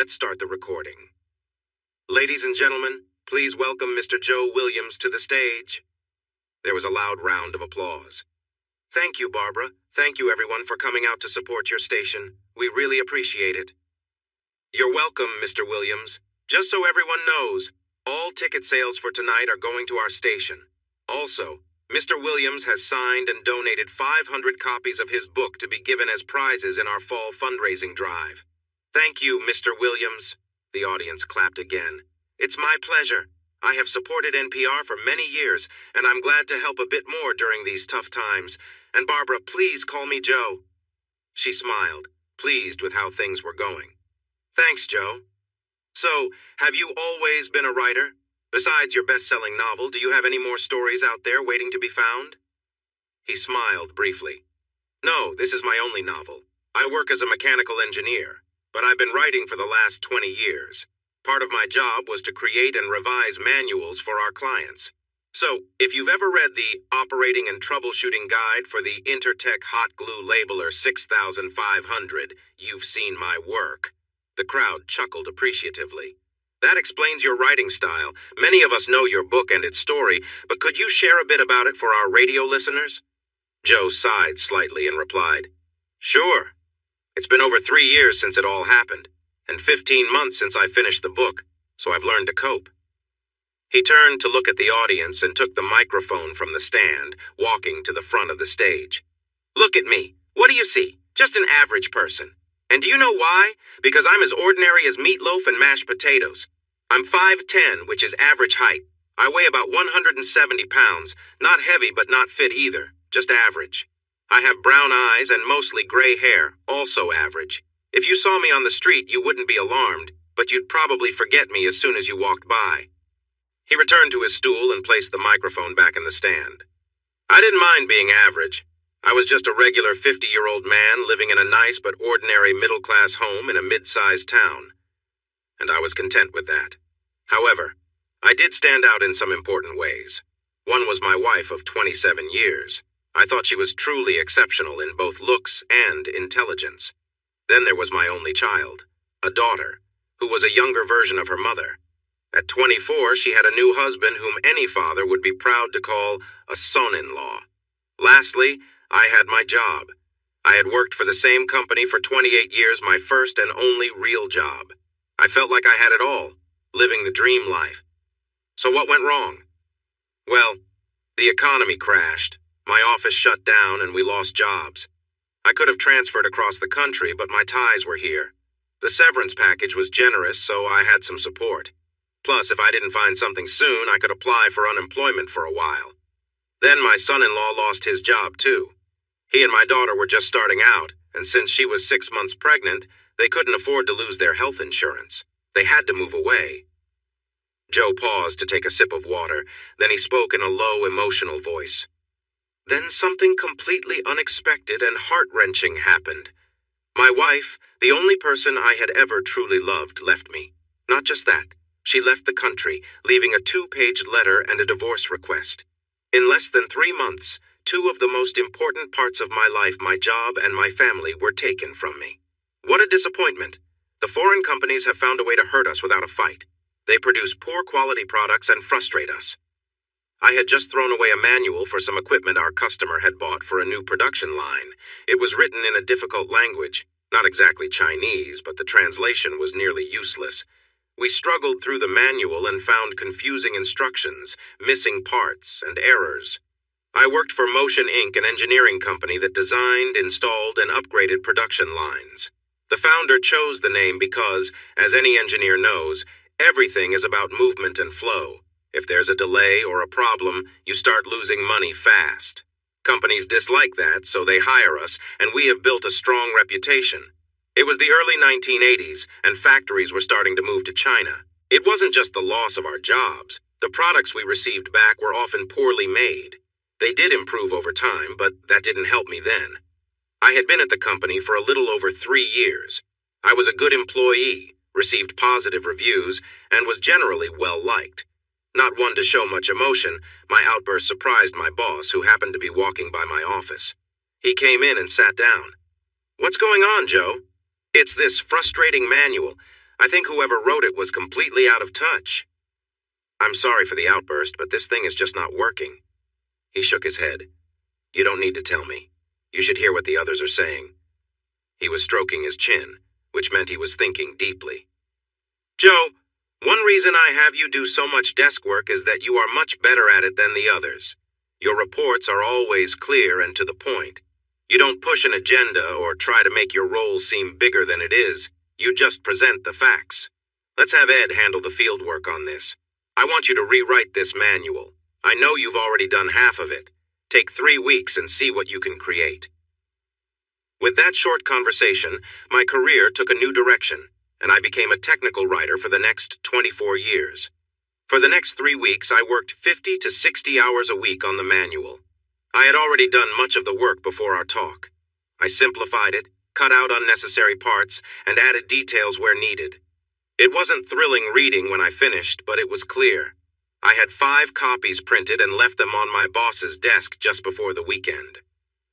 Let's start the recording. Ladies and gentlemen, please welcome Mr. Joe Williams to the stage. There was a loud round of applause. Thank you, Barbara. Thank you, everyone, for coming out to support your station. We really appreciate it. You're welcome, Mr. Williams. Just so everyone knows, all ticket sales for tonight are going to our station. Also, Mr. Williams has signed and donated 500 copies of his book to be given as prizes in our fall fundraising drive. Thank you, Mr. Williams. The audience clapped again. It's my pleasure. I have supported NPR for many years, and I'm glad to help a bit more during these tough times. And Barbara, please call me Joe. She smiled, pleased with how things were going. Thanks, Joe. So, have you always been a writer? Besides your best-selling novel, do you have any more stories out there waiting to be found? He smiled briefly. No, this is my only novel. I work as a mechanical engineer, but I've been writing for the last 20 years. Part of my job was to create and revise manuals for our clients. So, if you've ever read the Operating and Troubleshooting Guide for the Intertech Hot Glue Labeler 6500, you've seen my work. The crowd chuckled appreciatively. That explains your writing style. Many of us know your book and its story, but could you share a bit about it for our radio listeners? Joe sighed slightly and replied, Sure. It's been over 3 years since it all happened, and 15 months since I finished the book, so I've learned to cope. He turned to look at the audience and took the microphone from the stand, walking to the front of the stage. Look at me. What do you see? Just an average person. And do you know why? Because I'm as ordinary as meatloaf and mashed potatoes. I'm 5'10", which is average height. I weigh about 170 pounds, not heavy but not fit either, just average. I have brown eyes and mostly gray hair, also average. If you saw me on the street, you wouldn't be alarmed, but you'd probably forget me as soon as you walked by. He returned to his stool and placed the microphone back in the stand. I didn't mind being average. I was just a regular 50-year-old man living in a nice but ordinary middle-class home in a mid-sized town. And I was content with that. However, I did stand out in some important ways. One was my wife of 27 years. I thought she was truly exceptional in both looks and intelligence. Then there was my only child, a daughter, who was a younger version of her mother. At 24, she had a new husband whom any father would be proud to call a son-in-law. Lastly, I had my job. I had worked for the same company for 28 years, my first and only real job. I felt like I had it all, living the dream life. So what went wrong? Well, the economy crashed. My office shut down and we lost jobs. I could have transferred across the country, but my ties were here. The severance package was generous, so I had some support. Plus, if I didn't find something soon, I could apply for unemployment for a while. Then my son-in-law lost his job, too. He and my daughter were just starting out, and since she was 6 months pregnant, they couldn't afford to lose their health insurance. They had to move away. Joe paused to take a sip of water, then he spoke in a low, emotional voice. Then something completely unexpected and heart-wrenching happened. My wife, the only person I had ever truly loved, left me. Not just that. She left the country, leaving a 2-page letter and a divorce request. In less than 3 months, 2 of the most important parts of my life, my job and my family, were taken from me. What a disappointment. The foreign companies have found a way to hurt us without a fight. They produce poor quality products and frustrate us. I had just thrown away a manual for some equipment our customer had bought for a new production line. It was written in a difficult language, not exactly Chinese, but the translation was nearly useless. We struggled through the manual and found confusing instructions, missing parts, and errors. I worked for Motion Inc., an engineering company that designed, installed, and upgraded production lines. The founder chose the name because, as any engineer knows, everything is about movement and flow. If there's a delay or a problem, you start losing money fast. Companies dislike that, so they hire us, and we have built a strong reputation. It was the early 1980s, and factories were starting to move to China. It wasn't just the loss of our jobs. The products we received back were often poorly made. They did improve over time, but that didn't help me then. I had been at the company for a little over 3 years. I was a good employee, received positive reviews, and was generally well-liked. Not one to show much emotion, my outburst surprised my boss, who happened to be walking by my office. He came in and sat down. "What's going on, Joe?" "It's this frustrating manual. I think whoever wrote it was completely out of touch. I'm sorry for the outburst, but this thing is just not working. He shook his head. You don't need to tell me. You should hear what the others are saying. He was stroking his chin, which meant he was thinking deeply. Joe, one reason I have you do so much desk work is that you are much better at it than the others. Your reports are always clear and to the point. You don't push an agenda or try to make your role seem bigger than it is. You just present the facts. Let's have Ed handle the field work on this. I want you to rewrite this manual. I know you've already done half of it. Take 3 weeks and see what you can create. With that short conversation, my career took a new direction, and I became a technical writer for the next 24 years. For the next 3 weeks, I worked 50 to 60 hours a week on the manual. I had already done much of the work before our talk. I simplified it, cut out unnecessary parts, and added details where needed. It wasn't thrilling reading when I finished, but it was clear. I had 5 copies printed and left them on my boss's desk just before the weekend.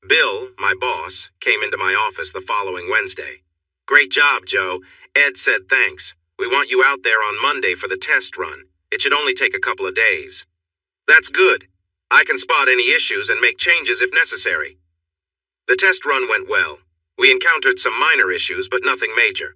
Bill, my boss, came into my office the following Wednesday. Great job, Joe. Ed said thanks. We want you out there on Monday for the test run. It should only take a couple of days. That's good. I can spot any issues and make changes if necessary. The test run went well. We encountered some minor issues, but nothing major.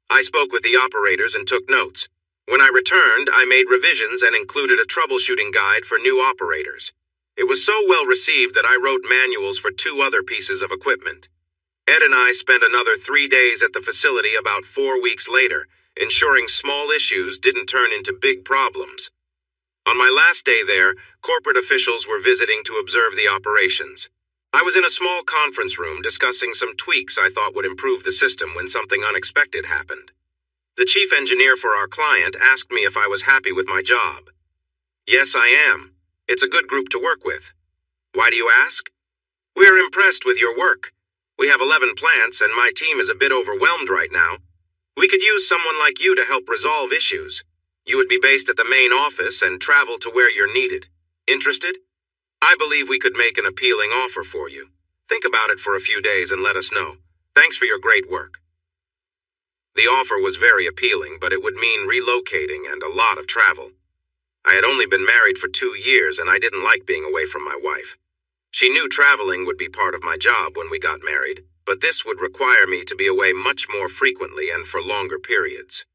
I spoke with the operators and took notes. When I returned, I made revisions and included a troubleshooting guide for new operators. It was so well received that I wrote manuals for 2 other pieces of equipment. Ed and I spent another 3 days at the facility about 4 weeks later, ensuring small issues didn't turn into big problems. On my last day there, corporate officials were visiting to observe the operations. I was in a small conference room discussing some tweaks I thought would improve the system when something unexpected happened. The chief engineer for our client asked me if I was happy with my job. Yes, I am. It's a good group to work with. Why do you ask? We're impressed with your work. We have 11 plants and my team is a bit overwhelmed right now. We could use someone like you to help resolve issues. You would be based at the main office and travel to where you're needed. Interested? I believe we could make an appealing offer for you. Think about it for a few days and let us know. Thanks for your great work. The offer was very appealing, but it would mean relocating and a lot of travel. I had only been married for 2 years and I didn't like being away from my wife. She knew traveling would be part of my job when we got married, but this would require me to be away much more frequently and for longer periods.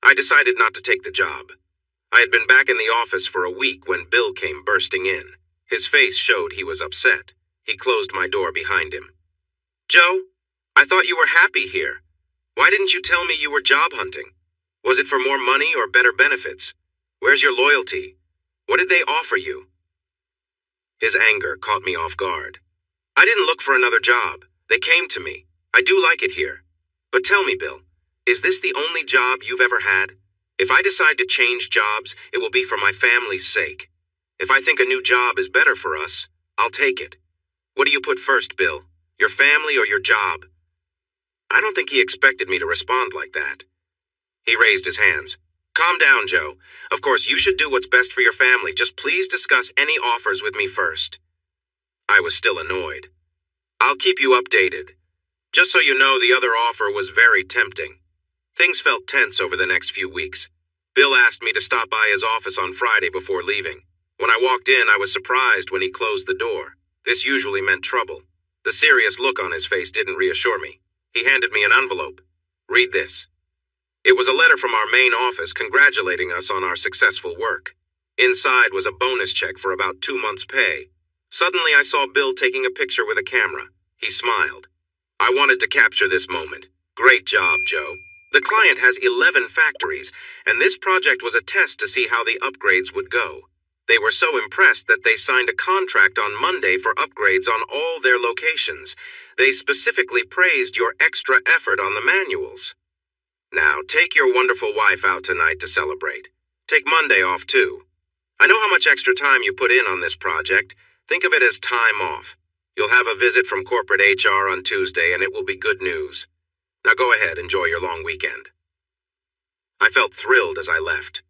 I decided not to take the job. I had been back in the office for a week when Bill came bursting in. His face showed he was upset. He closed my door behind him. Joe, I thought you were happy here. Why didn't you tell me you were job hunting? Was it for more money or better benefits? Where's your loyalty? What did they offer you? His anger caught me off guard. I didn't look for another job. They came to me. I do like it here. But tell me, Bill, is this the only job you've ever had? If I decide to change jobs, it will be for my family's sake. If I think a new job is better for us, I'll take it. What do you put first, Bill? Your family or your job? I don't think he expected me to respond like that. He raised his hands. Calm down, Joe. Of course, you should do what's best for your family. Just please discuss any offers with me first. I was still annoyed. I'll keep you updated. Just so you know, the other offer was very tempting. Things felt tense over the next few weeks. Bill asked me to stop by his office on Friday before leaving. When I walked in, I was surprised when he closed the door. This usually meant trouble. The serious look on his face didn't reassure me. He handed me an envelope. Read this. It was a letter from our main office congratulating us on our successful work. Inside was a bonus check for about 2 months' pay. Suddenly I saw Bill taking a picture with a camera. He smiled. I wanted to capture this moment. Great job, Joe. The client has 11 factories, and this project was a test to see how the upgrades would go. They were so impressed that they signed a contract on Monday for upgrades on all their locations. They specifically praised your extra effort on the manuals. Now, take your wonderful wife out tonight to celebrate. Take Monday off, too. I know how much extra time you put in on this project. Think of it as time off. You'll have a visit from corporate HR on Tuesday, and it will be good news. Now go ahead, enjoy your long weekend. I felt thrilled as I left.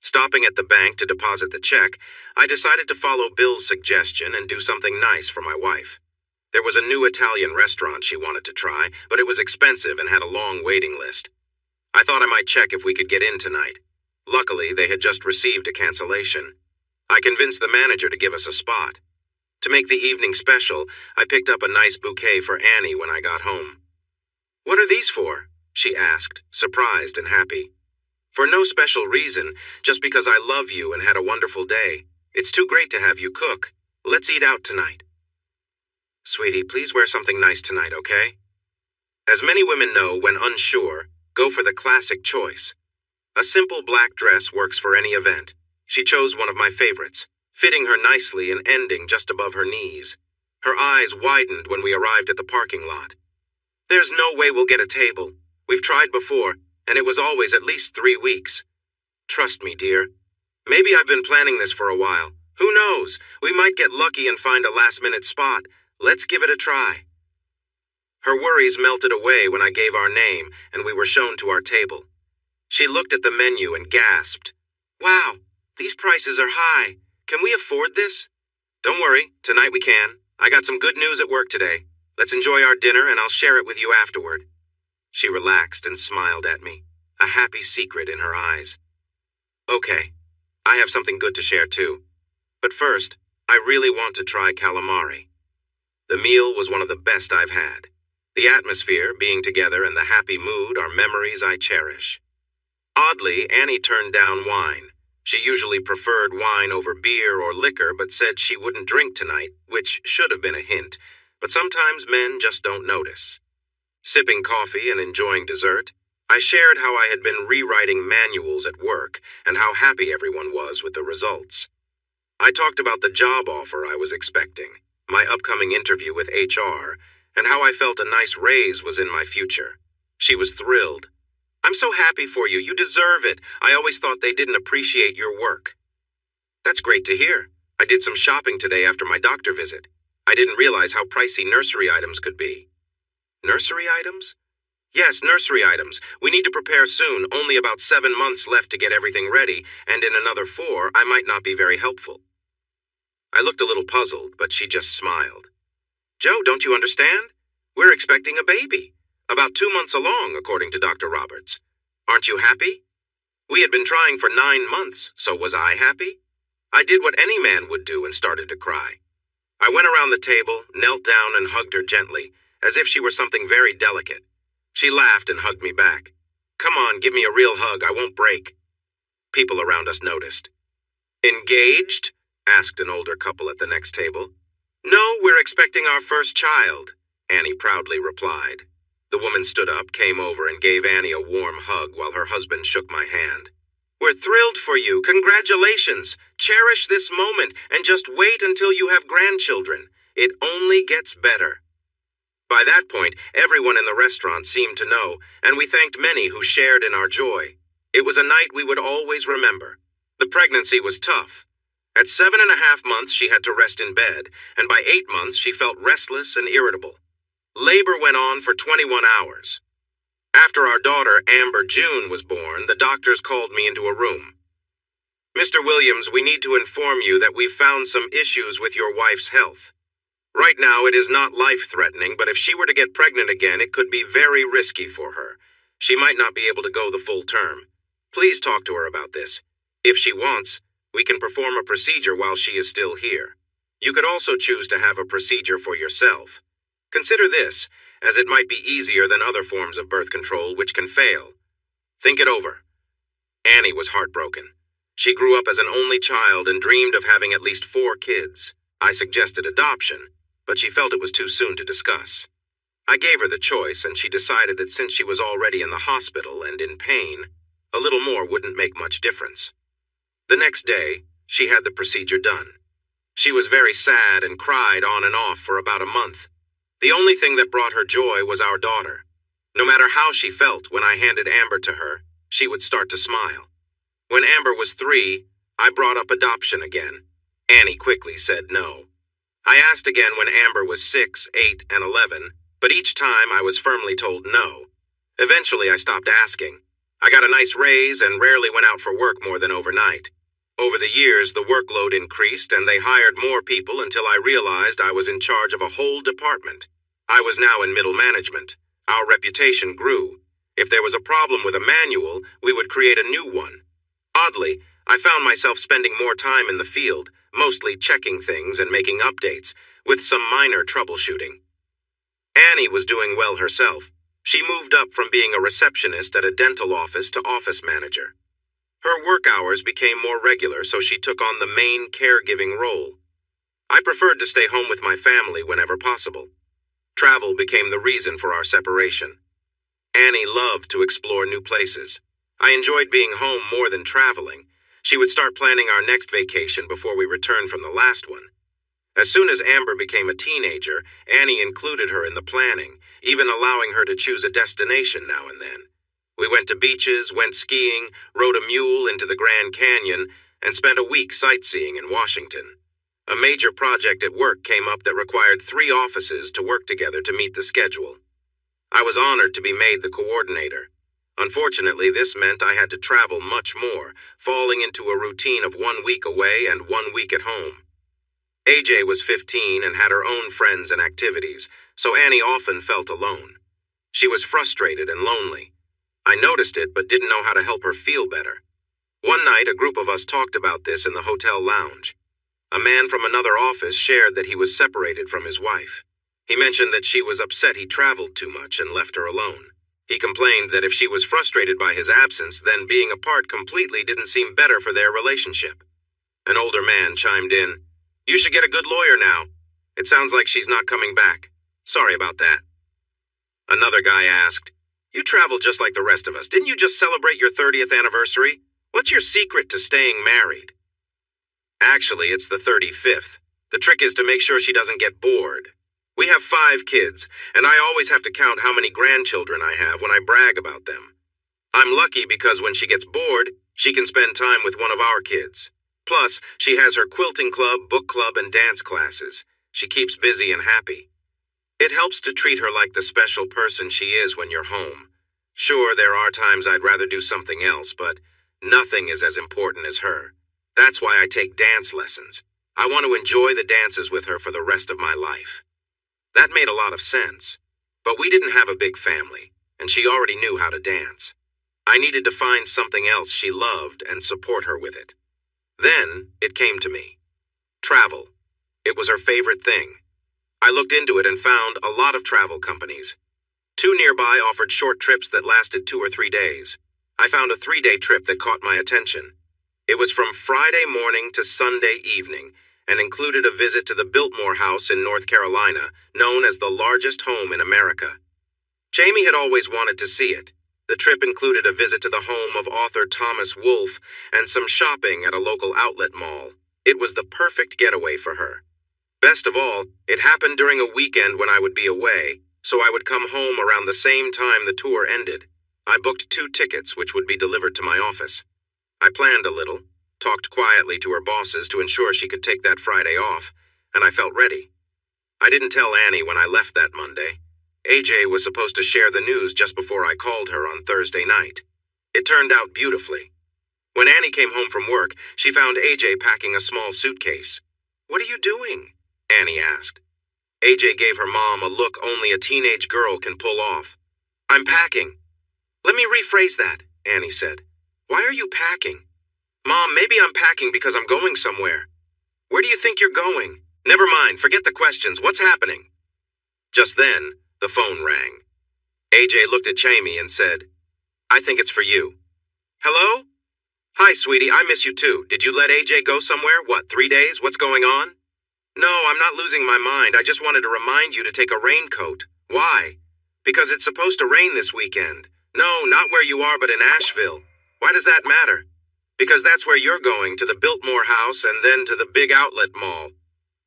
Stopping at the bank to deposit the check, I decided to follow Bill's suggestion and do something nice for my wife. There was a new Italian restaurant she wanted to try, but it was expensive and had a long waiting list. I thought I might check if we could get in tonight. Luckily, they had just received a cancellation. I convinced the manager to give us a spot. To make the evening special, I picked up a nice bouquet for Annie when I got home. "What are these for?" she asked, surprised and happy. "For no special reason, just because I love you and had a wonderful day. It's too great to have you cook. Let's eat out tonight." "Sweetie, please wear something nice tonight, okay?" As many women know, when unsure, go for the classic choice. A simple black dress works for any event. She chose one of my favorites, fitting her nicely and ending just above her knees. Her eyes widened when we arrived at the parking lot. "There's no way we'll get a table. We've tried before, and it was always at least 3 weeks. Trust me, dear. Maybe I've been planning this for a while. Who knows? We might get lucky and find a last-minute spot. Let's give it a try." Her worries melted away when I gave our name and we were shown to our table. She looked at the menu and gasped, "Wow, these prices are high. Can we afford this?" "Don't worry, tonight we can. I got some good news at work today. Let's enjoy our dinner and I'll share it with you afterward." She relaxed and smiled at me, a happy secret in her eyes. "Okay, I have something good to share too. But first, I really want to try calamari." The meal was one of the best I've had. The atmosphere, being together, and the happy mood are memories I cherish. Oddly, Annie turned down wine. She usually preferred wine over beer or liquor, but said she wouldn't drink tonight, which should have been a hint, but sometimes men just don't notice. Sipping coffee and enjoying dessert, I shared how I had been rewriting manuals at work and how happy everyone was with the results. I talked about the job offer I was expecting, my upcoming interview with HR, and how I felt a nice raise was in my future. She was thrilled. "I'm so happy for you. You deserve it. I always thought they didn't appreciate your work." "That's great to hear. I did some shopping today after my doctor visit. I didn't realize how pricey nursery items could be." "Nursery items?" "Yes, nursery items. We need to prepare soon, only about 7 months left to get everything ready, and in another 4, I might not be very helpful." I looked a little puzzled, but she just smiled. "Joe, don't you understand? We're expecting a baby. About 2 months along, according to Dr. Roberts. Aren't you happy?" We had been trying for 9 months, so was I happy? I did what any man would do and started to cry. I went around the table, knelt down and hugged her gently, as if she were something very delicate. She laughed and hugged me back. "Come on, give me a real hug, I won't break." People around us noticed. "Engaged?" asked an older couple at the next table. "No, we're expecting our first child," Annie proudly replied. The woman stood up, came over, and gave Annie a warm hug while her husband shook my hand. "We're thrilled for you. Congratulations. Cherish this moment and just wait until you have grandchildren. It only gets better." By that point, everyone in the restaurant seemed to know, and we thanked many who shared in our joy. It was a night we would always remember. The pregnancy was tough. At 7.5 months, she had to rest in bed, and by 8 months, she felt restless and irritable. Labor went on for 21 hours. After our daughter, Amber June, was born, the doctors called me into a room. "Mr. Williams, we need to inform you that we've found some issues with your wife's health. Right now, it is not life-threatening, but if she were to get pregnant again, it could be very risky for her. She might not be able to go the full term. Please talk to her about this. If she wants, we can perform a procedure while she is still here. You could also choose to have a procedure for yourself. Consider this, as it might be easier than other forms of birth control which can fail. Think it over." Annie was heartbroken. She grew up as an only child and dreamed of having at least 4 kids. I suggested adoption, but she felt it was too soon to discuss. I gave her the choice, and she decided that since she was already in the hospital and in pain, a little more wouldn't make much difference. The next day, she had the procedure done. She was very sad and cried on and off for about a month. The only thing that brought her joy was our daughter. No matter how she felt when I handed Amber to her, she would start to smile. When Amber was 3, I brought up adoption again. Annie quickly said no. I asked again when Amber was 6, 8, and 11, but each time I was firmly told no. Eventually I stopped asking. I got a nice raise and rarely went out for work more than overnight. Over the years, the workload increased and they hired more people until I realized I was in charge of a whole department. I was now in middle management. Our reputation grew. If there was a problem with a manual, we would create a new one. Oddly, I found myself spending more time in the field, mostly checking things and making updates, with some minor troubleshooting. Annie was doing well herself. She moved up from being a receptionist at a dental office to office manager. Her work hours became more regular, so she took on the main caregiving role. I preferred to stay home with my family whenever possible. Travel became the reason for our separation. Annie loved to explore new places. I enjoyed being home more than traveling. She would start planning our next vacation before we returned from the last one. As soon as Amber became a teenager, Annie included her in the planning, even allowing her to choose a destination now and then. We went to beaches, went skiing, rode a mule into the Grand Canyon, and spent a week sightseeing in Washington. A major project at work came up that required 3 offices to work together to meet the schedule. I was honored to be made the coordinator. Unfortunately, this meant I had to travel much more, falling into a routine of 1 week away and 1 week at home. AJ was 15 and had her own friends and activities, so Annie often felt alone. She was frustrated and lonely. I noticed it but didn't know how to help her feel better. One night, a group of us talked about this in the hotel lounge. A man from another office shared that he was separated from his wife. He mentioned that she was upset he traveled too much and left her alone. He complained that if she was frustrated by his absence, then being apart completely didn't seem better for their relationship. An older man chimed in, "You should get a good lawyer now. It sounds like she's not coming back. Sorry about that." Another guy asked, "You travel just like the rest of us. Didn't you just celebrate your 30th anniversary? What's your secret to staying married?" Actually, it's the 35th. The trick is to make sure she doesn't get bored. We have 5 kids, and I always have to count how many grandchildren I have when I brag about them. I'm lucky because when she gets bored, she can spend time with one of our kids. Plus, she has her quilting club, book club, and dance classes. She keeps busy and happy. It helps to treat her like the special person she is when you're home. Sure, there are times I'd rather do something else, but nothing is as important as her. That's why I take dance lessons. I want to enjoy the dances with her for the rest of my life. That made a lot of sense. But we didn't have a big family, and she already knew how to dance. I needed to find something else she loved and support her with it. Then it came to me. Travel. It was her favorite thing. I looked into it and found a lot of travel companies. 2 nearby offered short trips that lasted 2 or 3 days. I found a 3-day trip that caught my attention. It was from Friday morning to Sunday evening and included a visit to the Biltmore House in North Carolina, known as the largest home in America. Jamie had always wanted to see it. The trip included a visit to the home of author Thomas Wolfe and some shopping at a local outlet mall. It was the perfect getaway for her. Best of all, it happened during a weekend when I would be away, so I would come home around the same time the tour ended. I booked 2 tickets which would be delivered to my office. I planned a little, talked quietly to her bosses to ensure she could take that Friday off, and I felt ready. I didn't tell Annie when I left that Monday. AJ was supposed to share the news just before I called her on Thursday night. It turned out beautifully. When Annie came home from work, she found AJ packing a small suitcase. "What are you doing?" Annie asked. AJ gave her mom a look only a teenage girl can pull off. "I'm packing." "Let me rephrase that," Annie said. "Why are you packing?" "Mom, maybe I'm packing because I'm going somewhere." "Where do you think you're going?" "Never mind, forget the questions. What's happening?" Just then, the phone rang. AJ looked at Jamie and said, "I think it's for you." "Hello?" "Hi, sweetie, I miss you too. Did you let AJ go somewhere? What, 3 days? What's going on?" "No, I'm not losing my mind. I just wanted to remind you to take a raincoat." "Why?" "Because it's supposed to rain this weekend." "No, not where you are, but in Asheville." "Why does that matter?" "Because that's where you're going, to the Biltmore House and then to the big outlet mall.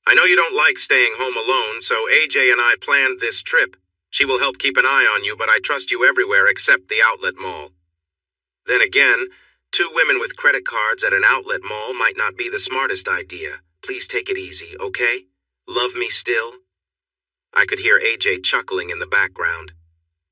I know you don't like staying home alone, so AJ and I planned this trip. She will help keep an eye on you, but I trust you everywhere except the outlet mall." Then again, 2 women with credit cards at an outlet mall might not be the smartest idea. Please take it easy, okay? Love me still? I could hear AJ chuckling in the background.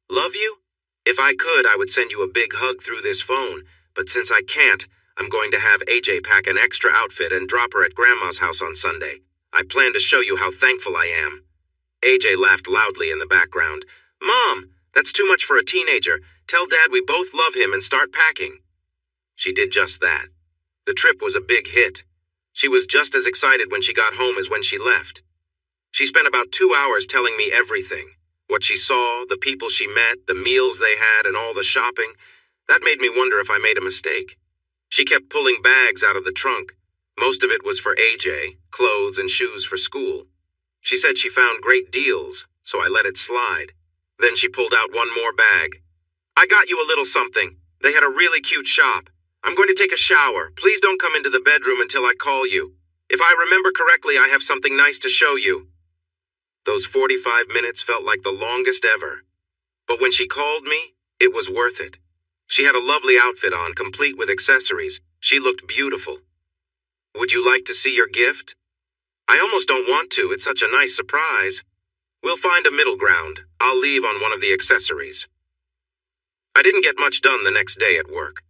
Love you? If I could, I would send you a big hug through this phone, but since I can't, I'm going to have AJ pack an extra outfit and drop her at Grandma's house on Sunday. I plan to show you how thankful I am. AJ laughed loudly in the background. "Mom, That's too much for a teenager. Tell Dad we both love him and start packing." She did just that. The trip was a big hit. She was just as excited when she got home as when she left. She spent about 2 hours telling me everything. What she saw, the people she met, the meals they had, and all the shopping. That made me wonder if I made a mistake. She kept pulling bags out of the trunk. Most of it was for AJ, clothes and shoes for school. She said she found great deals, so I let it slide. Then she pulled out one more bag. "I got you a little something. They had a really cute shop. I'm going to take a shower. Please don't come into the bedroom until I call you. If I remember correctly, I have something nice to show you." Those 45 minutes felt like the longest ever. But when she called me, it was worth it. She had a lovely outfit on, complete with accessories. She looked beautiful. "Would you like to see your gift?" "I almost don't want to. It's such a nice surprise." "We'll find a middle ground. I'll leave on one of the accessories." I didn't get much done the next day at work.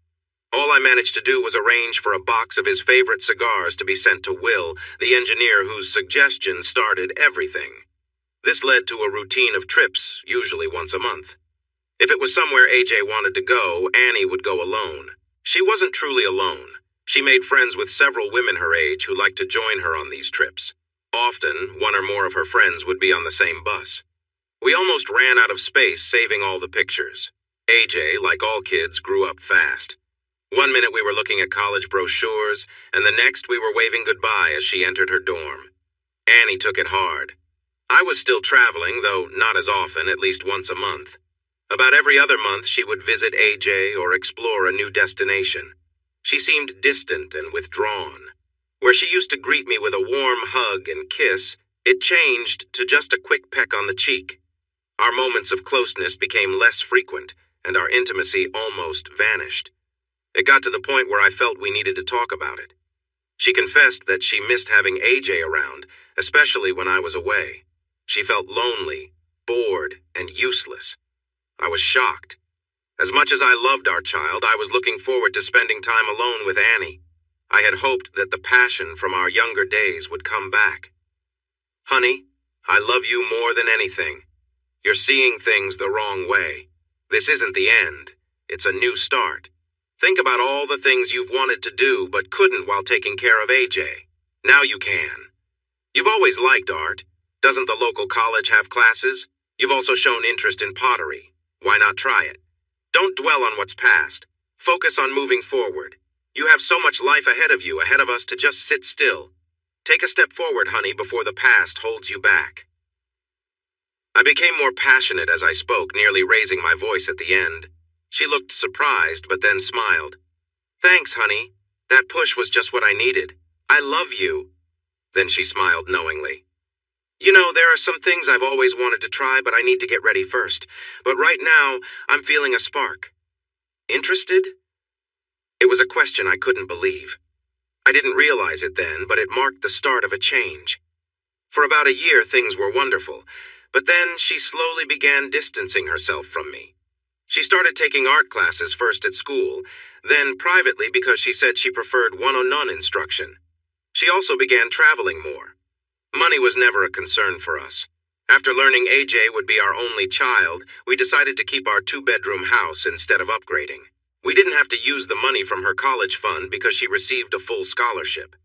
All I managed to do was arrange for a box of his favorite cigars to be sent to Will, the engineer whose suggestion started everything. This led to a routine of trips, usually once a month. If it was somewhere AJ wanted to go, Annie would go alone. She wasn't truly alone. She made friends with several women her age who liked to join her on these trips. Often, one or more of her friends would be on the same bus. We almost ran out of space saving all the pictures. AJ, like all kids, grew up fast. One minute we were looking at college brochures, and the next we were waving goodbye as she entered her dorm. Annie took it hard. I was still traveling, though not as often, at least once a month. About every other month she would visit AJ or explore a new destination. She seemed distant and withdrawn. Where she used to greet me with a warm hug and kiss, it changed to just a quick peck on the cheek. Our moments of closeness became less frequent, and our intimacy almost vanished. It got to the point where I felt we needed to talk about it. She confessed that she missed having AJ around, especially when I was away. She felt lonely, bored, and useless. I was shocked. As much as I loved our child, I was looking forward to spending time alone with Annie. I had hoped that the passion from our younger days would come back. "Honey, I love you more than anything. You're seeing things the wrong way. This isn't the end. It's a new start. Think about all the things you've wanted to do but couldn't while taking care of AJ. Now you can. You've always liked art. Doesn't the local college have classes? You've also shown interest in pottery. Why not try it? Don't dwell on what's past. Focus on moving forward. You have so much life ahead of you, ahead of us, to just sit still. Take a step forward, honey, before the past holds you back." I became more passionate as I spoke, nearly raising my voice at the end. She looked surprised, but then smiled. "Thanks, honey. That push was just what I needed. I love you." Then she smiled knowingly. "You know, there are some things I've always wanted to try, but I need to get ready first. But right now, I'm feeling a spark." "Interested?" It was a question I couldn't believe. I didn't realize it then, but it marked the start of a change. For about a year, things were wonderful, but then she slowly began distancing herself from me. She started taking art classes first at school, then privately because she said she preferred one-on-one instruction. She also began traveling more. Money was never a concern for us. After learning AJ would be our only child, we decided to keep our 2-bedroom house instead of upgrading. We didn't have to use the money from her college fund because she received a full scholarship.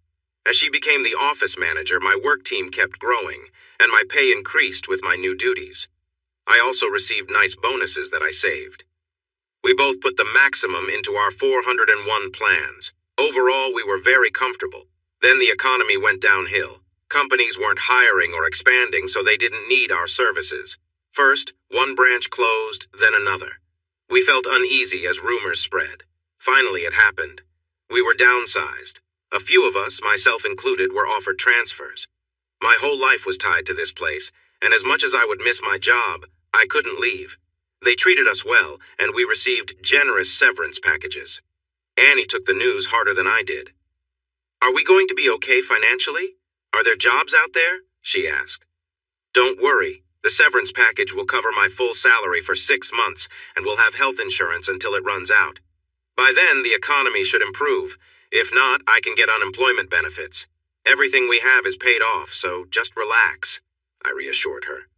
As she became the office manager, my work team kept growing, and my pay increased with my new duties. I also received nice bonuses that I saved. We both put the maximum into our 401 plans. Overall, we were very comfortable. Then the economy went downhill. Companies weren't hiring or expanding, so they didn't need our services. First, one branch closed, then another. We felt uneasy as rumors spread. Finally, it happened. We were downsized. A few of us, myself included, were offered transfers. My whole life was tied to this place, and as much as I would miss my job, I couldn't leave. They treated us well, and we received generous severance packages. Annie took the news harder than I did. "Are we going to be okay financially? Are there jobs out there?" she asked. "Don't worry. The severance package will cover my full salary for 6 months, and we'll have health insurance until it runs out. By then, the economy should improve. If not, I can get unemployment benefits. Everything we have is paid off, so just relax," I reassured her.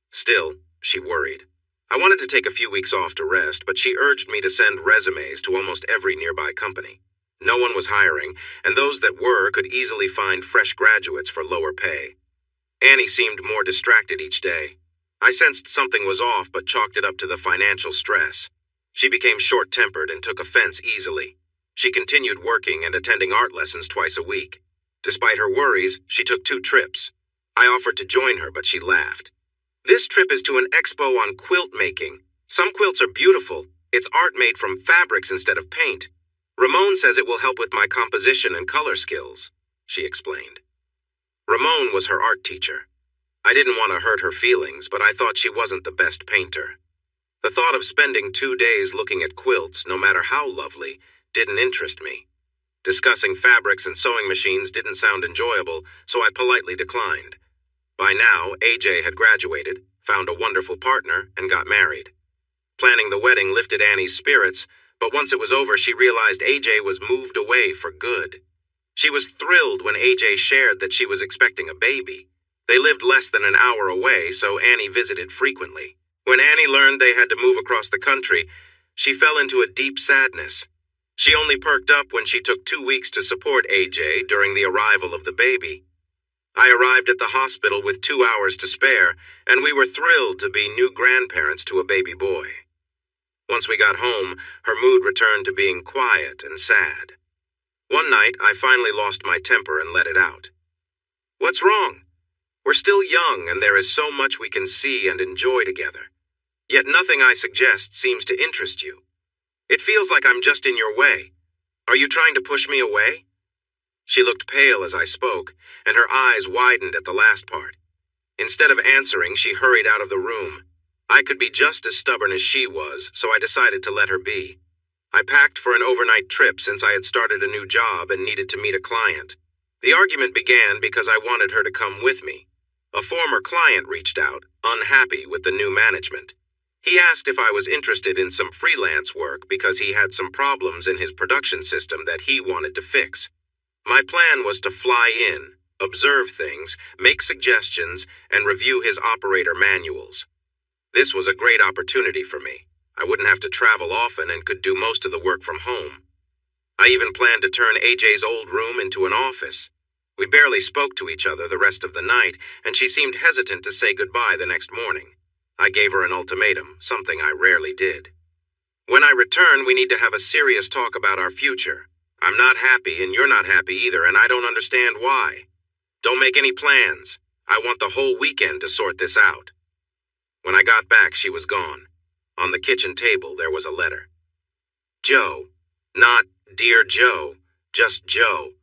Still, she worried. I wanted to take a few weeks off to rest, but she urged me to send resumes to almost every nearby company. No one was hiring, and those that were could easily find fresh graduates for lower pay. Annie seemed more distracted each day. I sensed something was off, but chalked it up to the financial stress. She became short-tempered and took offense easily. She continued working and attending art lessons twice a week. Despite her worries, she took 2 trips. I offered to join her, but she laughed. This trip is to an expo on quilt making. Some quilts are beautiful. It's art made from fabrics instead of paint. Ramon says it will help with my composition and color skills, she explained. Ramon was her art teacher. I didn't want to hurt her feelings, but I thought she wasn't the best painter. The thought of spending 2 days looking at quilts, no matter how lovely, didn't interest me. Discussing fabrics and sewing machines didn't sound enjoyable, so I politely declined. By now, AJ had graduated, found a wonderful partner, and got married. Planning the wedding lifted Annie's spirits, but once it was over, she realized AJ was moved away for good. She was thrilled when AJ shared that she was expecting a baby. They lived less than an hour away, so Annie visited frequently. When Annie learned they had to move across the country, she fell into a deep sadness. She only perked up when she took 2 weeks to support AJ during the arrival of the baby. I arrived at the hospital with 2 hours to spare, and we were thrilled to be new grandparents to a baby boy. Once we got home, her mood returned to being quiet and sad. One night, I finally lost my temper and let it out. "What's wrong? We're still young, and there is so much we can see and enjoy together. Yet nothing I suggest seems to interest you. It feels like I'm just in your way. Are you trying to push me away?" She looked pale as I spoke, and her eyes widened at the last part. Instead of answering, she hurried out of the room. I could be just as stubborn as she was, so I decided to let her be. I packed for an overnight trip since I had started a new job and needed to meet a client. The argument began because I wanted her to come with me. A former client reached out, unhappy with the new management. He asked if I was interested in some freelance work because he had some problems in his production system that he wanted to fix. My plan was to fly in, observe things, make suggestions, and review his operator manuals. This was a great opportunity for me. I wouldn't have to travel often and could do most of the work from home. I even planned to turn AJ's old room into an office. We barely spoke to each other the rest of the night, and she seemed hesitant to say goodbye the next morning. I gave her an ultimatum, something I rarely did. "When I return, we need to have a serious talk about our future. I'm not happy, and you're not happy either, and I don't understand why. Don't make any plans. I want the whole weekend to sort this out." When I got back, she was gone. On the kitchen table, there was a letter. "Joe. Not Dear Joe, just Joe.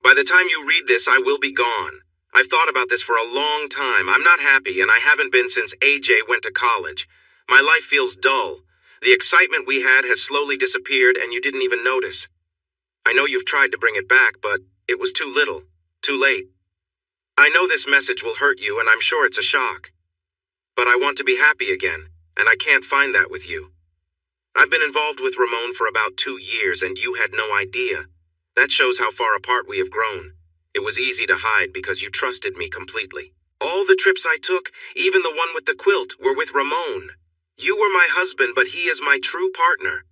By the time you read this, I will be gone. I've thought about this for a long time. I'm not happy, and I haven't been since AJ went to college. My life feels dull. The excitement we had has slowly disappeared, and you didn't even notice. I know you've tried to bring it back, but it was too little, too late. I know this message will hurt you, and I'm sure it's a shock. But I want to be happy again, and I can't find that with you. I've been involved with Ramon for about 2 years, and you had no idea. That shows how far apart we have grown. It was easy to hide because you trusted me completely. All the trips I took, even the one with the quilt, were with Ramon. You were my husband, but he is my true partner.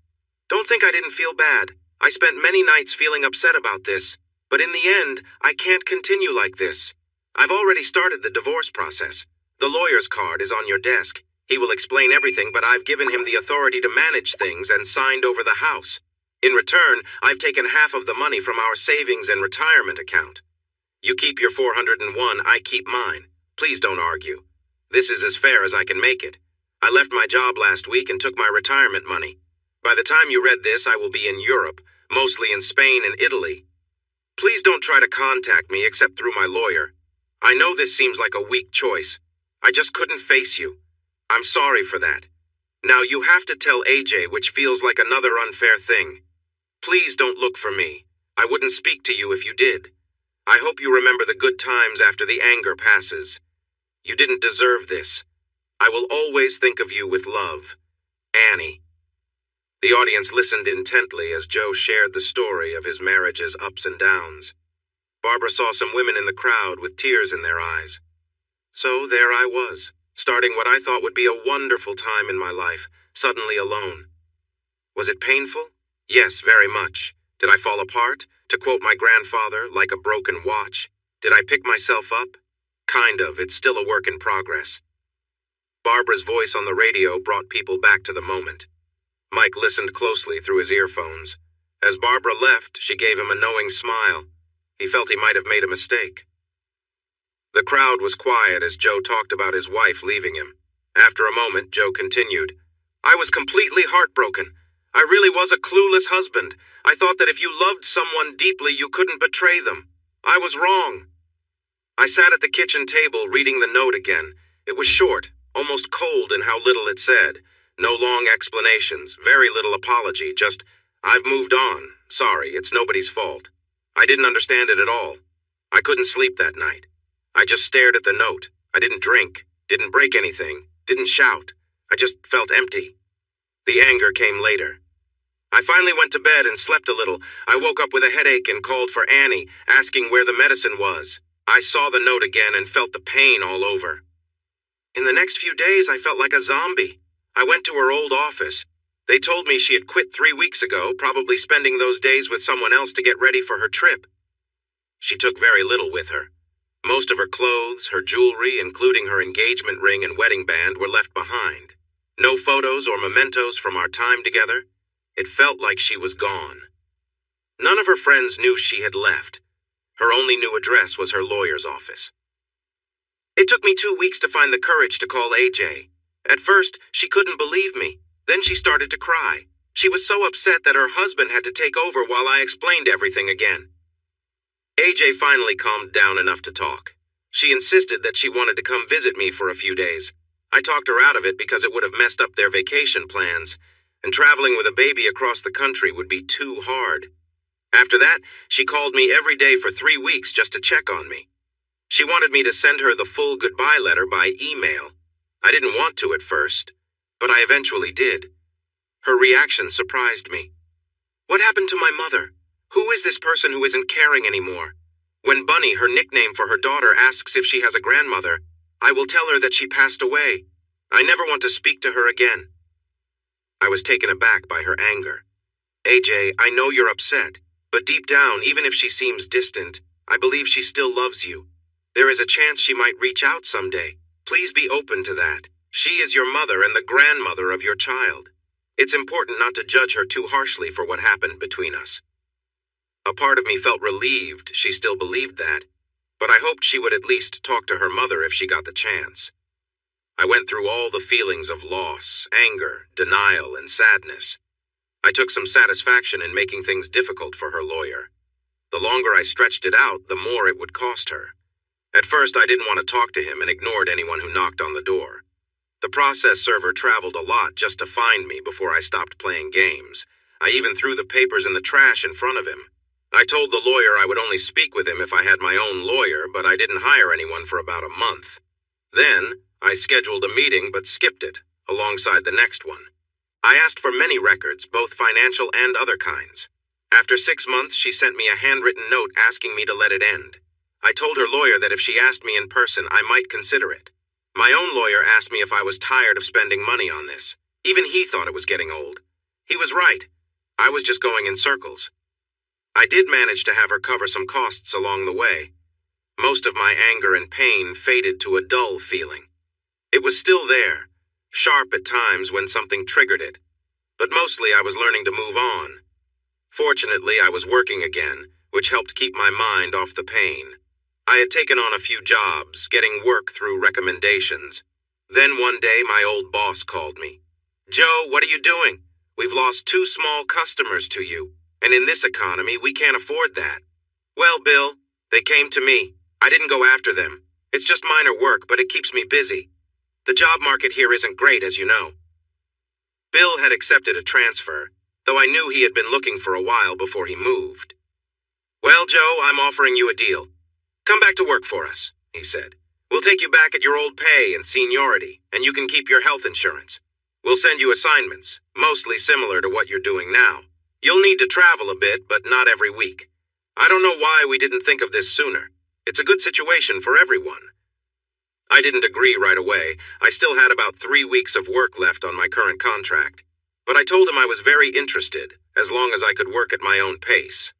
Don't think I didn't feel bad. I spent many nights feeling upset about this, but in the end, I can't continue like this. I've already started the divorce process. The lawyer's card is on your desk. He will explain everything, but I've given him the authority to manage things and signed over the house. In return, I've taken half of the money from our savings and retirement account. You keep your 401, I keep mine. Please don't argue. This is as fair as I can make it. I left my job last week and took my retirement money. By the time you read this, I will be in Europe, mostly in Spain and Italy. Please don't try to contact me except through my lawyer. I know this seems like a weak choice. I just couldn't face you. I'm sorry for that. Now you have to tell AJ, which feels like another unfair thing. Please don't look for me. I wouldn't speak to you if you did. I hope you remember the good times after the anger passes. You didn't deserve this. I will always think of you with love. Annie." The audience listened intently as Joe shared the story of his marriage's ups and downs. Barbara saw some women in the crowd with tears in their eyes. So there I was, starting what I thought would be a wonderful time in my life, suddenly alone. Was it painful? Yes, very much. Did I fall apart? To quote my grandfather, like a broken watch. Did I pick myself up? Kind of, it's still a work in progress. Barbara's voice on the radio brought people back to the moment. Mike listened closely through his earphones. As Barbara left, she gave him a knowing smile. He felt he might have made a mistake. The crowd was quiet as Joe talked about his wife leaving him. After a moment, Joe continued, "I was completely heartbroken. I really was a clueless husband. I thought that if you loved someone deeply, you couldn't betray them. I was wrong." I sat at the kitchen table reading the note again. It was short, almost cold in how little it said. No long explanations, very little apology, just, "I've moved on. Sorry, it's nobody's fault." I didn't understand it at all. I couldn't sleep that night. I just stared at the note. I didn't drink, didn't break anything, didn't shout. I just felt empty. The anger came later. I finally went to bed and slept a little. I woke up with a headache and called for Annie, asking where the medicine was. I saw the note again and felt the pain all over. In the next few days, I felt like a zombie. I went to her old office. They told me she had quit 3 weeks ago, probably spending those days with someone else to get ready for her trip. She took very little with her. Most of her clothes, her jewelry, including her engagement ring and wedding band, were left behind. No photos or mementos from our time together. It felt like she was gone. None of her friends knew she had left. Her only new address was her lawyer's office. It took me 2 weeks to find the courage to call AJ. At first, she couldn't believe me. Then she started to cry. She was so upset that her husband had to take over while I explained everything again. AJ finally calmed down enough to talk. She insisted that she wanted to come visit me for a few days. I talked her out of it because it would have messed up their vacation plans, and traveling with a baby across the country would be too hard. After that, she called me every day for 3 weeks just to check on me. She wanted me to send her the full goodbye letter by email. I didn't want to at first, but I eventually did. Her reaction surprised me. What happened to my mother? Who is this person who isn't caring anymore? When Bunny, her nickname for her daughter, asks if she has a grandmother, I will tell her that she passed away. I never want to speak to her again. I was taken aback by her anger. AJ, I know you're upset, but deep down, even if she seems distant, I believe she still loves you. There is a chance she might reach out someday. Please be open to that. She is your mother and the grandmother of your child. It's important not to judge her too harshly for what happened between us. A part of me felt relieved she still believed that, but I hoped she would at least talk to her mother if she got the chance. I went through all the feelings of loss, anger, denial, and sadness. I took some satisfaction in making things difficult for her lawyer. The longer I stretched it out, the more it would cost her. At first, I didn't want to talk to him and ignored anyone who knocked on the door. The process server traveled a lot just to find me before I stopped playing games. I even threw the papers in the trash in front of him. I told the lawyer I would only speak with him if I had my own lawyer, but I didn't hire anyone for about a month. Then, I scheduled a meeting but skipped it, alongside the next one. I asked for many records, both financial and other kinds. After 6 months, she sent me a handwritten note asking me to let it end. I told her lawyer that if she asked me in person, I might consider it. My own lawyer asked me if I was tired of spending money on this. Even he thought it was getting old. He was right. I was just going in circles. I did manage to have her cover some costs along the way. Most of my anger and pain faded to a dull feeling. It was still there, sharp at times when something triggered it, but mostly I was learning to move on. Fortunately, I was working again, which helped keep my mind off the pain. I had taken on a few jobs, getting work through recommendations. Then one day, my old boss called me. "Joe, what are you doing? We've lost 2 small customers to you, and in this economy, we can't afford that." "Well, Bill, they came to me. I didn't go after them. It's just minor work, but it keeps me busy. The job market here isn't great, as you know." Bill had accepted a transfer, though I knew he had been looking for a while before he moved. "Well, Joe, I'm offering you a deal. Come back to work for us," he said. "We'll take you back at your old pay and seniority, and you can keep your health insurance. We'll send you assignments, mostly similar to what you're doing now. You'll need to travel a bit, but not every week. I don't know why we didn't think of this sooner. It's a good situation for everyone." I didn't agree right away. I still had about 3 weeks of work left on my current contract. But I told him I was very interested, as long as I could work at my own pace.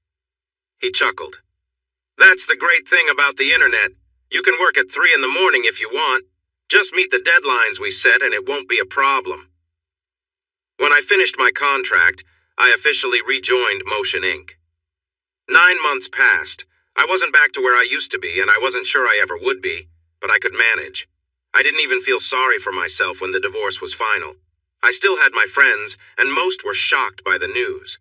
He chuckled. That's the great thing about the internet. You can work at 3 in the morning if you want. Just meet the deadlines we set and it won't be a problem. When I finished my contract, I officially rejoined Motion Inc. 9 months passed. I wasn't back to where I used to be, and I wasn't sure I ever would be, but I could manage. I didn't even feel sorry for myself when the divorce was final. I still had my friends, and most were shocked by the news.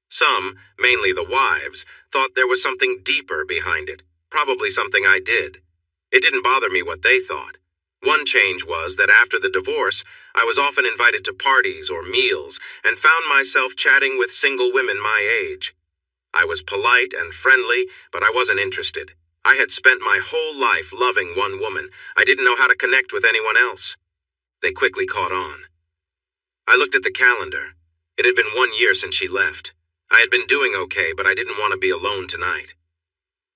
Some, mainly the wives, thought there was something deeper behind it, probably something I did. It didn't bother me what they thought. One change was that after the divorce, I was often invited to parties or meals and found myself chatting with single women my age. I was polite and friendly, but I wasn't interested. I had spent my whole life loving one woman. I didn't know how to connect with anyone else. They quickly caught on. I looked at the calendar. It had been 1 year since she left. I had been doing okay, but I didn't want to be alone tonight.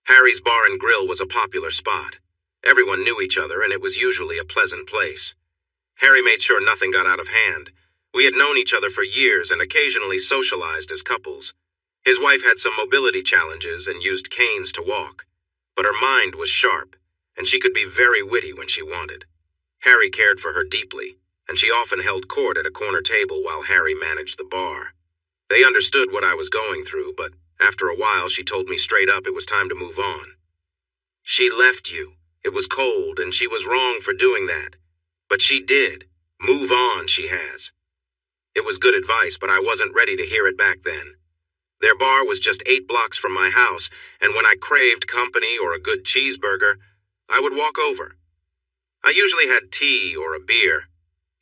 Harry's Bar and Grill was a popular spot. Everyone knew each other, and it was usually a pleasant place. Harry made sure nothing got out of hand. We had known each other for years and occasionally socialized as couples. His wife had some mobility challenges and used canes to walk. But her mind was sharp, and she could be very witty when she wanted. Harry cared for her deeply, and she often held court at a corner table while Harry managed the bar. They understood what I was going through, but after a while she told me straight up it was time to move on. She left you. It was cold, and she was wrong for doing that. But she did. Move on, she has. It was good advice, but I wasn't ready to hear it back then. Their bar was just 8 blocks from my house, and when I craved company or a good cheeseburger, I would walk over. I usually had tea or a beer.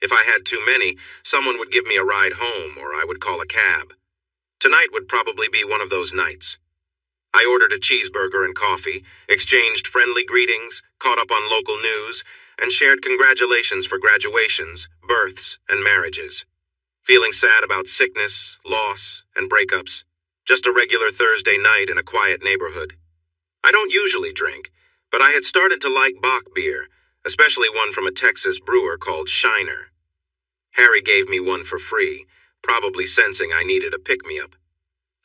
If I had too many, someone would give me a ride home, or I would call a cab. Tonight would probably be one of those nights. I ordered a cheeseburger and coffee, exchanged friendly greetings, caught up on local news, and shared congratulations for graduations, births, and marriages. Feeling sad about sickness, loss, and breakups. Just a regular Thursday night in a quiet neighborhood. I don't usually drink, but I had started to like Bock beer, especially one from a Texas brewer called Shiner. Harry gave me one for free, probably sensing I needed a pick-me-up.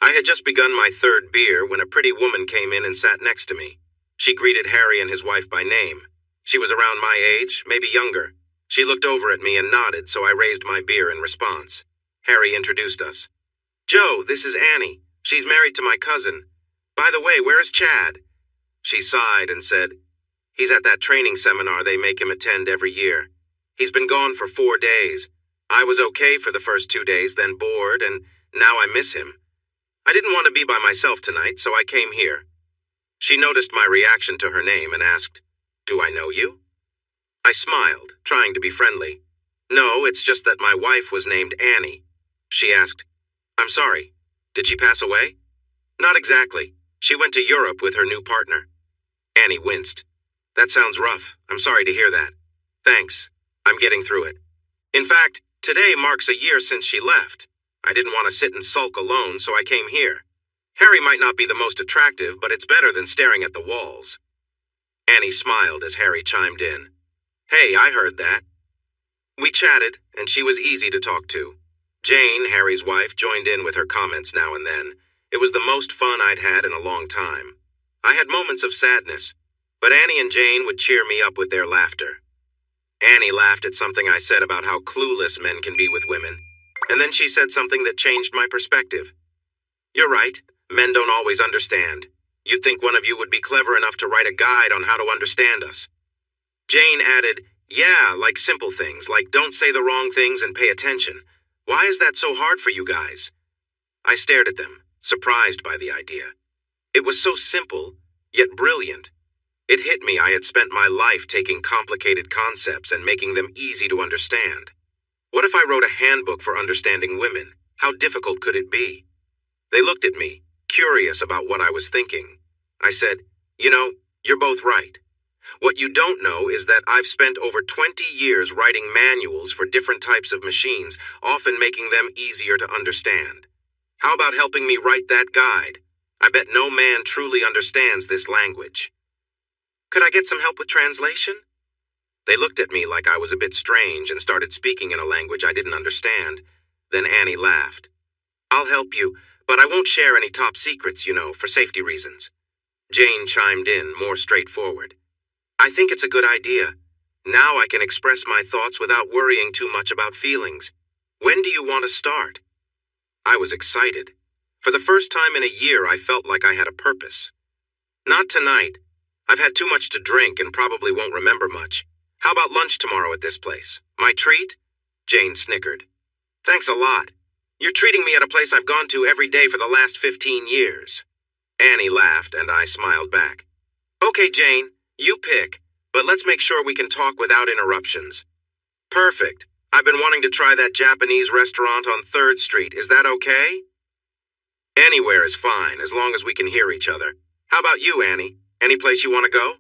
I had just begun my 3rd beer when a pretty woman came in and sat next to me. She greeted Harry and his wife by name. She was around my age, maybe younger. She looked over at me and nodded, so I raised my beer in response. Harry introduced us. Joe, this is Annie. She's married to my cousin. By the way, where is Chad? She sighed and said, He's at that training seminar they make him attend every year. He's been gone for 4 days. I was okay for the first 2 days, then bored, and now I miss him. I didn't want to be by myself tonight, so I came here. She noticed my reaction to her name and asked, Do I know you? I smiled, trying to be friendly. No, it's just that my wife was named Annie. She asked, I'm sorry. Did she pass away? Not exactly. She went to Europe with her new partner. Annie winced. That sounds rough. I'm sorry to hear that. Thanks. I'm getting through it. In fact, today marks a year since she left. I didn't want to sit and sulk alone, so I came here. Harry might not be the most attractive, but it's better than staring at the walls. Annie smiled as Harry chimed in. Hey, I heard that. We chatted, and she was easy to talk to. Jane, Harry's wife, joined in with her comments now and then. It was the most fun I'd had in a long time. I had moments of sadness, but Annie and Jane would cheer me up with their laughter. Annie laughed at something I said about how clueless men can be with women, and then she said something that changed my perspective. You're right, men don't always understand. You'd think one of you would be clever enough to write a guide on how to understand us. Jane added, yeah, like simple things, like don't say the wrong things and pay attention. Why is that so hard for you guys? I stared at them, surprised by the idea. It was so simple, yet brilliant. It hit me I had spent my life taking complicated concepts and making them easy to understand. What if I wrote a handbook for understanding women? How difficult could it be? They looked at me, curious about what I was thinking. I said, you're both right. What you don't know is that I've spent over 20 years writing manuals for different types of machines, often making them easier to understand. How about helping me write that guide? I bet no man truly understands this language. Could I get some help with translation? They looked at me like I was a bit strange and started speaking in a language I didn't understand. Then Annie laughed. "I'll help you, but I won't share any top secrets, for safety reasons." Jane chimed in, more straightforward. "I think it's a good idea. Now I can express my thoughts without worrying too much about feelings. When do you want to start?" I was excited. For the first time in a year, I felt like I had a purpose. "Not tonight. I've had too much to drink and probably won't remember much. How about lunch tomorrow at this place? My treat?" Jane snickered. "Thanks a lot. You're treating me at a place I've gone to every day for the last 15 years. Annie laughed, and I smiled back. "Okay, Jane, you pick, but let's make sure we can talk without interruptions." "Perfect. I've been wanting to try that Japanese restaurant on 3rd Street. Is that okay?" "Anywhere is fine, as long as we can hear each other. How about you, Annie? Any place you want to go?"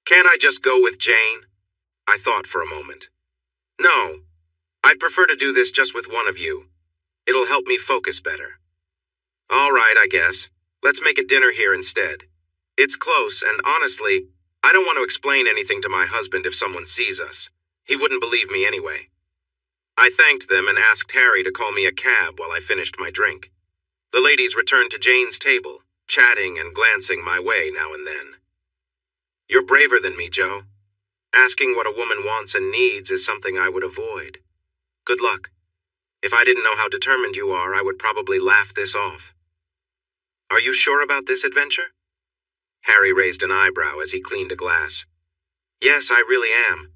"Can't I just go with Jane?" I thought for a moment. "No. I'd prefer to do this just with one of you. It'll help me focus better." "All right, I guess. Let's make a dinner here instead. It's close, and honestly, I don't want to explain anything to my husband if someone sees us. He wouldn't believe me anyway." I thanked them and asked Harry to call me a cab while I finished my drink. The ladies returned to Jane's table, chatting and glancing my way now and then. "You're braver than me, Joe. Asking what a woman wants and needs is something I would avoid. Good luck. If I didn't know how determined you are, I would probably laugh this off." "Are you sure about this adventure?" Harry raised an eyebrow as he cleaned a glass. "Yes, I really am.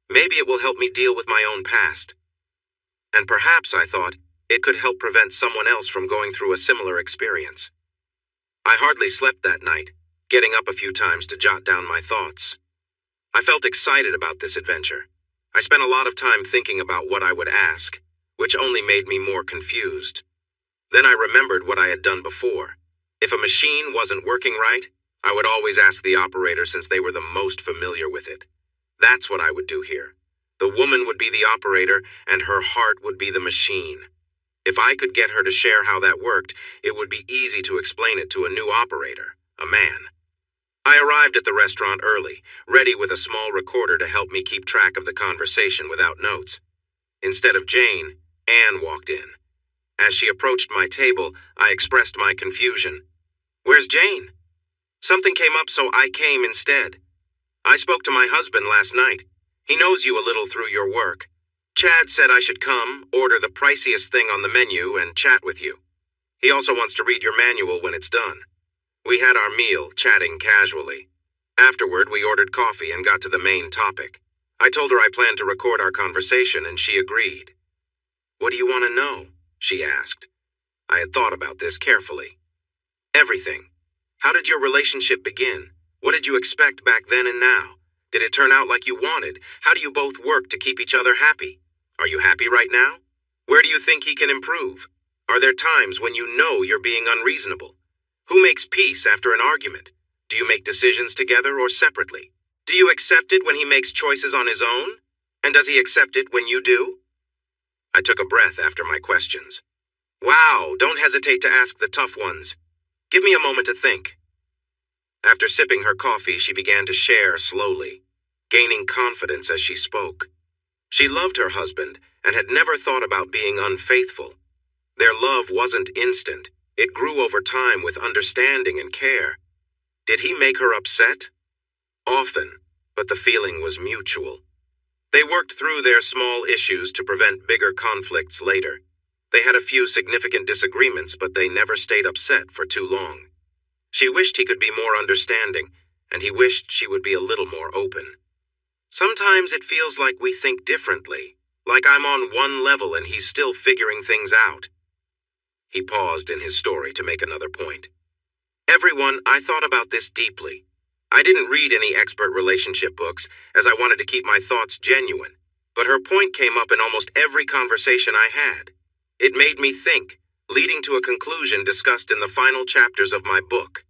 Maybe it will help me deal with my own past. And perhaps, I thought, it could help prevent someone else from going through a similar experience." I hardly slept that night, getting up a few times to jot down my thoughts. I felt excited about this adventure. I spent a lot of time thinking about what I would ask, which only made me more confused. Then I remembered what I had done before. If a machine wasn't working right, I would always ask the operator since they were the most familiar with it. That's what I would do here. The woman would be the operator, and her heart would be the machine. If I could get her to share how that worked, it would be easy to explain it to a new operator, a man. I arrived at the restaurant early, ready with a small recorder to help me keep track of the conversation without notes. Instead of Jane, Anne walked in. As she approached my table, I expressed my confusion. "Where's Jane?" "Something came up, so I came instead. I spoke to my husband last night. He knows you a little through your work. Chad said I should come, order the priciest thing on the menu, and chat with you. He also wants to read your manual when it's done." We had our meal, chatting casually. Afterward, we ordered coffee and got to the main topic. I told her I planned to record our conversation, and she agreed. "What do you want to know?" she asked. I had thought about this carefully. "Everything. How did your relationship begin? What did you expect back then and now? Did it turn out like you wanted? How do you both work to keep each other happy? Are you happy right now? Where do you think he can improve? Are there times when you know you're being unreasonable? Who makes peace after an argument? Do you make decisions together or separately? Do you accept it when he makes choices on his own? And does he accept it when you do?" I took a breath after my questions. "Wow, don't hesitate to ask the tough ones. Give me a moment to think." After sipping her coffee, she began to share slowly, gaining confidence as she spoke. She loved her husband and had never thought about being unfaithful. Their love wasn't instant. It grew over time with understanding and care. Did he make her upset? Often, but the feeling was mutual. They worked through their small issues to prevent bigger conflicts later. They had a few significant disagreements, but they never stayed upset for too long. She wished he could be more understanding, and he wished she would be a little more open. "Sometimes it feels like we think differently, like I'm on one level and he's still figuring things out." He paused in his story to make another point. "Everyone, I thought about this deeply. I didn't read any expert relationship books, as I wanted to keep my thoughts genuine, but her point came up in almost every conversation I had. It made me think, leading to a conclusion discussed in the final chapters of my book.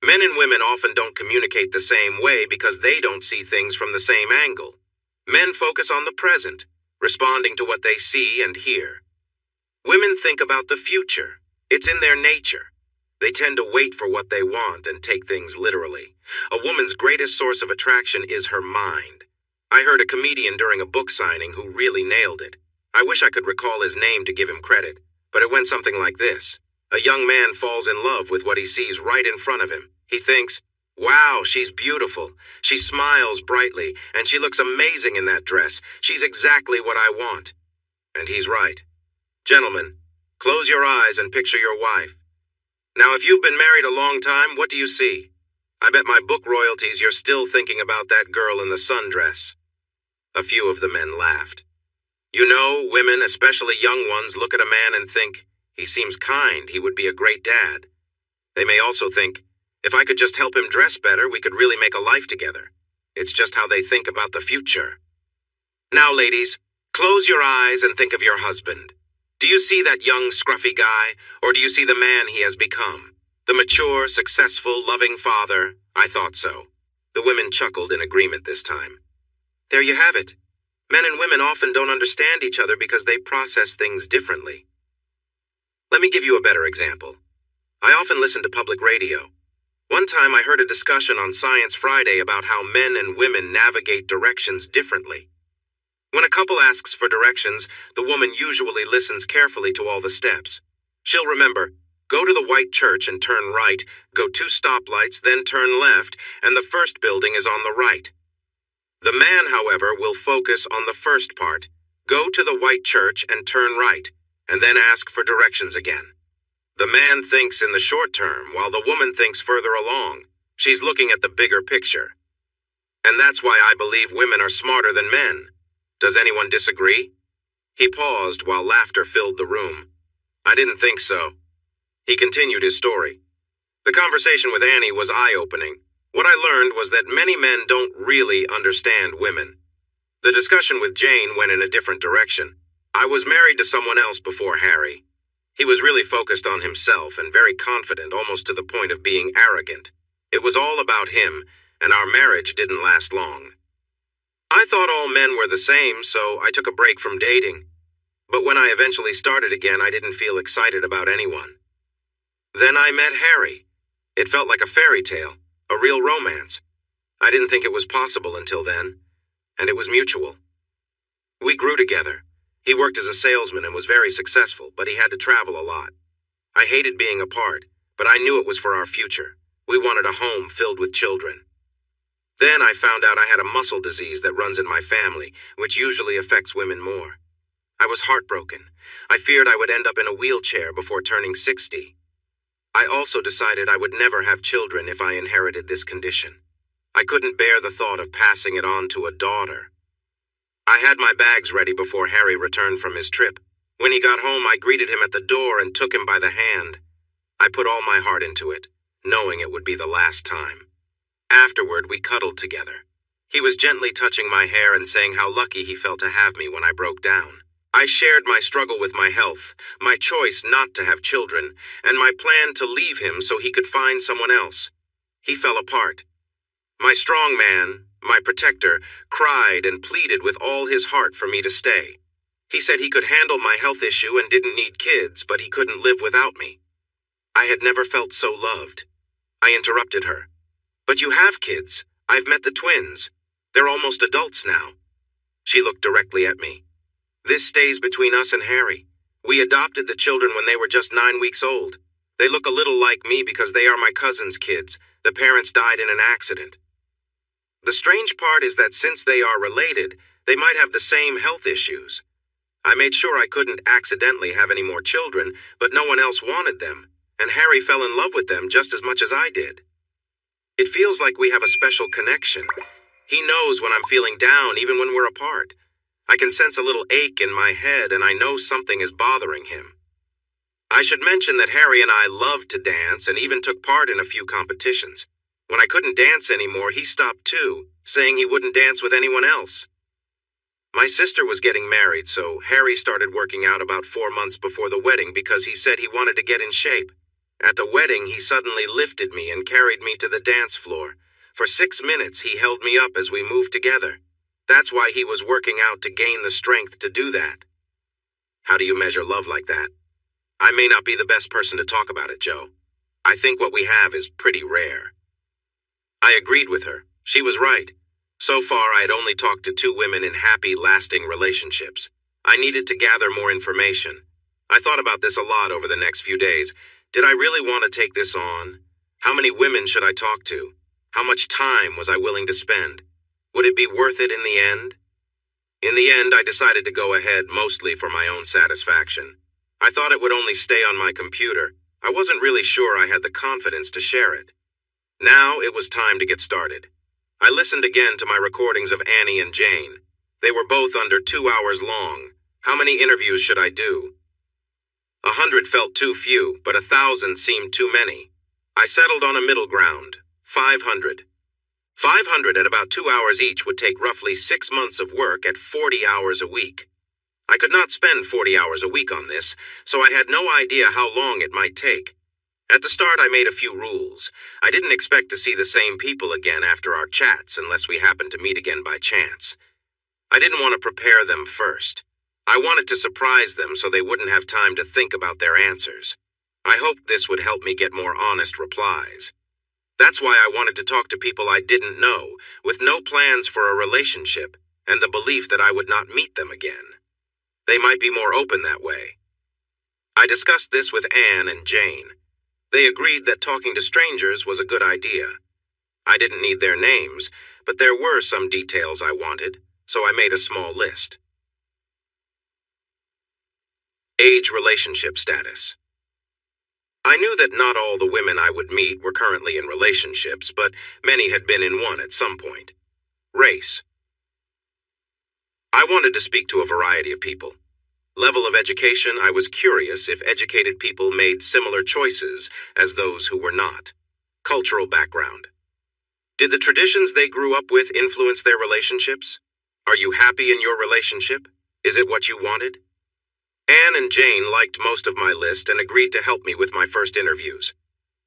Men and women often don't communicate the same way because they don't see things from the same angle. Men focus on the present, responding to what they see and hear. Women think about the future. It's in their nature. They tend to wait for what they want and take things literally. A woman's greatest source of attraction is her mind. I heard a comedian during a book signing who really nailed it. I wish I could recall his name to give him credit, but it went something like this. A young man falls in love with what he sees right in front of him. He thinks, "Wow, she's beautiful. She smiles brightly, and she looks amazing in that dress. She's exactly what I want." And he's right. Gentlemen, close your eyes and picture your wife. Now, if you've been married a long time, what do you see? I bet my book royalties you're still thinking about that girl in the sundress. A few of the men laughed. You know, women, especially young ones, look at a man and think, he seems kind, he would be a great dad. They may also think, if I could just help him dress better, we could really make a life together. It's just how they think about the future. Now, ladies, close your eyes and think of your husband. Do you see that young, scruffy guy, or do you see the man he has become? The mature, successful, loving father? I thought so. The women chuckled in agreement this time. There you have it. Men and women often don't understand each other because they process things differently. Let me give you a better example. I often listen to public radio. One time I heard a discussion on Science Friday about how men and women navigate directions differently. When a couple asks for directions, the woman usually listens carefully to all the steps. She'll remember, go to the white church and turn right, go 2 stoplights, then turn left, and the first building is on the right. The man, however, will focus on the first part, go to the white church and turn right, and then ask for directions again. The man thinks in the short term, while the woman thinks further along. She's looking at the bigger picture. And that's why I believe women are smarter than men. Does anyone disagree? He paused while laughter filled the room. I didn't think so. He continued his story. The conversation with Annie was eye-opening. What I learned was that many men don't really understand women. The discussion with Jane went in a different direction. I was married to someone else before Harry. He was really focused on himself and very confident, almost to the point of being arrogant. It was all about him, and our marriage didn't last long. I thought all men were the same, so I took a break from dating. But when I eventually started again, I didn't feel excited about anyone. Then I met Harry. It felt like a fairy tale, a real romance. I didn't think it was possible until then, and it was mutual. We grew together. He worked as a salesman and was very successful, but he had to travel a lot. I hated being apart, but I knew it was for our future. We wanted a home filled with children. Then I found out I had a muscle disease that runs in my family, which usually affects women more. I was heartbroken. I feared I would end up in a wheelchair before turning 60. I also decided I would never have children if I inherited this condition. I couldn't bear the thought of passing it on to a daughter. I had my bags ready before Harry returned from his trip. When he got home, I greeted him at the door and took him by the hand. I put all my heart into it, knowing it would be the last time. Afterward, we cuddled together. He was gently touching my hair and saying how lucky he felt to have me when I broke down. I shared my struggle with my health, my choice not to have children, and my plan to leave him so he could find someone else. He fell apart. My strong man, my protector, cried and pleaded with all his heart for me to stay. He said he could handle my health issue and didn't need kids, but he couldn't live without me. I had never felt so loved. I interrupted her. But you have kids. I've met the twins. They're almost adults now. She looked directly at me. This stays between us and Harry. We adopted the children when they were just 9 weeks old. They look a little like me because they are my cousin's kids. The parents died in an accident. The strange part is that since they are related, they might have the same health issues. I made sure I couldn't accidentally have any more children, but no one else wanted them, and Harry fell in love with them just as much as I did. It feels like we have a special connection. He knows when I'm feeling down, even when we're apart. I can sense a little ache in my head, and I know something is bothering him. I should mention that Harry and I loved to dance and even took part in a few competitions. When I couldn't dance anymore, he stopped too, saying he wouldn't dance with anyone else. My sister was getting married, so Harry started working out about 4 months before the wedding because he said he wanted to get in shape. At the wedding, he suddenly lifted me and carried me to the dance floor. For 6 minutes, he held me up as we moved together. That's why he was working out to gain the strength to do that. How do you measure love like that? I may not be the best person to talk about it, Joe. I think what we have is pretty rare. I agreed with her. She was right. So far, I had only talked to 2 women in happy, lasting relationships. I needed to gather more information. I thought about this a lot over the next few days. Did I really want to take this on? How many women should I talk to? How much time was I willing to spend? Would it be worth it in the end? In the end, I decided to go ahead mostly for my own satisfaction. I thought it would only stay on my computer. I wasn't really sure I had the confidence to share it. Now it was time to get started. I listened again to my recordings of Annie and Jane. They were both under 2 hours long. How many interviews should I do? 100 felt too few, but 1,000 seemed too many. I settled on a middle ground, 500. 500 at about 2 hours each would take roughly 6 months of work at 40 hours a week. I could not spend 40 hours a week on this, so I had no idea how long it might take. At the start, I made a few rules. I didn't expect to see the same people again after our chats unless we happened to meet again by chance. I didn't want to prepare them first. I wanted to surprise them so they wouldn't have time to think about their answers. I hoped this would help me get more honest replies. That's why I wanted to talk to people I didn't know, with no plans for a relationship, and the belief that I would not meet them again. They might be more open that way. I discussed this with Anne and Jane. They agreed that talking to strangers was a good idea. I didn't need their names, but there were some details I wanted, so I made a small list. Age, relationship status. I knew that not all the women I would meet were currently in relationships, but many had been in one at some point. Race. I wanted to speak to a variety of people. Level of education, I was curious if educated people made similar choices as those who were not. Cultural background. Did the traditions they grew up with influence their relationships? Are you happy in your relationship? Is it what you wanted? Anne and Jane liked most of my list and agreed to help me with my first interviews.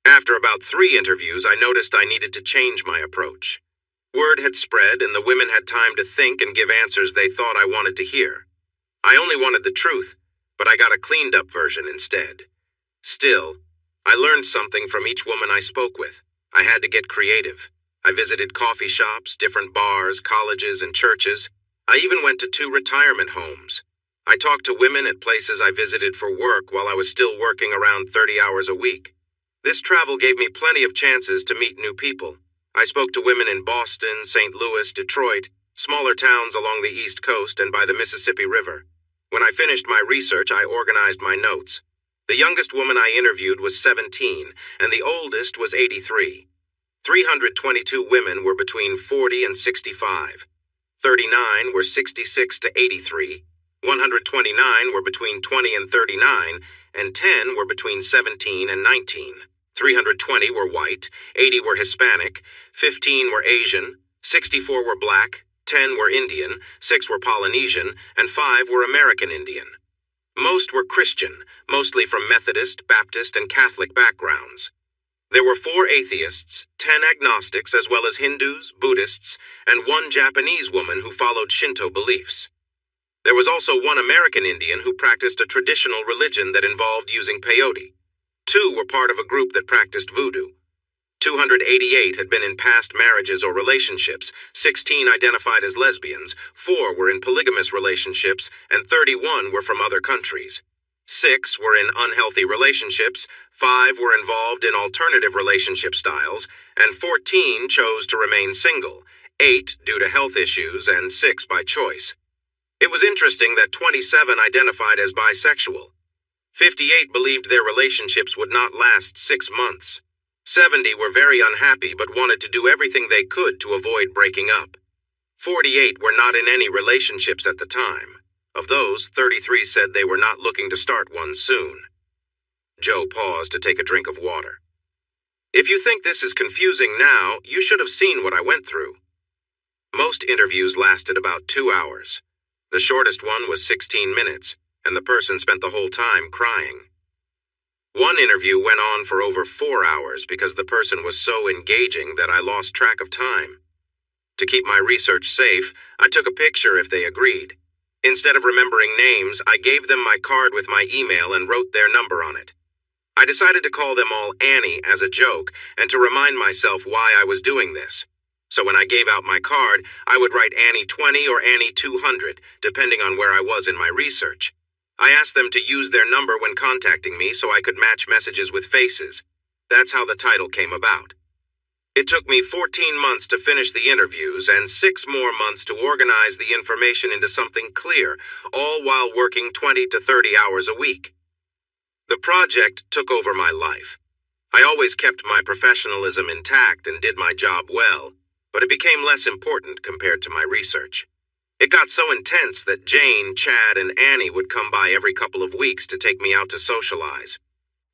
After about 3 interviews, I noticed I needed to change my approach. Word had spread and the women had time to think and give answers they thought I wanted to hear. I only wanted the truth, but I got a cleaned-up version instead. Still, I learned something from each woman I spoke with. I had to get creative. I visited coffee shops, different bars, colleges, and churches. I even went to 2 retirement homes. I talked to women at places I visited for work while I was still working around 30 hours a week. This travel gave me plenty of chances to meet new people. I spoke to women in Boston, St. Louis, Detroit, smaller towns along the East Coast and by the Mississippi River. When I finished my research, I organized my notes. The youngest woman I interviewed was 17, and the oldest was 83. 322 women were between 40 and 65. 39 were 66 to 83. 129 were between 20 and 39, and 10 were between 17 and 19. 320 were white, 80 were Hispanic, 15 were Asian, 64 were black, 10 were Indian, 6 were Polynesian, and 5 were American Indian. Most were Christian, mostly from Methodist, Baptist, and Catholic backgrounds. There were 4 atheists, 10 agnostics, as well as Hindus, Buddhists, and 1 Japanese woman who followed Shinto beliefs. There was also 1 American Indian who practiced a traditional religion that involved using peyote. 2 were part of a group that practiced voodoo. 288 had been in past marriages or relationships, 16 identified as lesbians, 4 were in polygamous relationships, and 31 were from other countries. 6 were in unhealthy relationships, 5 were involved in alternative relationship styles, and 14 chose to remain single, 8 due to health issues, and 6 by choice. It was interesting that 27 identified as bisexual. 58 believed their relationships would not last 6 months. 70 were very unhappy but wanted to do everything they could to avoid breaking up. 48 were not in any relationships at the time. Of those, 33 said they were not looking to start one soon. Joe paused to take a drink of water. If you think this is confusing now, you should have seen what I went through. Most interviews lasted about 2 hours. The shortest one was 16 minutes, and the person spent the whole time crying. One interview went on for over 4 hours because the person was so engaging that I lost track of time. To keep my research safe, I took a picture if they agreed. Instead of remembering names, I gave them my card with my email and wrote their number on it. I decided to call them all Annie as a joke and to remind myself why I was doing this. So when I gave out my card, I would write Annie 20 or Annie 200, depending on where I was in my research. I asked them to use their number when contacting me so I could match messages with faces. That's how the title came about. It took me 14 months to finish the interviews and 6 more months to organize the information into something clear, all while working 20 to 30 hours a week. The project took over my life. I always kept my professionalism intact and did my job well, but it became less important compared to my research. It got so intense that Jane, Chad, and Annie would come by every couple of weeks to take me out to socialize.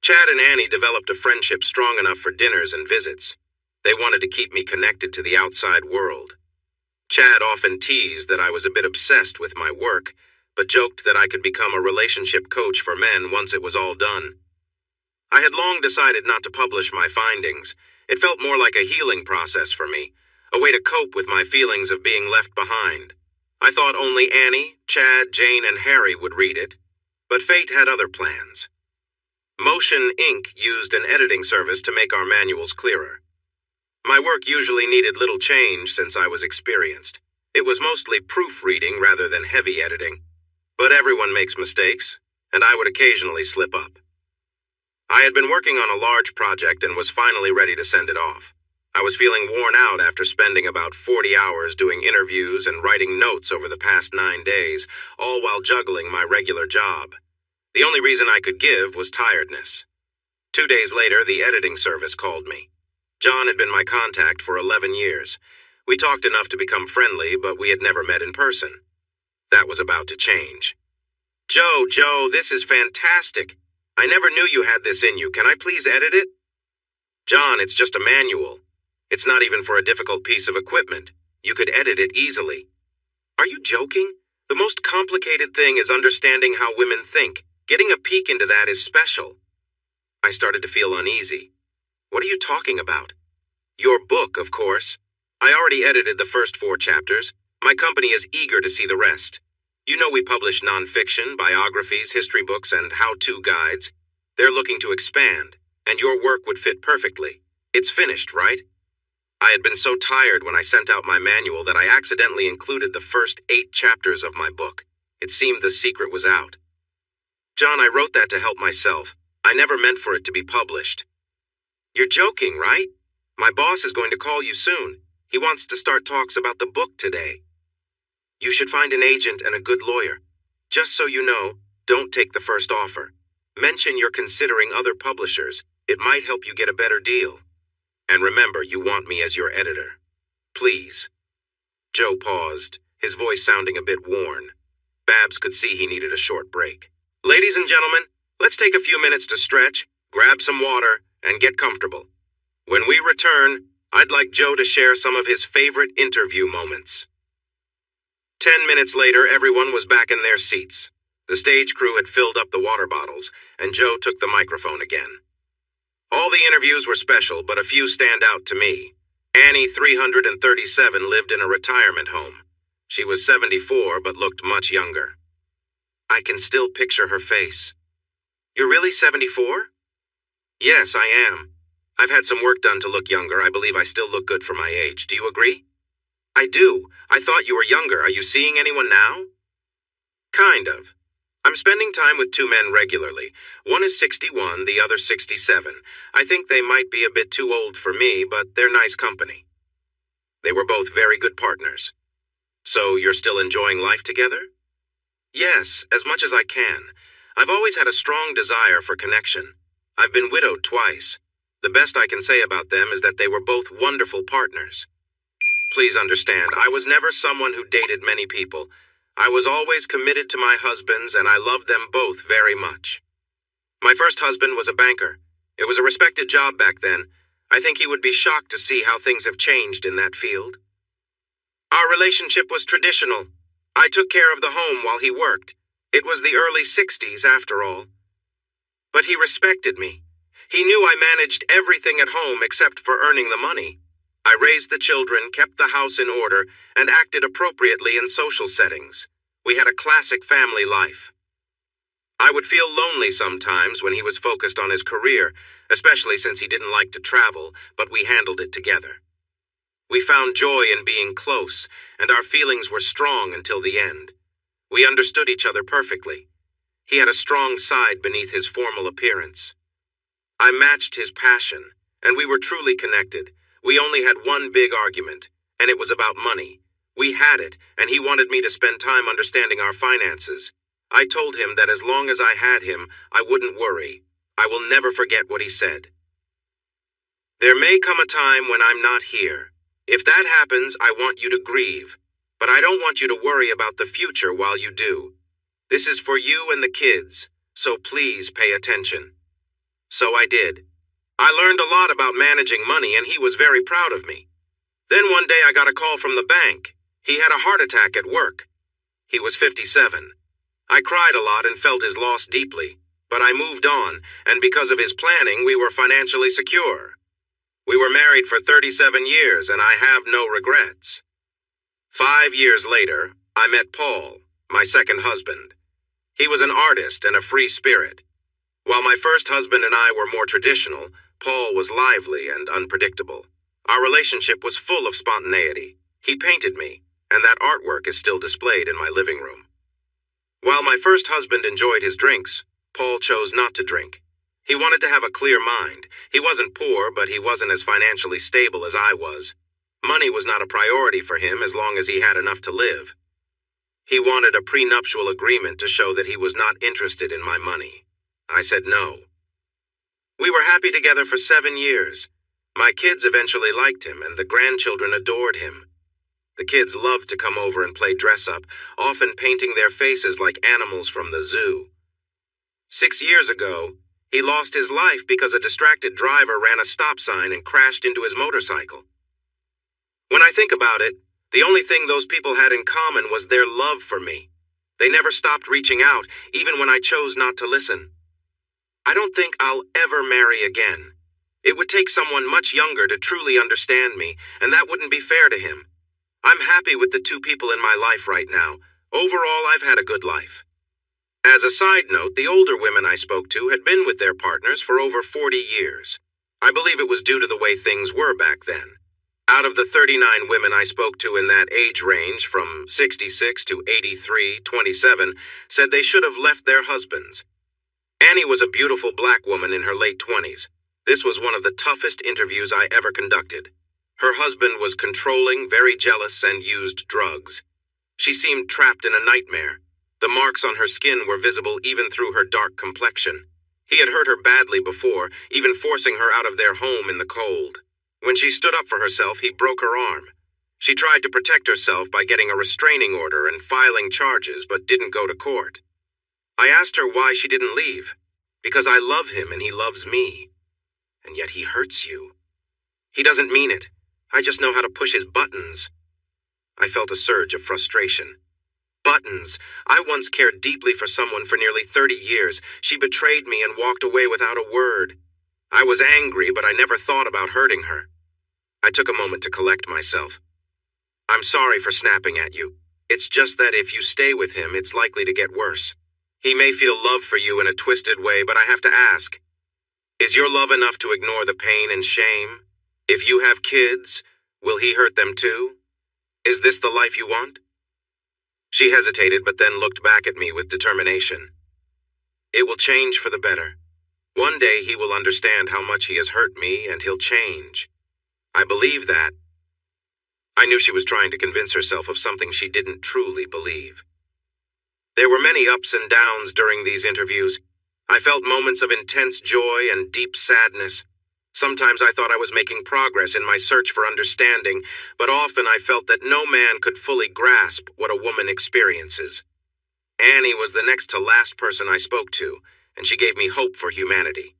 Chad and Annie developed a friendship strong enough for dinners and visits. They wanted to keep me connected to the outside world. Chad often teased that I was a bit obsessed with my work, but joked that I could become a relationship coach for men once it was all done. I had long decided not to publish my findings. It felt more like a healing process for me, a way to cope with my feelings of being left behind. I thought only Annie, Chad, Jane, and Harry would read it, but fate had other plans. Motion Inc. used an editing service to make our manuals clearer. My work usually needed little change since I was experienced. It was mostly proofreading rather than heavy editing. But everyone makes mistakes, and I would occasionally slip up. I had been working on a large project and was finally ready to send it off. I was feeling worn out after spending about 40 hours doing interviews and writing notes over the past 9 days, all while juggling my regular job. The only reason I could give was tiredness. 2 days later, the editing service called me. John had been my contact for 11 years. We talked enough to become friendly, but we had never met in person. That was about to change. Joe, this is fantastic. I never knew you had this in you. Can I please edit it? John, it's just a manual. It's not even for a difficult piece of equipment. You could edit it easily. Are you joking? The most complicated thing is understanding how women think. Getting a peek into that is special. I started to feel uneasy. What are you talking about? Your book, of course. I already edited the first 4 chapters. My company is eager to see the rest. You know we publish nonfiction, biographies, history books, and how-to guides. They're looking to expand, and your work would fit perfectly. It's finished, right? I had been so tired when I sent out my manual that I accidentally included the first 8 chapters of my book. It seemed the secret was out. John, I wrote that to help myself. I never meant for it to be published. You're joking, right? My boss is going to call you soon. He wants to start talks about the book today. You should find an agent and a good lawyer. Just so you know, don't take the first offer. Mention you're considering other publishers. It might help you get a better deal. And remember, you want me as your editor. Please. Joe paused, his voice sounding a bit worn. Babs could see he needed a short break. Ladies and gentlemen, let's take a few minutes to stretch, grab some water, and get comfortable. When we return, I'd like Joe to share some of his favorite interview moments. 10 minutes later, everyone was back in their seats. The stage crew had filled up the water bottles, and Joe took the microphone again. All the interviews were special, but a few stand out to me. Annie 337 lived in a retirement home. She was 74, but looked much younger. I can still picture her face. You're really 74? Yes, I am. I've had some work done to look younger. I believe I still look good for my age. Do you agree? I do. I thought you were younger. Are you seeing anyone now? Kind of. I'm spending time with 2 men regularly. One is 61, the other 67. I think they might be a bit too old for me, but they're nice company. They were both very good partners. So you're still enjoying life together? Yes, as much as I can. I've always had a strong desire for connection. I've been widowed twice. The best I can say about them is that they were both wonderful partners. Please understand, I was never someone who dated many people. I was always committed to my husbands, and I loved them both very much. My first husband was a banker. It was a respected job back then. I think he would be shocked to see how things have changed in that field. Our relationship was traditional. I took care of the home while he worked. It was the early 60s, after all. But he respected me. He knew I managed everything at home except for earning the money. I raised the children, kept the house in order, and acted appropriately in social settings. We had a classic family life. I would feel lonely sometimes when he was focused on his career, especially since he didn't like to travel, but we handled it together. We found joy in being close, and our feelings were strong until the end. We understood each other perfectly. He had a strong side beneath his formal appearance. I matched his passion, and we were truly connected. We only had one big argument, and it was about money. We had it, and he wanted me to spend time understanding our finances. I told him that as long as I had him, I wouldn't worry. I will never forget what he said. There may come a time when I'm not here. If that happens, I want you to grieve. But I don't want you to worry about the future while you do. This is for you and the kids, so please pay attention. So I did. I learned a lot about managing money, and he was very proud of me. Then one day I got a call from the bank. He had a heart attack at work. He was 57. I cried a lot and felt his loss deeply, but I moved on, and because of his planning, we were financially secure. We were married for 37 years, and I have no regrets. 5 years later, I met Paul, my second husband. He was an artist and a free spirit. While my first husband and I were more traditional, Paul was lively and unpredictable. Our relationship was full of spontaneity. He painted me, and that artwork is still displayed in my living room. While my first husband enjoyed his drinks, Paul chose not to drink. He wanted to have a clear mind. He wasn't poor, but he wasn't as financially stable as I was. Money was not a priority for him as long as he had enough to live. He wanted a prenuptial agreement to show that he was not interested in my money. I said no. We were happy together for 7 years. My kids eventually liked him, and the grandchildren adored him. The kids loved to come over and play dress-up, often painting their faces like animals from the zoo. 6 years ago, he lost his life because a distracted driver ran a stop sign and crashed into his motorcycle. When I think about it, the only thing those people had in common was their love for me. They never stopped reaching out, even when I chose not to listen. I don't think I'll ever marry again. It would take someone much younger to truly understand me, and that wouldn't be fair to him. I'm happy with the 2 people in my life right now. Overall, I've had a good life. As a side note, the older women I spoke to had been with their partners for over 40 years. I believe it was due to the way things were back then. Out of the 39 women I spoke to in that age range, from 66 to 83, 27, said they should have left their husbands. Annie was a beautiful black woman in her late 20s. This was one of the toughest interviews I ever conducted. Her husband was controlling, very jealous, and used drugs. She seemed trapped in a nightmare. The marks on her skin were visible even through her dark complexion. He had hurt her badly before, even forcing her out of their home in the cold. When she stood up for herself, he broke her arm. She tried to protect herself by getting a restraining order and filing charges, but didn't go to court. I asked her why she didn't leave. Because I love him and he loves me. And yet he hurts you. He doesn't mean it. I just know how to push his buttons. I felt a surge of frustration. Buttons. I once cared deeply for someone for nearly 30 years. She betrayed me and walked away without a word. I was angry, but I never thought about hurting her. I took a moment to collect myself. I'm sorry for snapping at you. It's just that if you stay with him, it's likely to get worse. He may feel love for you in a twisted way, but I have to ask, is your love enough to ignore the pain and shame? If you have kids, will he hurt them too? Is this the life you want? She hesitated, but then looked back at me with determination. It will change for the better. One day he will understand how much he has hurt me, and he'll change. I believe that. I knew she was trying to convince herself of something she didn't truly believe. There were many ups and downs during these interviews. I felt moments of intense joy and deep sadness. Sometimes I thought I was making progress in my search for understanding, but often I felt that no man could fully grasp what a woman experiences. Annie was the next to last person I spoke to, and she gave me hope for humanity.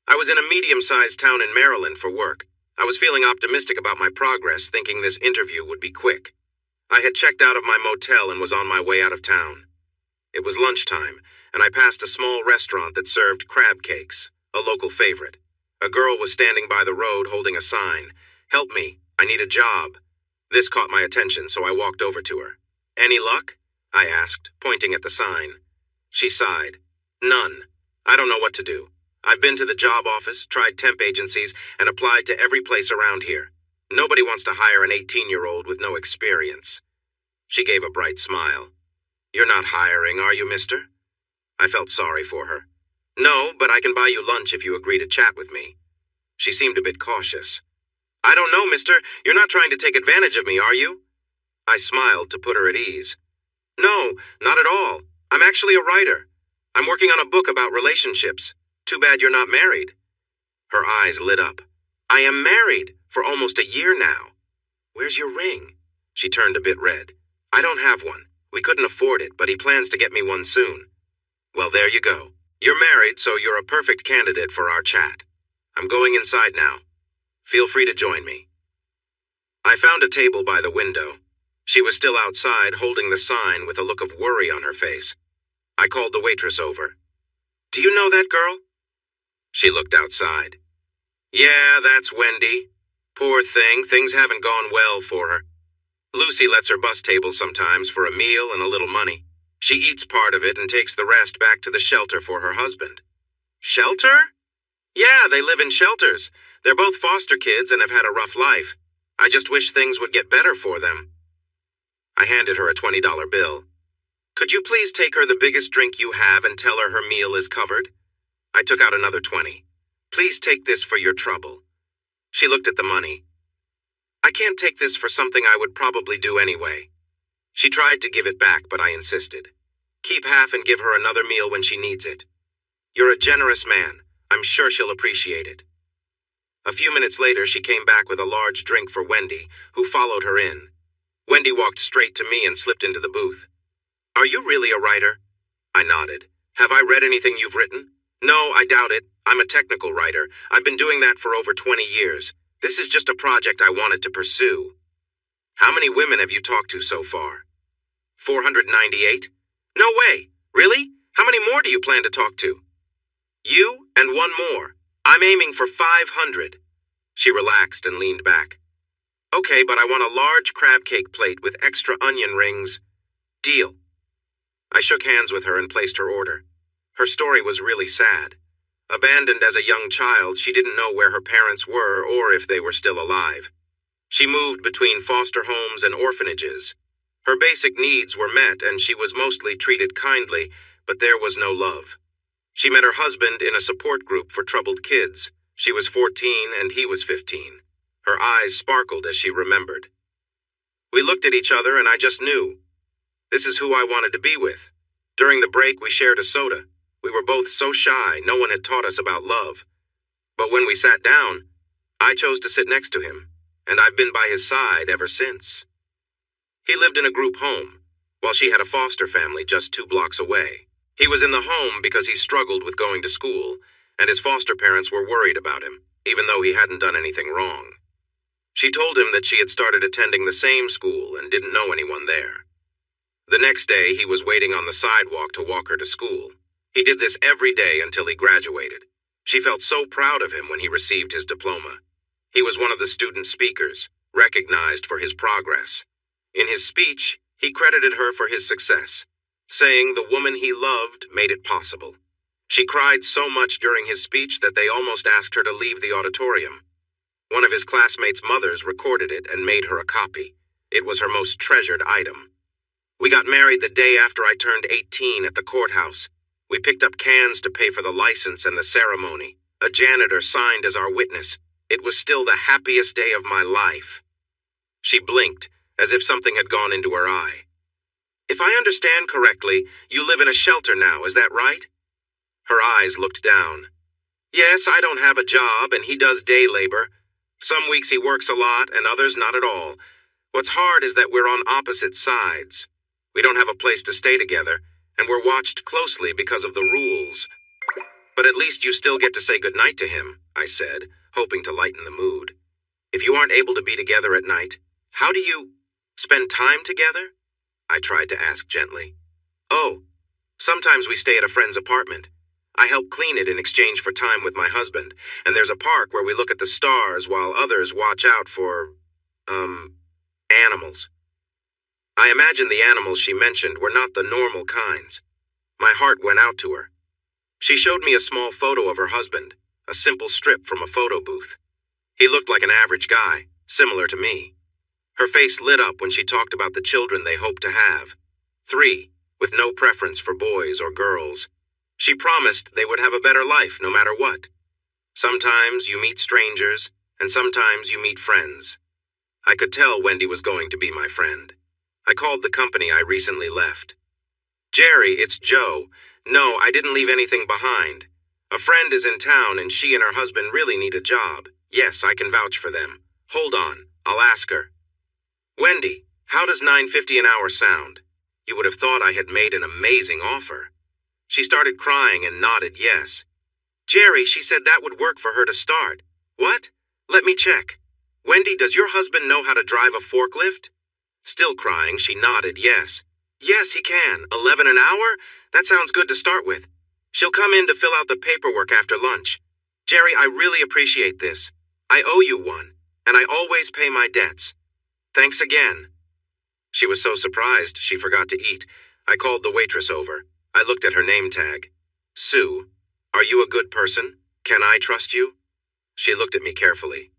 I was in a medium-sized town in Maryland for work. I was feeling optimistic about my progress, thinking this interview would be quick. I had checked out of my motel and was on my way out of town. It was lunchtime, and I passed a small restaurant that served crab cakes, a local favorite. A girl was standing by the road holding a sign. "Help me, I need a job." This caught my attention, so I walked over to her. "Any luck?" I asked, pointing at the sign. She sighed. "None. I don't know what to do. I've been to the job office, tried temp agencies, and applied to every place around here. Nobody wants to hire an 18-year-old with no experience. She gave a bright smile. You're not hiring, are you, mister? I felt sorry for her. No, but I can buy you lunch if you agree to chat with me. She seemed a bit cautious. I don't know, mister. You're not trying to take advantage of me, are you? I smiled to put her at ease. No, not at all. I'm actually a writer. I'm working on a book about relationships. Too bad you're not married. Her eyes lit up. I am married for almost a year now. Where's your ring? She turned a bit red. I don't have one. We couldn't afford it, but he plans to get me one soon. Well, there you go. You're married, so you're a perfect candidate for our chat. I'm going inside now. Feel free to join me. I found a table by the window. She was still outside, holding the sign with a look of worry on her face. I called the waitress over. Do you know that girl? She looked outside. Yeah, that's Wendy. Poor thing, things haven't gone well for her. Lucy lets her bus tables sometimes for a meal and a little money. She eats part of it and takes the rest back to the shelter for her husband. Shelter? Yeah, they live in shelters. They're both foster kids and have had a rough life. I just wish things would get better for them. I handed her a $20 bill. Could you please take her the biggest drink you have and tell her her meal is covered? I took out another 20. Please take this for your trouble. She looked at the money. I can't take this for something I would probably do anyway. She tried to give it back, but I insisted. Keep half and give her another meal when she needs it. You're a generous man. I'm sure she'll appreciate it. A few minutes later, she came back with a large drink for Wendy, who followed her in. Wendy walked straight to me and slipped into the booth. Are you really a writer? I nodded. Have I read anything you've written? No, I doubt it. I'm a technical writer. I've been doing that for over 20 years. This is just a project I wanted to pursue. How many women have you talked to so far? 498? No way. Really? How many more do you plan to talk to? You and one more. I'm aiming for 500. She relaxed and leaned back. Okay, but I want a large crab cake plate with extra onion rings. Deal. I shook hands with her and placed her order. Her story was really sad. Abandoned as a young child, she didn't know where her parents were or if they were still alive. She moved between foster homes and orphanages. Her basic needs were met and she was mostly treated kindly, but there was no love. She met her husband in a support group for troubled kids. She was 14 and he was 15. Her eyes sparkled as she remembered. We looked at each other and I just knew. This is who I wanted to be with. During the break, we shared a soda. We were both so shy, no one had taught us about love. But when we sat down, I chose to sit next to him, and I've been by his side ever since. He lived in a group home, while she had a foster family just 2 blocks away. He was in the home because he struggled with going to school, and his foster parents were worried about him, even though he hadn't done anything wrong. She told him that she had started attending the same school and didn't know anyone there. The next day, he was waiting on the sidewalk to walk her to school. He did this every day until he graduated. She felt so proud of him when he received his diploma. He was one of the student speakers, recognized for his progress. In his speech, he credited her for his success, saying the woman he loved made it possible. She cried so much during his speech that they almost asked her to leave the auditorium. One of his classmates' mothers recorded it and made her a copy. It was her most treasured item. We got married the day after I turned 18 at the courthouse. We picked up cans to pay for the license and the ceremony. A janitor signed as our witness. It was still the happiest day of my life. She blinked, as if something had gone into her eye. If I understand correctly, you live in a shelter now, is that right? Her eyes looked down. Yes, I don't have a job, and he does day labor. Some weeks he works a lot, and others not at all. What's hard is that we're on opposite sides. We don't have a place to stay together, and we're watched closely because of the rules. But at least you still get to say goodnight to him, I said, hoping to lighten the mood. If you aren't able to be together at night, how do you spend time together? I tried to ask gently. Oh, sometimes we stay at a friend's apartment. I help clean it in exchange for time with my husband, and there's a park where we look at the stars while others watch out for, animals. I imagine the animals she mentioned were not the normal kinds. My heart went out to her. She showed me a small photo of her husband, a simple strip from a photo booth. He looked like an average guy, similar to me. Her face lit up when she talked about the children they hope to have. 3, with no preference for boys or girls. She promised they would have a better life no matter what. Sometimes you meet strangers, and sometimes you meet friends. I could tell Wendy was going to be my friend. I called the company I recently left. Jerry, it's Joe. No, I didn't leave anything behind. A friend is in town and she and her husband really need a job. Yes, I can vouch for them. Hold on, I'll ask her. Wendy, how does $9.50 an hour sound? You would have thought I had made an amazing offer. She started crying and nodded yes. Jerry, she said that would work for her to start. What? Let me check. Wendy, does your husband know how to drive a forklift? Still crying, she nodded yes. Yes, he can. 11 an hour? That sounds good to start with. She'll come in to fill out the paperwork after lunch. Jerry, I really appreciate this. I owe you one, and I always pay my debts. Thanks again. She was so surprised she forgot to eat. I called the waitress over. I looked at her name tag. Sue, are you a good person? Can I trust you? She looked at me carefully.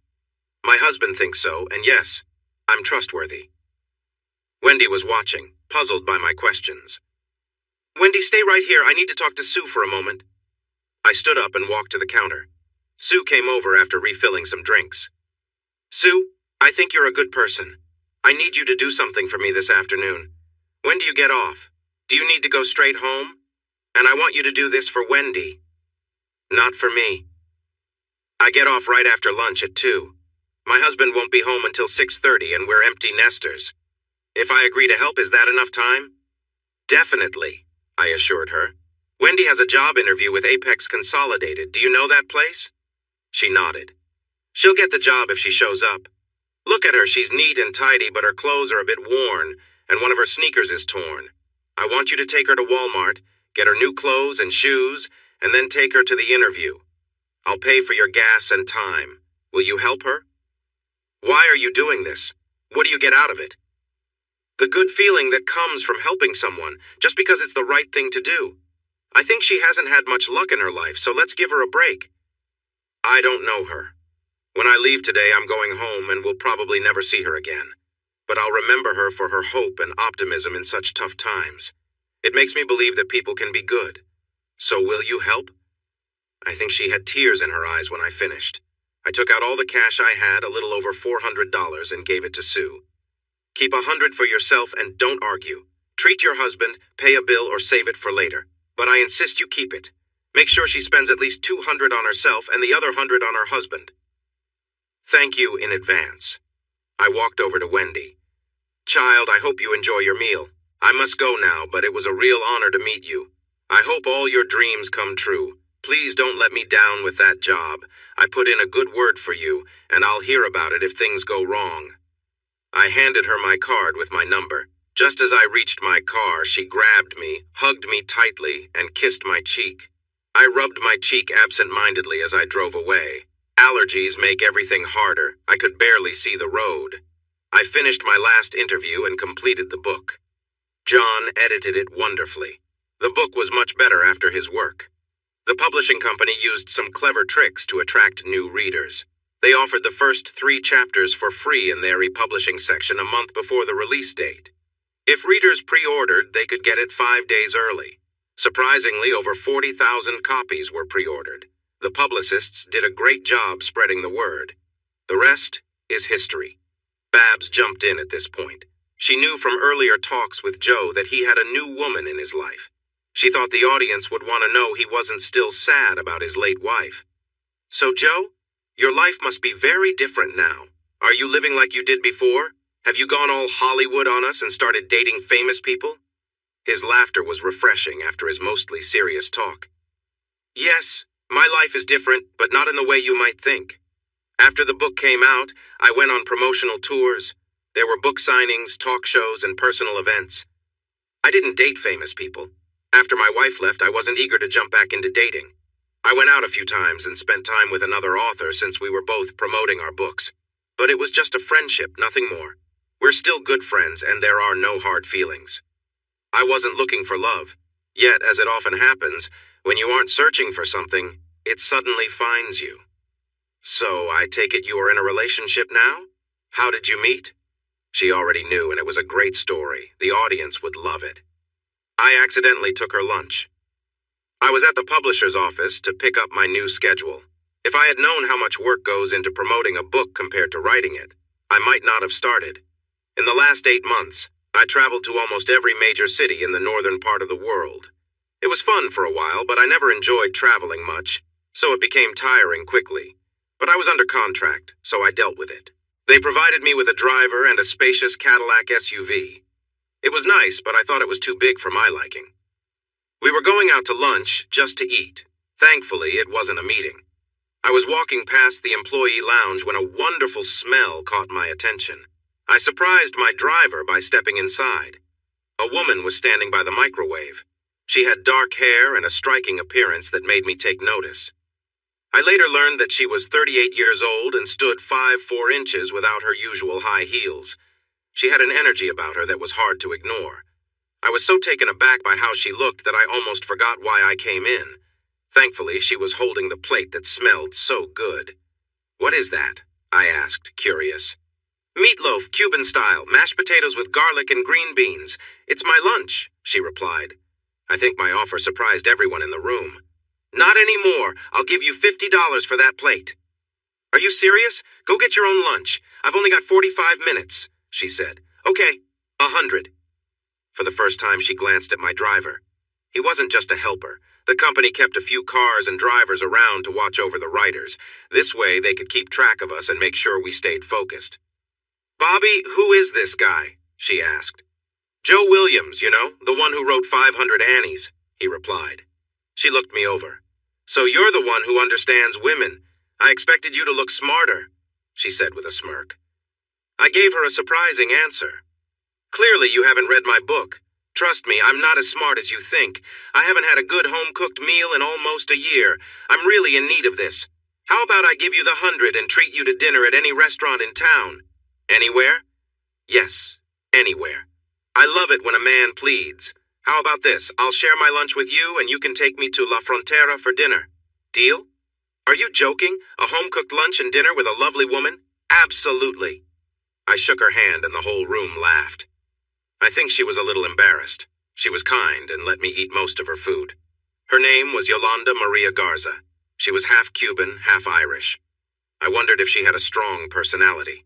My husband thinks so, and yes, I'm trustworthy. Wendy was watching, puzzled by my questions. Wendy, stay right here. I need to talk to Sue for a moment. I stood up and walked to the counter. Sue came over after refilling some drinks. Sue, I think you're a good person. I need you to do something for me this afternoon. When do you get off? Do you need to go straight home? And I want you to do this for Wendy. Not for me. I get off right after lunch at 2. My husband won't be home until 6:30 and we're empty nesters. If I agree to help, is that enough time? Definitely, I assured her. Wendy has a job interview with Apex Consolidated. Do you know that place? She nodded. She'll get the job if she shows up. Look at her, she's neat and tidy, but her clothes are a bit worn, and one of her sneakers is torn. I want you to take her to Walmart, get her new clothes and shoes, and then take her to the interview. I'll pay for your gas and time. Will you help her? Why are you doing this? What do you get out of it? The good feeling that comes from helping someone, just because it's the right thing to do. I think she hasn't had much luck in her life, so let's give her a break. I don't know her. When I leave today, I'm going home and will probably never see her again. But I'll remember her for her hope and optimism in such tough times. It makes me believe that people can be good. So will you help? I think she had tears in her eyes when I finished. I took out all the cash I had, a little over $400, and gave it to Sue. Keep $100 for yourself and don't argue. Treat your husband, pay a bill, or save it for later. But I insist you keep it. Make sure she spends at least $200 on herself and the other $100 on her husband. Thank you in advance. I walked over to Wendy. Child, I hope you enjoy your meal. I must go now, but it was a real honor to meet you. I hope all your dreams come true. Please don't let me down with that job. I put in a good word for you, and I'll hear about it if things go wrong. I handed her my card with my number. Just as I reached my car, she grabbed me, hugged me tightly, and kissed my cheek. I rubbed my cheek absent-mindedly as I drove away. Allergies make everything harder. I could barely see the road. I finished my last interview and completed the book. John edited it wonderfully. The book was much better after his work. The publishing company used some clever tricks to attract new readers. They offered the first 3 chapters for free in their republishing section a month before the release date. If readers pre-ordered, they could get it 5 days early. Surprisingly, over 40,000 copies were pre-ordered. The publicists did a great job spreading the word. The rest is history. Babs jumped in at this point. She knew from earlier talks with Joe that he had a new woman in his life. She thought the audience would want to know he wasn't still sad about his late wife. So, Joe, your life must be very different now. Are you living like you did before? Have you gone all Hollywood on us and started dating famous people? His laughter was refreshing after his mostly serious talk. Yes, my life is different, but not in the way you might think. After the book came out, I went on promotional tours. There were book signings, talk shows, and personal events. I didn't date famous people. After my wife left, I wasn't eager to jump back into dating. I went out a few times and spent time with another author since we were both promoting our books. But it was just a friendship, nothing more. We're still good friends, and there are no hard feelings. I wasn't looking for love. Yet, as it often happens, when you aren't searching for something, it suddenly finds you. So, I take it you are in a relationship now? How did you meet? She already knew, and it was a great story. The audience would love it. I accidentally took her lunch. I was at the publisher's office to pick up my new schedule. If I had known how much work goes into promoting a book compared to writing it, I might not have started. In the last 8 months, I traveled to almost every major city in the northern part of the world. It was fun for a while, but I never enjoyed traveling much, so it became tiring quickly. But I was under contract, so I dealt with it. They provided me with a driver and a spacious Cadillac SUV. It was nice, but I thought it was too big for my liking. We were going out to lunch just to eat. Thankfully, it wasn't a meeting. I was walking past the employee lounge when a wonderful smell caught my attention. I surprised my driver by stepping inside. A woman was standing by the microwave. She had dark hair and a striking appearance that made me take notice. I later learned that she was 38 years old and stood 5'4" without her usual high heels. She had an energy about her that was hard to ignore. I was so taken aback by how she looked that I almost forgot why I came in. Thankfully, she was holding the plate that smelled so good. "What is that?" I asked, curious. "Meatloaf, Cuban style, mashed potatoes with garlic and green beans. It's my lunch," she replied. I think my offer surprised everyone in the room. "Not anymore. I'll give you $50 for that plate." "Are you serious? Go get your own lunch. I've only got 45 minutes, she said. "Okay, 100. For the first time, she glanced at my driver. He wasn't just a helper. The company kept a few cars and drivers around to watch over the writers. This way, they could keep track of us and make sure we stayed focused. "Bobby, who is this guy?" she asked. "Joe Williams, you know, the one who wrote 500 Annies," he replied. She looked me over. "So you're the one who understands women. I expected you to look smarter," she said with a smirk. I gave her a surprising answer. "Clearly you haven't read my book. Trust me, I'm not as smart as you think. I haven't had a good home-cooked meal in almost a year. I'm really in need of this. How about I give you the 100 and treat you to dinner at any restaurant in town? Anywhere? Yes, anywhere. I love it when a man pleads. How about this? I'll share my lunch with you and you can take me to La Frontera for dinner. Deal? Are you joking? A home-cooked lunch and dinner with a lovely woman? Absolutely." I shook her hand and the whole room laughed. I think she was a little embarrassed. She was kind and let me eat most of her food. Her name was Yolanda Maria Garza. She was half Cuban, half Irish. I wondered if she had a strong personality.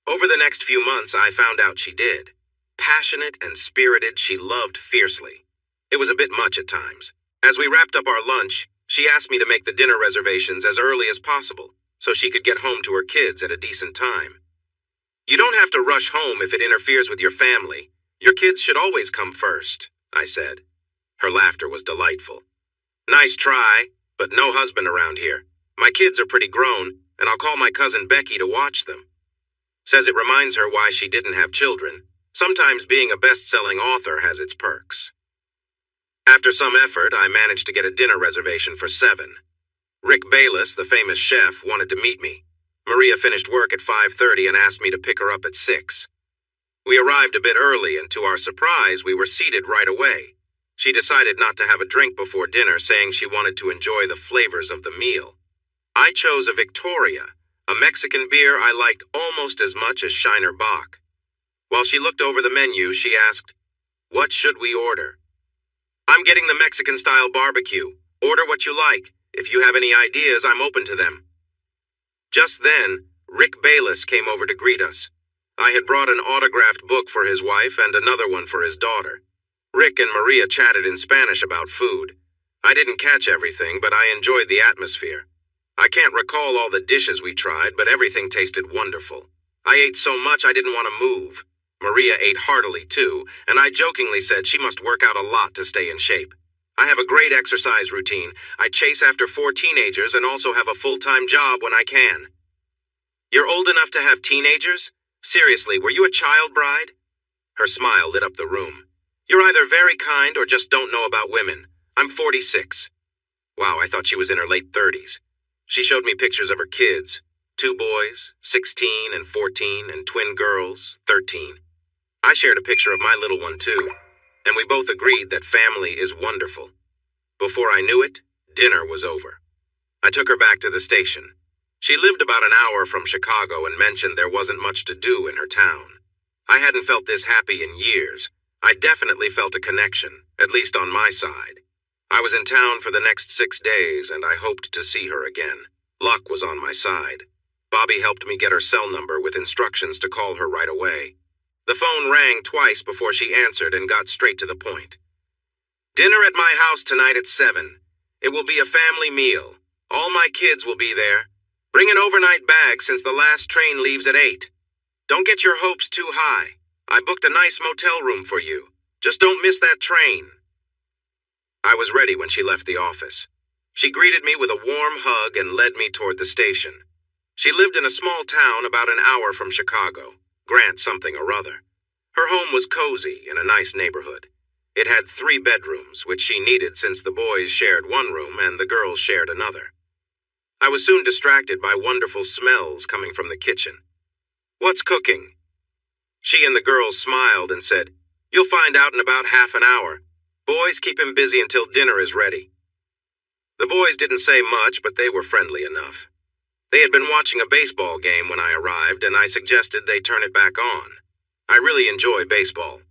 Over the next few months, I found out she did. Passionate and spirited, she loved fiercely. It was a bit much at times. As we wrapped up our lunch, she asked me to make the dinner reservations as early as possible, so she could get home to her kids at a decent time. "You don't have to rush home if it interferes with your family. Your kids should always come first," I said. Her laughter was delightful. "Nice try, but no husband around here. My kids are pretty grown, and I'll call my cousin Becky to watch them." Says it reminds her why she didn't have children. Sometimes being a best-selling author has its perks. After some effort, I managed to get a dinner reservation for 7. Rick Bayless, the famous chef, wanted to meet me. Maria finished work at 5:30 and asked me to pick her up at 6. We arrived a bit early, and to our surprise, we were seated right away. She decided not to have a drink before dinner, saying she wanted to enjoy the flavors of the meal. I chose a Victoria, a Mexican beer I liked almost as much as Shiner Bock. While she looked over the menu, she asked, "What should we order?" "I'm getting the Mexican-style barbecue. Order what you like. If you have any ideas, I'm open to them." Just then, Rick Bayless came over to greet us. I had brought an autographed book for his wife and another one for his daughter. Rick and Maria chatted in Spanish about food. I didn't catch everything, but I enjoyed the atmosphere. I can't recall all the dishes we tried, but everything tasted wonderful. I ate so much I didn't want to move. Maria ate heartily too, and I jokingly said she must work out a lot to stay in shape. I have a great exercise routine. I chase after 4 teenagers and also have a full-time job when I can. "You're old enough to have teenagers? Seriously, were you a child bride?" Her smile lit up the room. "You're either very kind or just don't know about women. I'm 46. Wow, I thought she was in her late 30s. She showed me pictures of her kids. 2 boys, 16 and 14, and twin girls, 13. I shared a picture of my little one too, and we both agreed that family is wonderful. Before I knew it, dinner was over. I took her back to the station. She lived about an hour from Chicago and mentioned there wasn't much to do in her town. I hadn't felt this happy in years. I definitely felt a connection, at least on my side. I was in town for the next 6 days, and I hoped to see her again. Luck was on my side. Bobby helped me get her cell number with instructions to call her right away. The phone rang twice before she answered and got straight to the point. "Dinner at my house tonight at 7. It will be a family meal. All my kids will be there. Bring an overnight bag since the last train leaves at 8. Don't get your hopes too high. I booked a nice motel room for you. Just don't miss that train." I was ready when she left the office. She greeted me with a warm hug and led me toward the station. She lived in a small town about an hour from Chicago, Grant something or other. Her home was cozy in a nice neighborhood. It had 3 bedrooms, which she needed since the boys shared one room and the girls shared another. I was soon distracted by wonderful smells coming from the kitchen. "What's cooking?" She and the girls smiled and said, "You'll find out in about half an hour. Boys, keep him busy until dinner is ready." The boys didn't say much, but they were friendly enough. They had been watching a baseball game when I arrived, and I suggested they turn it back on. I really enjoy baseball.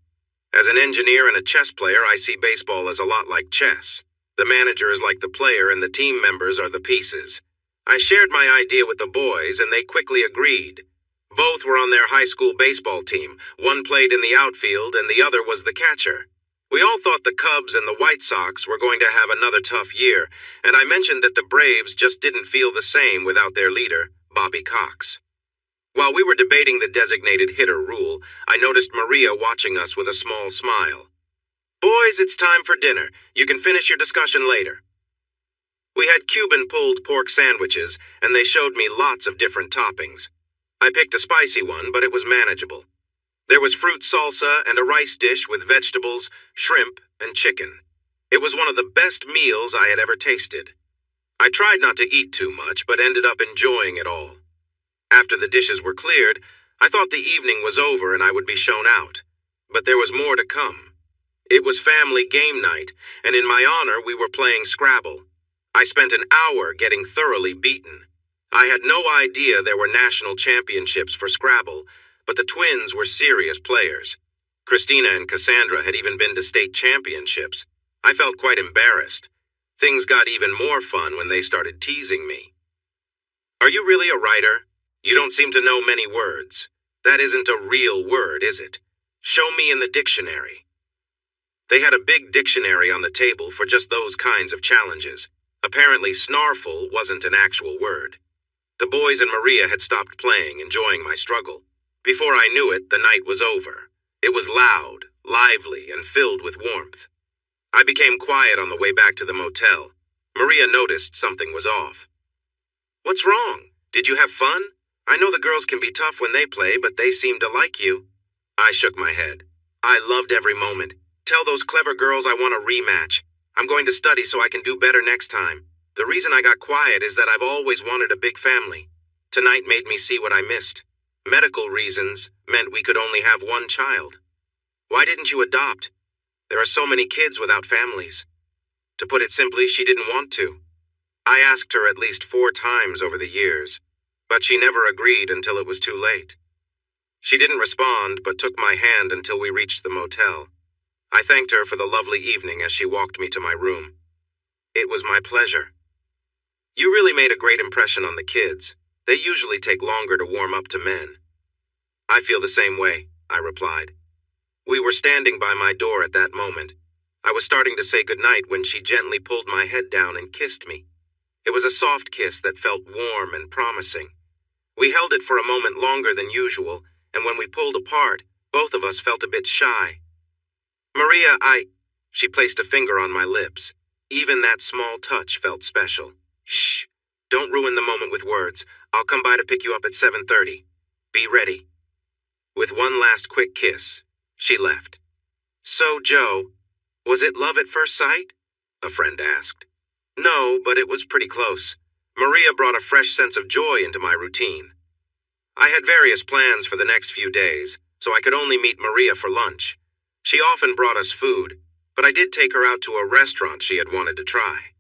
As an engineer and a chess player, I see baseball as a lot like chess. The manager is like the player and the team members are the pieces. I shared my idea with the boys, and they quickly agreed. Both were on their high school baseball team. One played in the outfield, and the other was the catcher. We all thought the Cubs and the White Sox were going to have another tough year, and I mentioned that the Braves just didn't feel the same without their leader, Bobby Cox. While we were debating the designated hitter rule, I noticed Maria watching us with a small smile. "Boys, it's time for dinner. You can finish your discussion later." We had Cuban pulled pork sandwiches, and they showed me lots of different toppings. I picked a spicy one, but it was manageable. There was fruit salsa and a rice dish with vegetables, shrimp, and chicken. It was one of the best meals I had ever tasted. I tried not to eat too much, but ended up enjoying it all. After the dishes were cleared, I thought the evening was over and I would be shown out. But there was more to come. It was family game night, and in my honor we were playing Scrabble. I spent an hour getting thoroughly beaten. I had no idea there were national championships for Scrabble, but the twins were serious players. Christina and Cassandra had even been to state championships. I felt quite embarrassed. Things got even more fun when they started teasing me. "Are you really a writer? You don't seem to know many words. That isn't a real word, is it? Show me in the dictionary." They had a big dictionary on the table for just those kinds of challenges. Apparently, snarful wasn't an actual word. The boys and Maria had stopped playing, enjoying my struggle. Before I knew it, the night was over. It was loud, lively, and filled with warmth. I became quiet on the way back to the motel. Maria noticed something was off. "What's wrong? Did you have fun? I know the girls can be tough when they play, but they seem to like you." I shook my head. "I loved every moment. Tell those clever girls I want a rematch. I'm going to study so I can do better next time. The reason I got quiet is that I've always wanted a big family. Tonight made me see what I missed. Medical reasons meant we could only have one child. Why didn't you adopt? There are so many kids without families." To put it simply, she didn't want to. I asked her at least 4 times over the years, but she never agreed until it was too late. She didn't respond, but took my hand until we reached the motel. I thanked her for the lovely evening as she walked me to my room. "It was my pleasure." "You really made a great impression on the kids. They usually take longer to warm up to men." "I feel the same way," I replied. We were standing by my door at that moment. I was starting to say goodnight when she gently pulled my head down and kissed me. It was a soft kiss that felt warm and promising. We held it for a moment longer than usual, and when we pulled apart, both of us felt a bit shy. "Maria, She placed a finger on my lips. Even that small touch felt special. "Shh, don't ruin the moment with words. I'll come by to pick you up at 7:30. Be ready." With one last quick kiss, she left. "So, Joe, was it love at first sight?" a friend asked. "No, but it was pretty close. Maria brought a fresh sense of joy into my routine. I had various plans for the next few days, so I could only meet Maria for lunch. She often brought us food, but I did take her out to a restaurant she had wanted to try.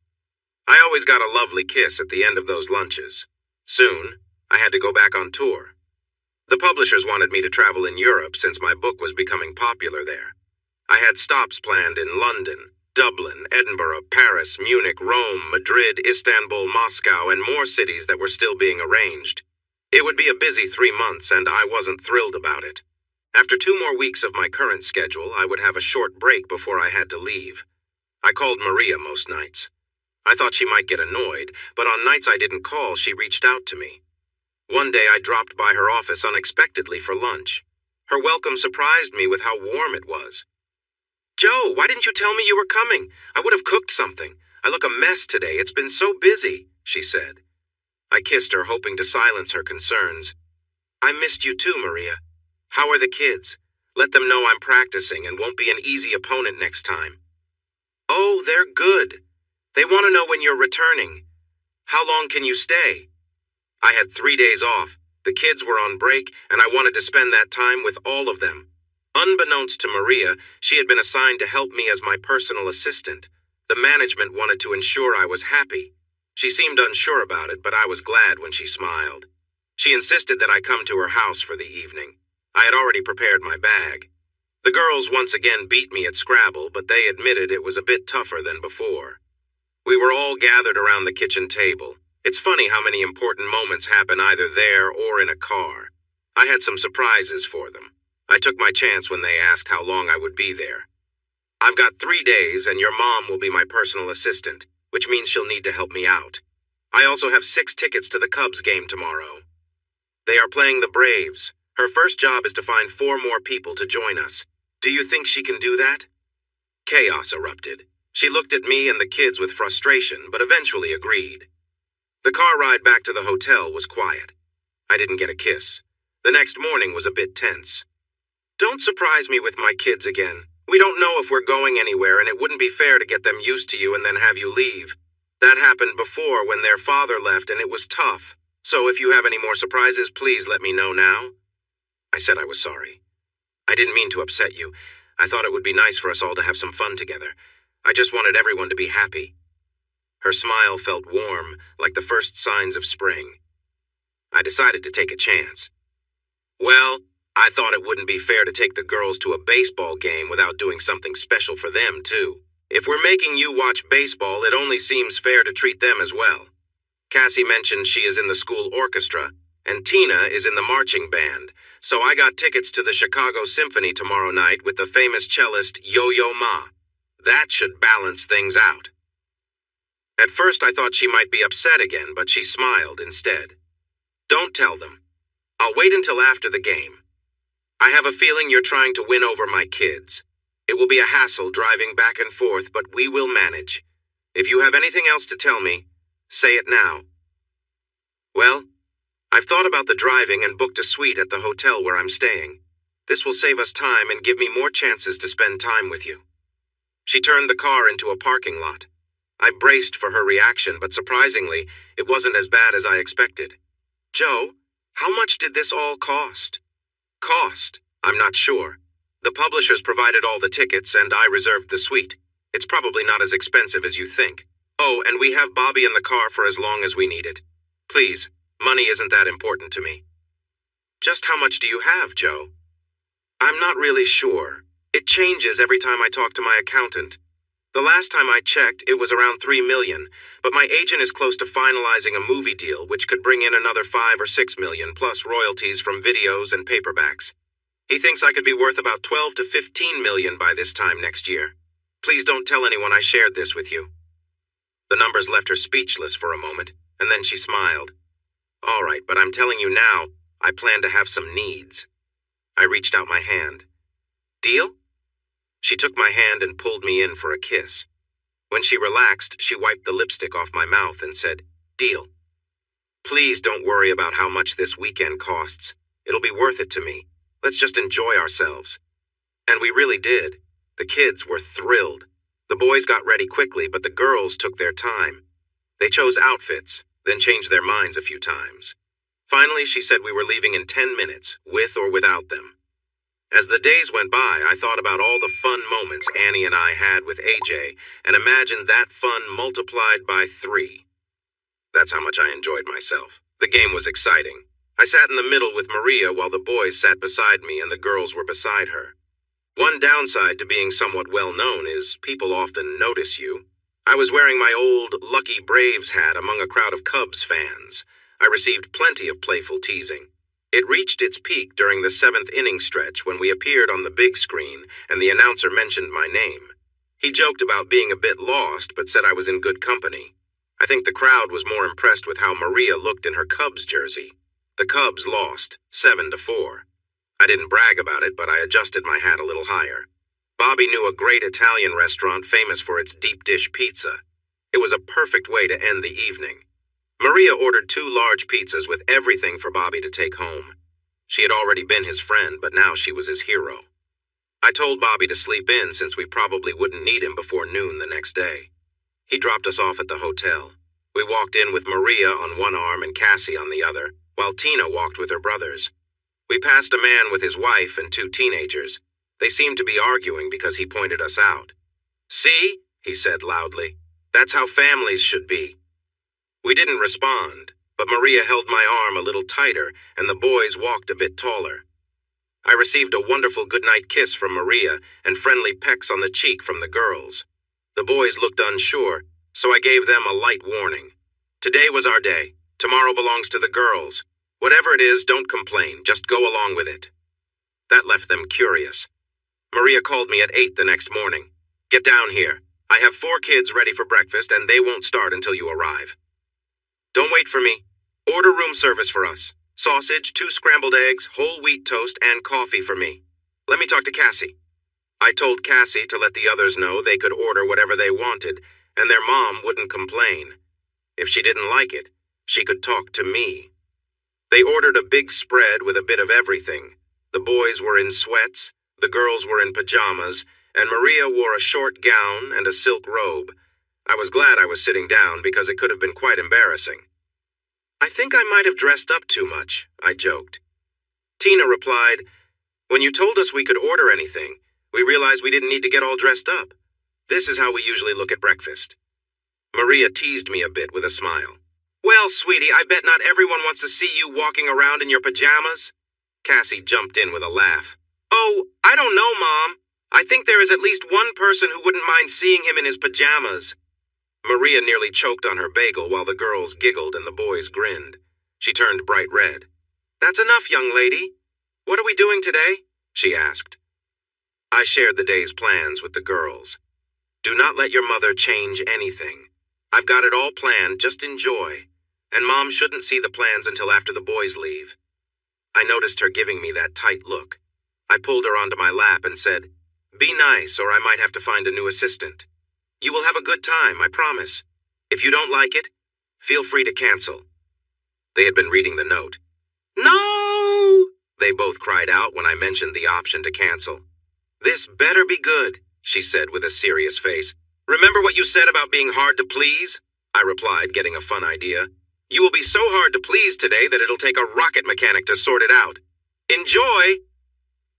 I always got a lovely kiss at the end of those lunches. Soon, I had to go back on tour. The publishers wanted me to travel in Europe since my book was becoming popular there. I had stops planned in London, Dublin, Edinburgh, Paris, Munich, Rome, Madrid, Istanbul, Moscow, and more cities that were still being arranged. It would be a busy 3 months, and I wasn't thrilled about it. After 2 more weeks of my current schedule, I would have a short break before I had to leave. I called Maria most nights. I thought she might get annoyed, but on nights I didn't call, she reached out to me. One day I dropped by her office unexpectedly for lunch. Her welcome surprised me with how warm it was. "Joe, why didn't you tell me you were coming? I would have cooked something. I look a mess today. It's been so busy," she said. I kissed her, hoping to silence her concerns. "I missed you too, Maria. How are the kids? Let them know I'm practicing and won't be an easy opponent next time." "Oh, they're good. They want to know when you're returning. How long can you stay?" I had 3 days off. The kids were on break, and I wanted to spend that time with all of them. Unbeknownst to Maria, she had been assigned to help me as my personal assistant. The management wanted to ensure I was happy. She seemed unsure about it, but I was glad when she smiled. She insisted that I come to her house for the evening. I had already prepared my bag. The girls once again beat me at Scrabble, but they admitted it was a bit tougher than before. We were all gathered around the kitchen table. It's funny how many important moments happen either there or in a car. I had some surprises for them. I took my chance when they asked how long I would be there. "I've got 3 days, and your mom will be my personal assistant, which means she'll need to help me out. I also have 6 tickets to the Cubs game tomorrow. They are playing the Braves. Her first job is to find 4 more people to join us. Do you think she can do that?" Chaos erupted. She looked at me and the kids with frustration, but eventually agreed. The car ride back to the hotel was quiet. I didn't get a kiss. The next morning was a bit tense. "Don't surprise me with my kids again. We don't know if we're going anywhere, and it wouldn't be fair to get them used to you and then have you leave. That happened before when their father left, and it was tough. So if you have any more surprises, please let me know now." I said I was sorry. "I didn't mean to upset you. I thought it would be nice for us all to have some fun together. I just wanted everyone to be happy." Her smile felt warm, like the first signs of spring. I decided to take a chance. "Well, I thought it wouldn't be fair to take the girls to a baseball game without doing something special for them, too. If we're making you watch baseball, it only seems fair to treat them as well. Cassie mentioned she is in the school orchestra, and Tina is in the marching band, so I got tickets to the Chicago Symphony tomorrow night with the famous cellist Yo-Yo Ma. That should balance things out." At first I thought she might be upset again, but she smiled instead. "Don't tell them. I'll wait until after the game. I have a feeling you're trying to win over my kids. It will be a hassle driving back and forth, but we will manage. If you have anything else to tell me, say it now." "Well, I've thought about the driving and booked a suite at the hotel where I'm staying. This will save us time and give me more chances to spend time with you." She turned the car into a parking lot. I braced for her reaction, but surprisingly, it wasn't as bad as I expected. "Joe, how much did this all cost?" "Cost? I'm not sure. The publishers provided all the tickets, and I reserved the suite. It's probably not as expensive as you think. Oh, and we have Bobby in the car for as long as we need it. Please, money isn't that important to me." "Just how much do you have, Joe?" "I'm not really sure. It changes every time I talk to my accountant. The last time I checked, it was around $3 million, but my agent is close to finalizing a movie deal which could bring in another $5 or $6 million, plus royalties from videos and paperbacks. He thinks I could be worth about $12 to $15 million by this time next year. Please don't tell anyone I shared this with you." The numbers left her speechless for a moment, and then she smiled. "All right, but I'm telling you now, I plan to have some needs." I reached out my hand. "Deal?" She took my hand and pulled me in for a kiss. When she relaxed, she wiped the lipstick off my mouth and said, "Deal. Please don't worry about how much this weekend costs. It'll be worth it to me. Let's just enjoy ourselves." And we really did. The kids were thrilled. The boys got ready quickly, but the girls took their time. They chose outfits, then changed their minds a few times. Finally, she said we were leaving in 10 minutes, with or without them. As the days went by, I thought about all the fun moments Annie and I had with AJ and imagined that fun multiplied by 3. That's how much I enjoyed myself. The game was exciting. I sat in the middle with Maria while the boys sat beside me and the girls were beside her. One downside to being somewhat well known is people often notice you. I was wearing my old Lucky Braves hat among a crowd of Cubs fans. I received plenty of playful teasing. It reached its peak during the 7th inning stretch when we appeared on the big screen and the announcer mentioned my name. He joked about being a bit lost but said I was in good company. I think the crowd was more impressed with how Maria looked in her Cubs jersey. The Cubs lost, 7-4. I didn't brag about it, but I adjusted my hat a little higher. Bobby knew a great Italian restaurant famous for its deep dish pizza. It was a perfect way to end the evening. Maria ordered 2 large pizzas with everything for Bobby to take home. She had already been his friend, but now she was his hero. I told Bobby to sleep in since we probably wouldn't need him before noon the next day. He dropped us off at the hotel. We walked in with Maria on one arm and Cassie on the other, while Tina walked with her brothers. We passed a man with his wife and 2 teenagers. They seemed to be arguing because he pointed us out. "See?" he said loudly. "That's how families should be." We didn't respond, but Maria held my arm a little tighter and the boys walked a bit taller. I received a wonderful goodnight kiss from Maria and friendly pecks on the cheek from the girls. The boys looked unsure, so I gave them a light warning. Today was our day. Tomorrow belongs to the girls. Whatever it is, don't complain. Just go along with it. That left them curious. Maria called me at 8 the next morning. "Get down here. I have 4 kids ready for breakfast and they won't start until you arrive. Don't wait for me. Order room service for us. Sausage, 2 scrambled eggs, whole wheat toast, and coffee for me. Let me talk to Cassie." I told Cassie to let the others know they could order whatever they wanted, and their mom wouldn't complain. If she didn't like it, she could talk to me. They ordered a big spread with a bit of everything. The boys were in sweats, the girls were in pajamas, and Maria wore a short gown and a silk robe. I was glad I was sitting down because it could have been quite embarrassing. "I think I might have dressed up too much," I joked. Tina replied, "When you told us we could order anything, we realized we didn't need to get all dressed up. This is how we usually look at breakfast." Maria teased me a bit with a smile. "Well, sweetie, I bet not everyone wants to see you walking around in your pajamas." Cassie jumped in with a laugh. "Oh, I don't know, Mom. I think there is at least one person who wouldn't mind seeing him in his pajamas." Maria nearly choked on her bagel while the girls giggled and the boys grinned. She turned bright red. "That's enough, young lady. What are we doing today?" she asked. I shared the day's plans with the girls. "Do not let your mother change anything. I've got it all planned, just enjoy. And Mom shouldn't see the plans until after the boys leave." I noticed her giving me that tight look. I pulled her onto my lap and said, "Be nice or I might have to find a new assistant. You will have a good time, I promise. If you don't like it, feel free to cancel." They had been reading the note. "No!" they both cried out when I mentioned the option to cancel. "This better be good," she said with a serious face. "Remember what you said about being hard to please?" I replied, getting a fun idea. "You will be so hard to please today that it'll take a rocket mechanic to sort it out. Enjoy!"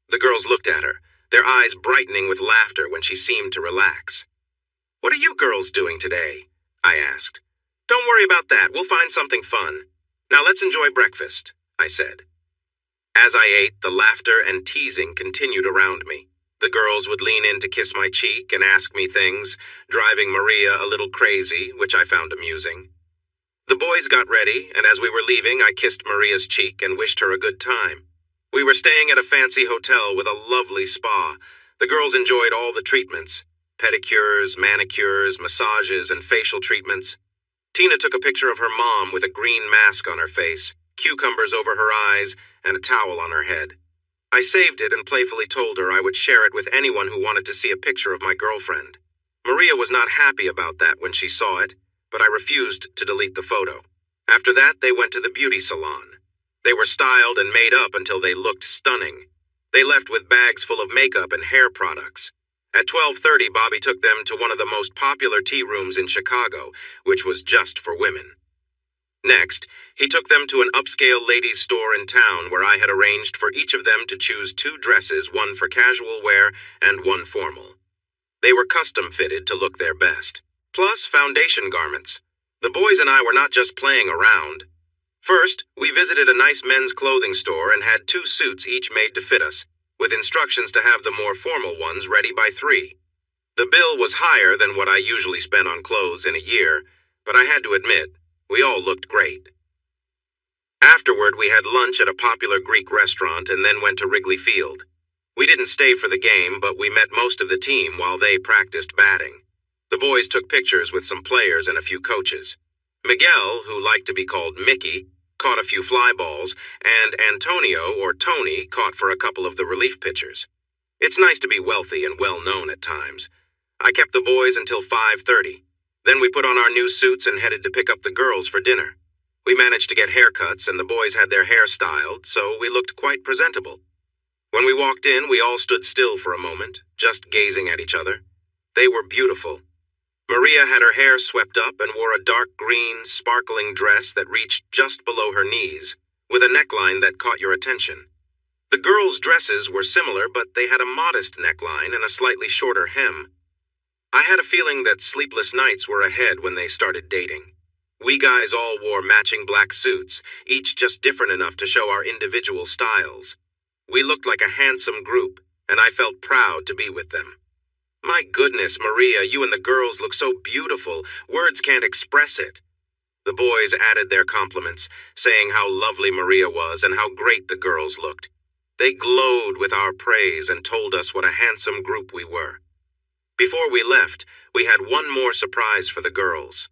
The girls looked at her, their eyes brightening with laughter when she seemed to relax. "What are you girls doing today?" I asked. "Don't worry about that. We'll find something fun. Now let's enjoy breakfast," I said. As I ate, the laughter and teasing continued around me. The girls would lean in to kiss my cheek and ask me things, driving Maria a little crazy, which I found amusing. The boys got ready, and as we were leaving, I kissed Maria's cheek and wished her a good time. We were staying at a fancy hotel with a lovely spa. The girls enjoyed all the treatments: pedicures, manicures, massages, and facial treatments. Tina took a picture of her mom with a green mask on her face, cucumbers over her eyes, and a towel on her head. I saved it and playfully told her I would share it with anyone who wanted to see a picture of my girlfriend. Maria was not happy about that when she saw it, but I refused to delete the photo. After that, they went to the beauty salon. They were styled and made up until they looked stunning. They left with bags full of makeup and hair products. At 12:30, Bobby took them to one of the most popular tea rooms in Chicago, which was just for women. Next, he took them to an upscale ladies' store in town where I had arranged for each of them to choose 2 dresses, one for casual wear and one formal. They were custom-fitted to look their best, plus foundation garments. The boys and I were not just playing around. First, we visited a nice men's clothing store and had 2 suits each made to fit us, with instructions to have the more formal ones ready by 3. The bill was higher than what I usually spend on clothes in a year, but I had to admit, we all looked great. Afterward, we had lunch at a popular Greek restaurant and then went to Wrigley Field. We didn't stay for the game, but we met most of the team while they practiced batting. The boys took pictures with some players and a few coaches. Miguel, who liked to be called Mickey, caught a few fly balls, and Antonio, or Tony, caught for a couple of the relief pitchers. It's nice to be wealthy and well-known at times. I kept the boys until 5:30. Then we put on our new suits and headed to pick up the girls for dinner. We managed to get haircuts, and the boys had their hair styled, so we looked quite presentable. When we walked in, we all stood still for a moment, just gazing at each other. They were beautiful. Maria had her hair swept up and wore a dark green, sparkling dress that reached just below her knees, with a neckline that caught your attention. The girls' dresses were similar, but they had a modest neckline and a slightly shorter hem. I had a feeling that sleepless nights were ahead when they started dating. We guys all wore matching black suits, each just different enough to show our individual styles. We looked like a handsome group, and I felt proud to be with them. My goodness, Maria, you and the girls look so beautiful. Words can't express it. The boys added their compliments, saying how lovely Maria was and how great the girls looked. They glowed with our praise and told us what a handsome group we were. Before we left, we had one more surprise for the girls.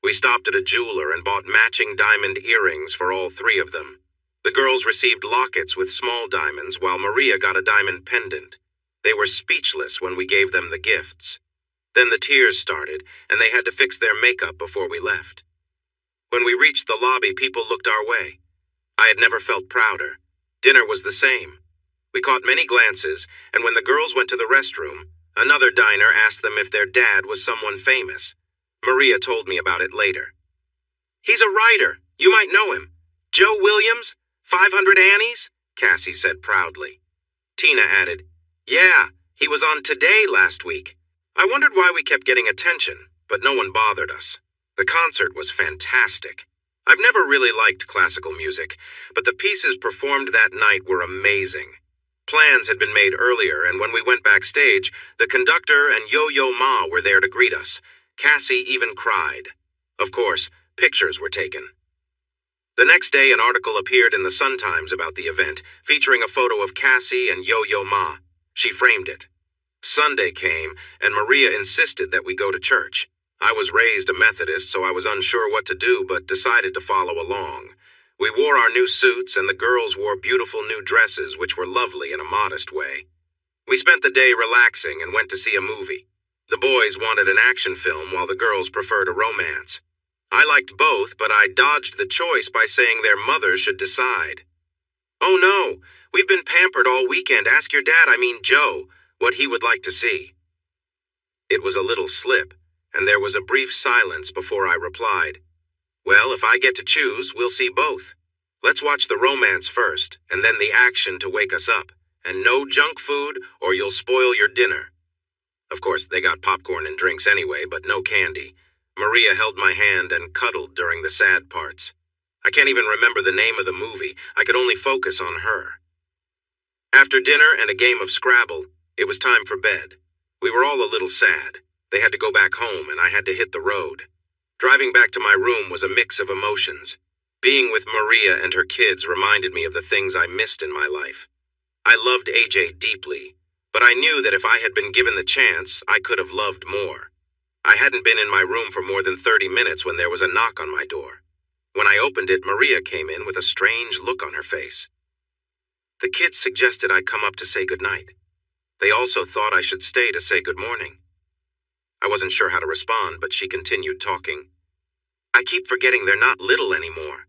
We stopped at a jeweler and bought matching diamond earrings for all 3 of them. The girls received lockets with small diamonds, while Maria got a diamond pendant. They were speechless when we gave them the gifts. Then the tears started, and they had to fix their makeup before we left. When we reached the lobby, people looked our way. I had never felt prouder. Dinner was the same. We caught many glances, and when the girls went to the restroom, another diner asked them if their dad was someone famous. Maria told me about it later. "He's a writer. You might know him. Joe Williams, 500 Annies," Cassie said proudly. Tina added, "Yeah, he was on Today last week. I wondered why we kept getting attention, but no one bothered us. The concert was fantastic. I've never really liked classical music, but the pieces performed that night were amazing. Plans had been made earlier, and when we went backstage, the conductor and Yo-Yo Ma were there to greet us. Cassie even cried. Of course, pictures were taken. The next day, an article appeared in the Sun-Times about the event, featuring a photo of Cassie and Yo-Yo Ma. She framed it. Sunday came, and Maria insisted that we go to church. I was raised a Methodist, so I was unsure what to do, but decided to follow along. We wore our new suits, and the girls wore beautiful new dresses, which were lovely in a modest way. We spent the day relaxing and went to see a movie. The boys wanted an action film, while the girls preferred a romance. I liked both, but I dodged the choice by saying their mothers should decide. "Oh no, we've been pampered all weekend. Ask your dad, Joe, what he would like to see." It was a little slip, and there was a brief silence before I replied, "Well, if I get to choose, we'll see both. Let's watch the romance first, and then the action to wake us up. And no junk food, or you'll spoil your dinner." Of course, they got popcorn and drinks anyway, but no candy. Maria held my hand and cuddled during the sad parts. I can't even remember the name of the movie. I could only focus on her. After dinner and a game of Scrabble, it was time for bed. We were all a little sad. They had to go back home, and I had to hit the road. Driving back to my room was a mix of emotions. Being with Maria and her kids reminded me of the things I missed in my life. I loved AJ deeply, but I knew that if I had been given the chance, I could have loved more. I hadn't been in my room for more than 30 minutes when there was a knock on my door. When I opened it, Maria came in with a strange look on her face. The kids suggested I come up to say goodnight. They also thought I should stay to say good morning. I wasn't sure how to respond, but she continued talking. "I keep forgetting they're not little anymore.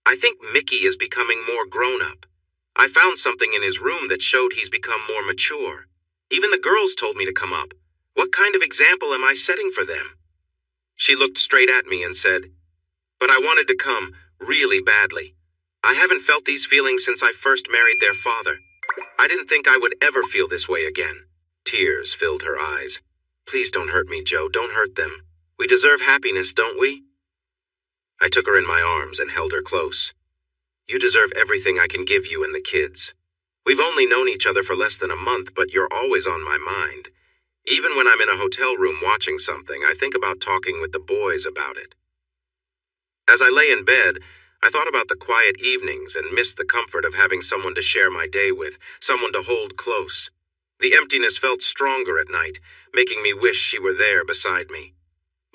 I think Mickey is becoming more grown-up. I found something in his room that showed he's become more mature. Even the girls told me to come up. What kind of example am I setting for them?" She looked straight at me and said, "But I wanted to come, really badly. I haven't felt these feelings since I first married their father. I didn't think I would ever feel this way again." Tears filled her eyes. "Please don't hurt me, Joe. Don't hurt them. We deserve happiness, don't we?" I took her in my arms and held her close. You deserve everything I can give you and the kids. We've only known each other for less than a month, but you're always on my mind. Even when I'm in a hotel room watching something, I think about talking with the boys about it. As I lay in bed, I thought about the quiet evenings and missed the comfort of having someone to share my day with, someone to hold close. The emptiness felt stronger at night, making me wish she were there beside me.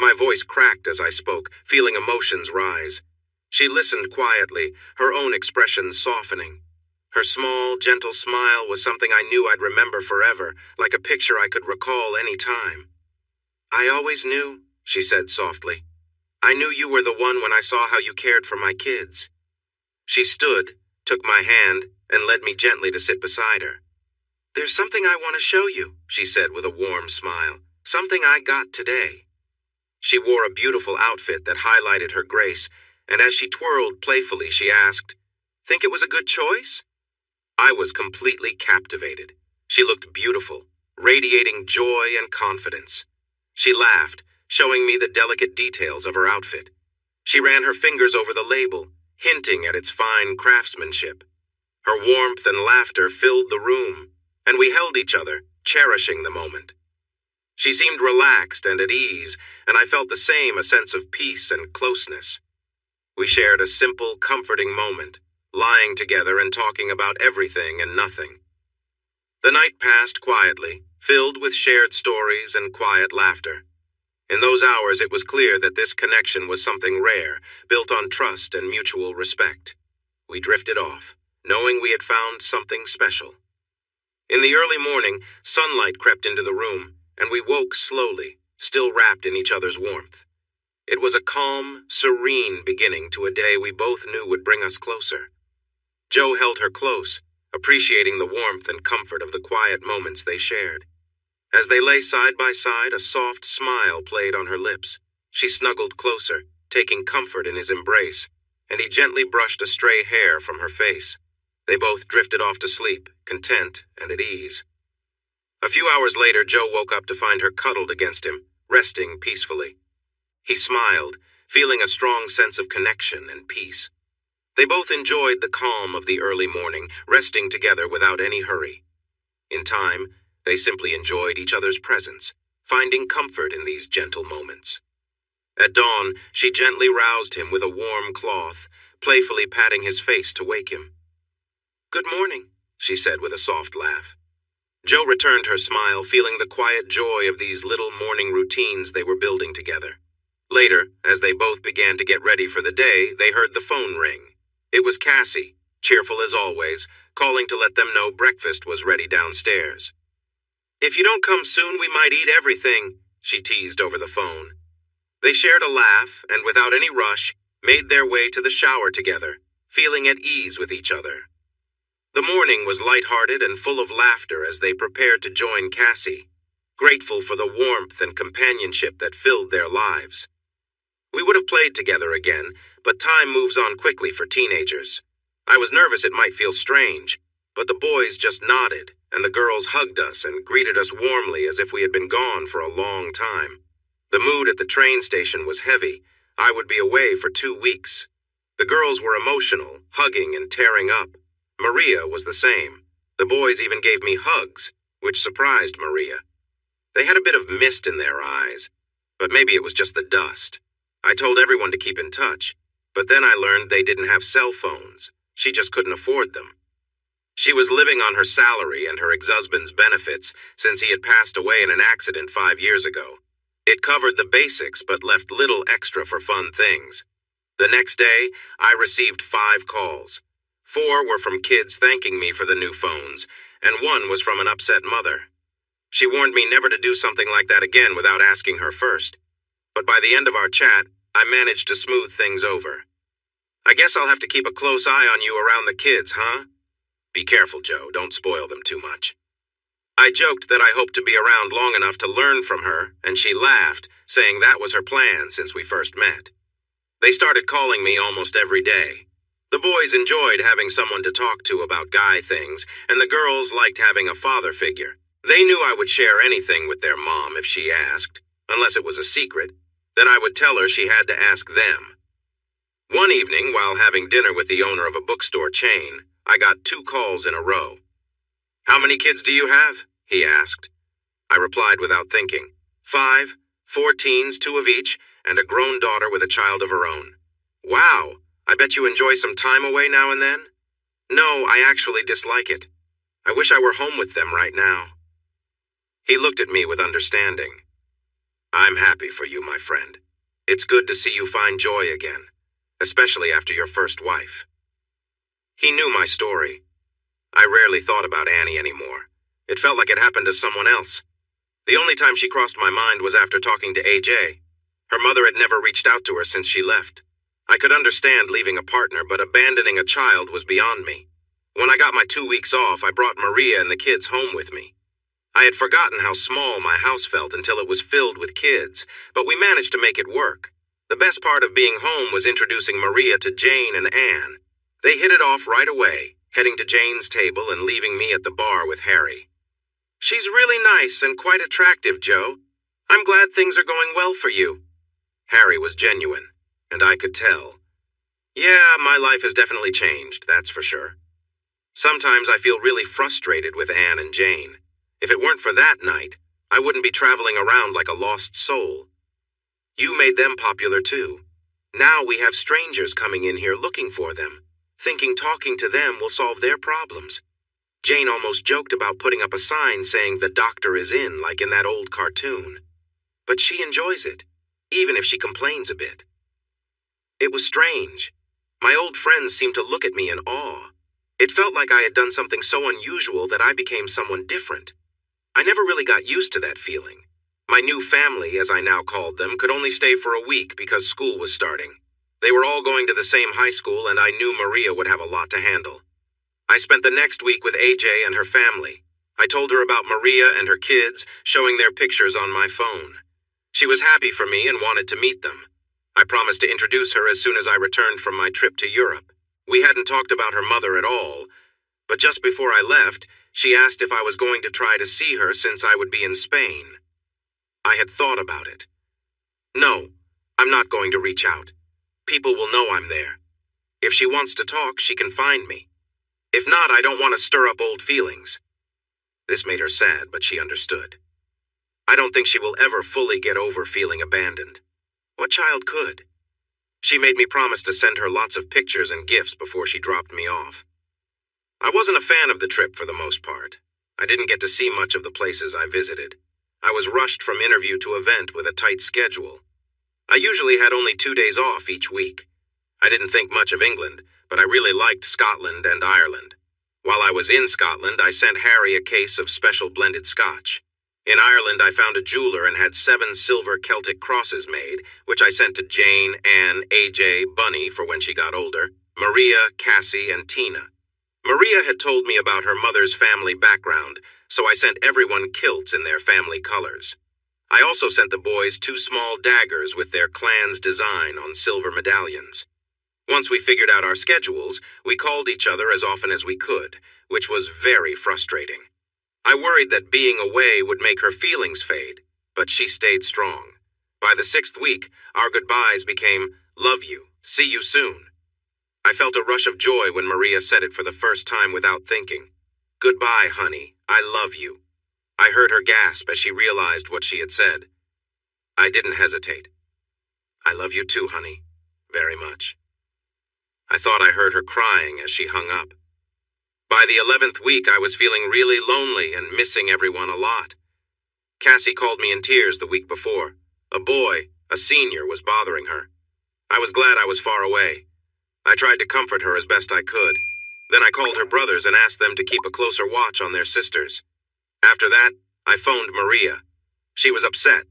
My voice cracked as I spoke, feeling emotions rise. She listened quietly, her own expression softening. Her small, gentle smile was something I knew I'd remember forever, like a picture I could recall any time. I always knew, she said softly. I knew you were the one when I saw how you cared for my kids. She stood, took my hand, and led me gently to sit beside her. There's something I want to show you, she said with a warm smile. Something I got today. She wore a beautiful outfit that highlighted her grace, and as she twirled playfully, she asked, Think it was a good choice? I was completely captivated. She looked beautiful, radiating joy and confidence. She laughed, showing me the delicate details of her outfit. She ran her fingers over the label, hinting at its fine craftsmanship. Her warmth and laughter filled the room, and we held each other, cherishing the moment. She seemed relaxed and at ease, and I felt the same, a sense of peace and closeness. We shared a simple, comforting moment, lying together and talking about everything and nothing. The night passed quietly, filled with shared stories and quiet laughter. In those hours, it was clear that this connection was something rare, built on trust and mutual respect. We drifted off, knowing we had found something special. In the early morning, sunlight crept into the room, and we woke slowly, still wrapped in each other's warmth. It was a calm, serene beginning to a day we both knew would bring us closer. Joe held her close, appreciating the warmth and comfort of the quiet moments they shared. As they lay side by side, a soft smile played on her lips. She snuggled closer, taking comfort in his embrace, and he gently brushed a stray hair from her face. They both drifted off to sleep, content and at ease. A few hours later, Joe woke up to find her cuddled against him, resting peacefully. He smiled, feeling a strong sense of connection and peace. They both enjoyed the calm of the early morning, resting together without any hurry. In time, they simply enjoyed each other's presence, finding comfort in these gentle moments. At dawn, she gently roused him with a warm cloth, playfully patting his face to wake him. Good morning, she said with a soft laugh. Joe returned her smile, feeling the quiet joy of these little morning routines they were building together. Later, as they both began to get ready for the day, they heard the phone ring. It was Cassie, cheerful as always, calling to let them know breakfast was ready downstairs. If you don't come soon, we might eat everything, she teased over the phone. They shared a laugh and, without any rush, made their way to the shower together, feeling at ease with each other. The morning was lighthearted and full of laughter as they prepared to join Cassie, grateful for the warmth and companionship that filled their lives. We would have played together again, but time moves on quickly for teenagers. I was nervous it might feel strange, but the boys just nodded, and the girls hugged us and greeted us warmly as if we had been gone for a long time. The mood at the train station was heavy. I would be away for 2 weeks. The girls were emotional, hugging and tearing up. Maria was the same. The boys even gave me hugs, which surprised Maria. They had a bit of mist in their eyes, but maybe it was just the dust. I told everyone to keep in touch, but then I learned they didn't have cell phones. She just couldn't afford them. She was living on her salary and her ex-husband's benefits since he had passed away in an accident 5 years ago. It covered the basics but left little extra for fun things. The next day, I received 5 calls. 4 were from kids thanking me for the new phones, and 1 was from an upset mother. She warned me never to do something like that again without asking her first. But by the end of our chat, I managed to smooth things over. I guess I'll have to keep a close eye on you around the kids, huh? Be careful, Joe. Don't spoil them too much. I joked that I hoped to be around long enough to learn from her, and she laughed, saying that was her plan since we first met. They started calling me almost every day. The boys enjoyed having someone to talk to about guy things, and the girls liked having a father figure. They knew I would share anything with their mom if she asked, unless it was a secret. Then I would tell her she had to ask them. One evening, while having dinner with the owner of a bookstore chain, I got 2 calls in a row. "How many kids do you have?" he asked. I replied without thinking. 5, 4 teens, 2 of each, and a grown daughter with a child of her own. "Wow, I bet you enjoy some time away now and then?" "No, I actually dislike it. I wish I were home with them right now." He looked at me with understanding. "I'm happy for you, my friend. It's good to see you find joy again, especially after your first wife." He knew my story. I rarely thought about Annie anymore. It felt like it happened to someone else. The only time she crossed my mind was after talking to AJ. Her mother had never reached out to her since she left. I could understand leaving a partner, but abandoning a child was beyond me. When I got my 2 weeks off, I brought Maria and the kids home with me. I had forgotten how small my house felt until it was filled with kids, but we managed to make it work. The best part of being home was introducing Maria to Jane and Anne. They hit it off right away, heading to Jane's table and leaving me at the bar with Harry. "She's really nice and quite attractive, Joe. I'm glad things are going well for you." Harry was genuine, and I could tell. Yeah, my life has definitely changed, that's for sure. Sometimes I feel really frustrated with Anne and Jane. If it weren't for that night, I wouldn't be traveling around like a lost soul. You made them popular too. Now we have strangers coming in here looking for them, thinking talking to them will solve their problems. Jane almost joked about putting up a sign saying the doctor is in, like in that old cartoon. But she enjoys it, even if she complains a bit. It was strange. My old friends seemed to look at me in awe. It felt like I had done something so unusual that I became someone different. I never really got used to that feeling. My new family, as I now called them, could only stay for a week because school was starting. They were all going to the same high school, and I knew Maria would have a lot to handle. I spent the next week with AJ and her family. I told her about Maria and her kids, showing their pictures on my phone. She was happy for me and wanted to meet them. I promised to introduce her as soon as I returned from my trip to Europe. We hadn't talked about her mother at all, but just before I left, she asked if I was going to try to see her since I would be in Spain. I had thought about it. No, I'm not going to reach out. People will know I'm there. If she wants to talk, she can find me. If not, I don't want to stir up old feelings. This made her sad, but she understood. I don't think she will ever fully get over feeling abandoned. What child could? She made me promise to send her lots of pictures and gifts before she dropped me off. I wasn't a fan of the trip for the most part. I didn't get to see much of the places I visited. I was rushed from interview to event with a tight schedule. I usually had only 2 days off each week. I didn't think much of England, but I really liked Scotland and Ireland. While I was in Scotland, I sent Harry a case of special blended scotch. In Ireland, I found a jeweler and had 7 silver Celtic crosses made, which I sent to Jane, Anne, AJ, Bunny for when she got older, Maria, Cassie, and Tina. Maria had told me about her mother's family background, so I sent everyone kilts in their family colors. I also sent the boys 2 small daggers with their clan's design on silver medallions. Once we figured out our schedules, we called each other as often as we could, which was very frustrating. I worried that being away would make her feelings fade, but she stayed strong. By the 6th week, our goodbyes became, "Love you, see you soon." I felt a rush of joy when Maria said it for the first time without thinking. "Goodbye, honey, I love you." I heard her gasp as she realized what she had said. I didn't hesitate. "I love you too, honey, very much." I thought I heard her crying as she hung up. By the 11th week, I was feeling really lonely and missing everyone a lot. Cassie called me in tears the week before. A boy, a senior, was bothering her. I was glad I was far away. I tried to comfort her as best I could. Then I called her brothers and asked them to keep a closer watch on their sisters. After that, I phoned Maria. She was upset,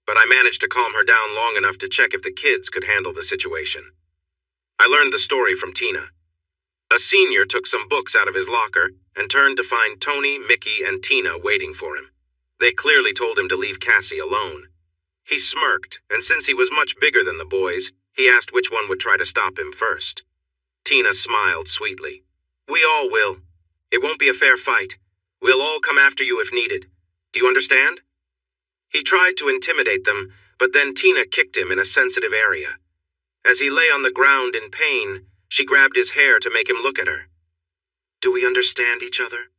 but I managed to calm her down long enough to check if the kids could handle the situation. I learned the story from Tina. A senior took some books out of his locker and turned to find Tony, Mickey, and Tina waiting for him. They clearly told him to leave Cassie alone. He smirked, and since he was much bigger than the boys, he asked which one would try to stop him first. Tina smiled sweetly. "We all will. It won't be a fair fight. We'll all come after you if needed. Do you understand?" He tried to intimidate them, but then Tina kicked him in a sensitive area. As he lay on the ground in pain, she grabbed his hair to make him look at her. "Do we understand each other?"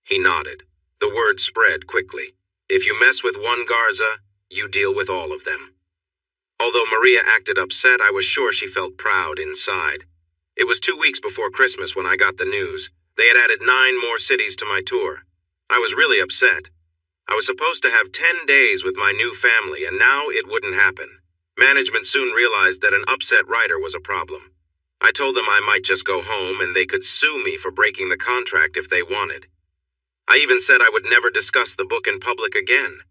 He nodded. The word spread quickly. If you mess with one Garza, you deal with all of them. Although Maria acted upset, I was sure she felt proud inside. It was 2 weeks before Christmas when I got the news. They had added 9 more cities to my tour. I was really upset. I was supposed to have 10 days with my new family, and now it wouldn't happen. Management soon realized that an upset writer was a problem. I told them I might just go home and they could sue me for breaking the contract if they wanted. I even said I would never discuss the book in public again.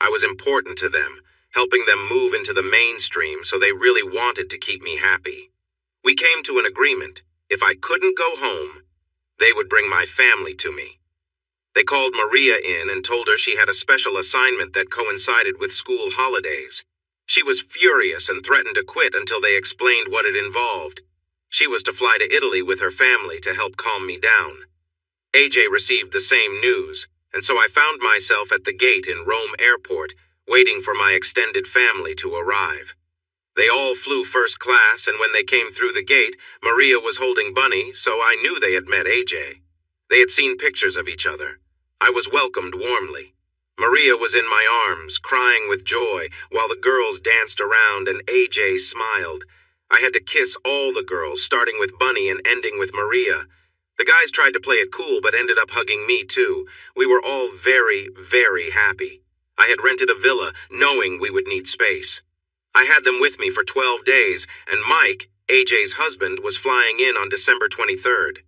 I was important to them, helping them move into the mainstream, so they really wanted to keep me happy. We came to an agreement. If I couldn't go home, they would bring my family to me. They called Maria in and told her she had a special assignment that coincided with school holidays. She was furious and threatened to quit until they explained what it involved. She was to fly to Italy with her family to help calm me down. AJ received the same news, and so I found myself at the gate in Rome Airport, waiting for my extended family to arrive. They all flew first class, and when they came through the gate, Maria was holding Bunny, so I knew they had met AJ. They had seen pictures of each other. I was welcomed warmly. Maria was in my arms, crying with joy, while the girls danced around and AJ smiled. I had to kiss all the girls, starting with Bunny and ending with Maria. The guys tried to play it cool, but ended up hugging me too. We were all very, very happy. I had rented a villa, knowing we would need space. I had them with me for 12 days, and Mike, AJ's husband, was flying in on December 23rd.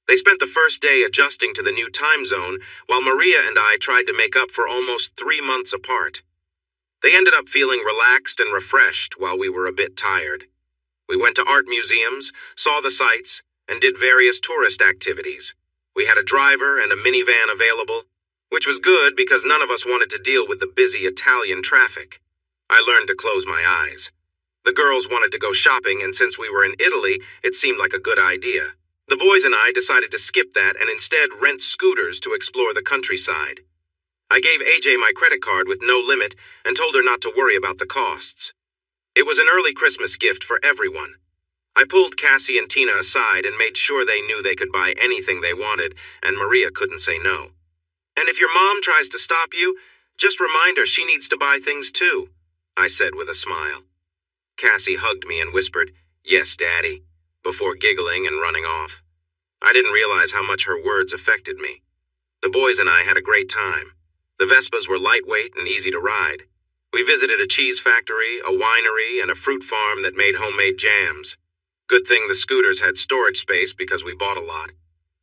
They spent the first day adjusting to the new time zone, while Maria and I tried to make up for almost 3 months apart. They ended up feeling relaxed and refreshed while we were a bit tired. We went to art museums, saw the sights, and did various tourist activities. We had a driver and a minivan available, which was good because none of us wanted to deal with the busy Italian traffic. I learned to close my eyes. The girls wanted to go shopping, and since we were in Italy, it seemed like a good idea. The boys and I decided to skip that and instead rent scooters to explore the countryside. I gave AJ my credit card with no limit and told her not to worry about the costs. It was an early Christmas gift for everyone. I pulled Cassie and Tina aside and made sure they knew they could buy anything they wanted, and Maria couldn't say no. "And if your mom tries to stop you, just remind her she needs to buy things too," I said with a smile. Cassie hugged me and whispered, "Yes, Daddy," before giggling and running off. I didn't realize how much her words affected me. The boys and I had a great time. The Vespas were lightweight and easy to ride. We visited a cheese factory, a winery, and a fruit farm that made homemade jams. Good thing the scooters had storage space because we bought a lot.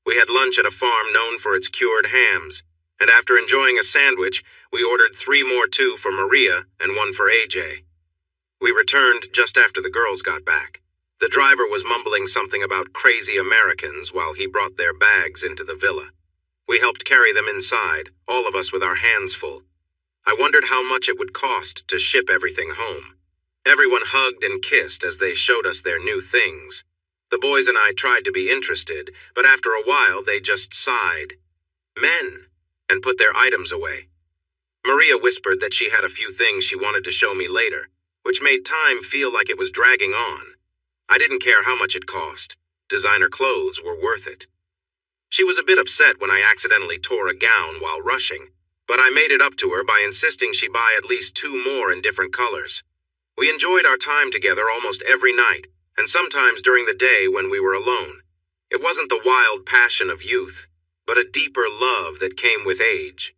We had lunch at a farm known for its cured hams, and after enjoying a sandwich, we ordered 3 more too for Maria and 1 for AJ. We returned just after the girls got back. The driver was mumbling something about crazy Americans while he brought their bags into the villa. We helped carry them inside, all of us with our hands full. I wondered how much it would cost to ship everything home. Everyone hugged and kissed as they showed us their new things. The boys and I tried to be interested, but after a while they just sighed. Men, and put their items away. Maria whispered that she had a few things she wanted to show me later, which made time feel like it was dragging on. I didn't care how much it cost. Designer clothes were worth it. She was a bit upset when I accidentally tore a gown while rushing, but I made it up to her by insisting she buy at least 2 more in different colors. We enjoyed our time together almost every night, and sometimes during the day when we were alone. It wasn't the wild passion of youth, but a deeper love that came with age.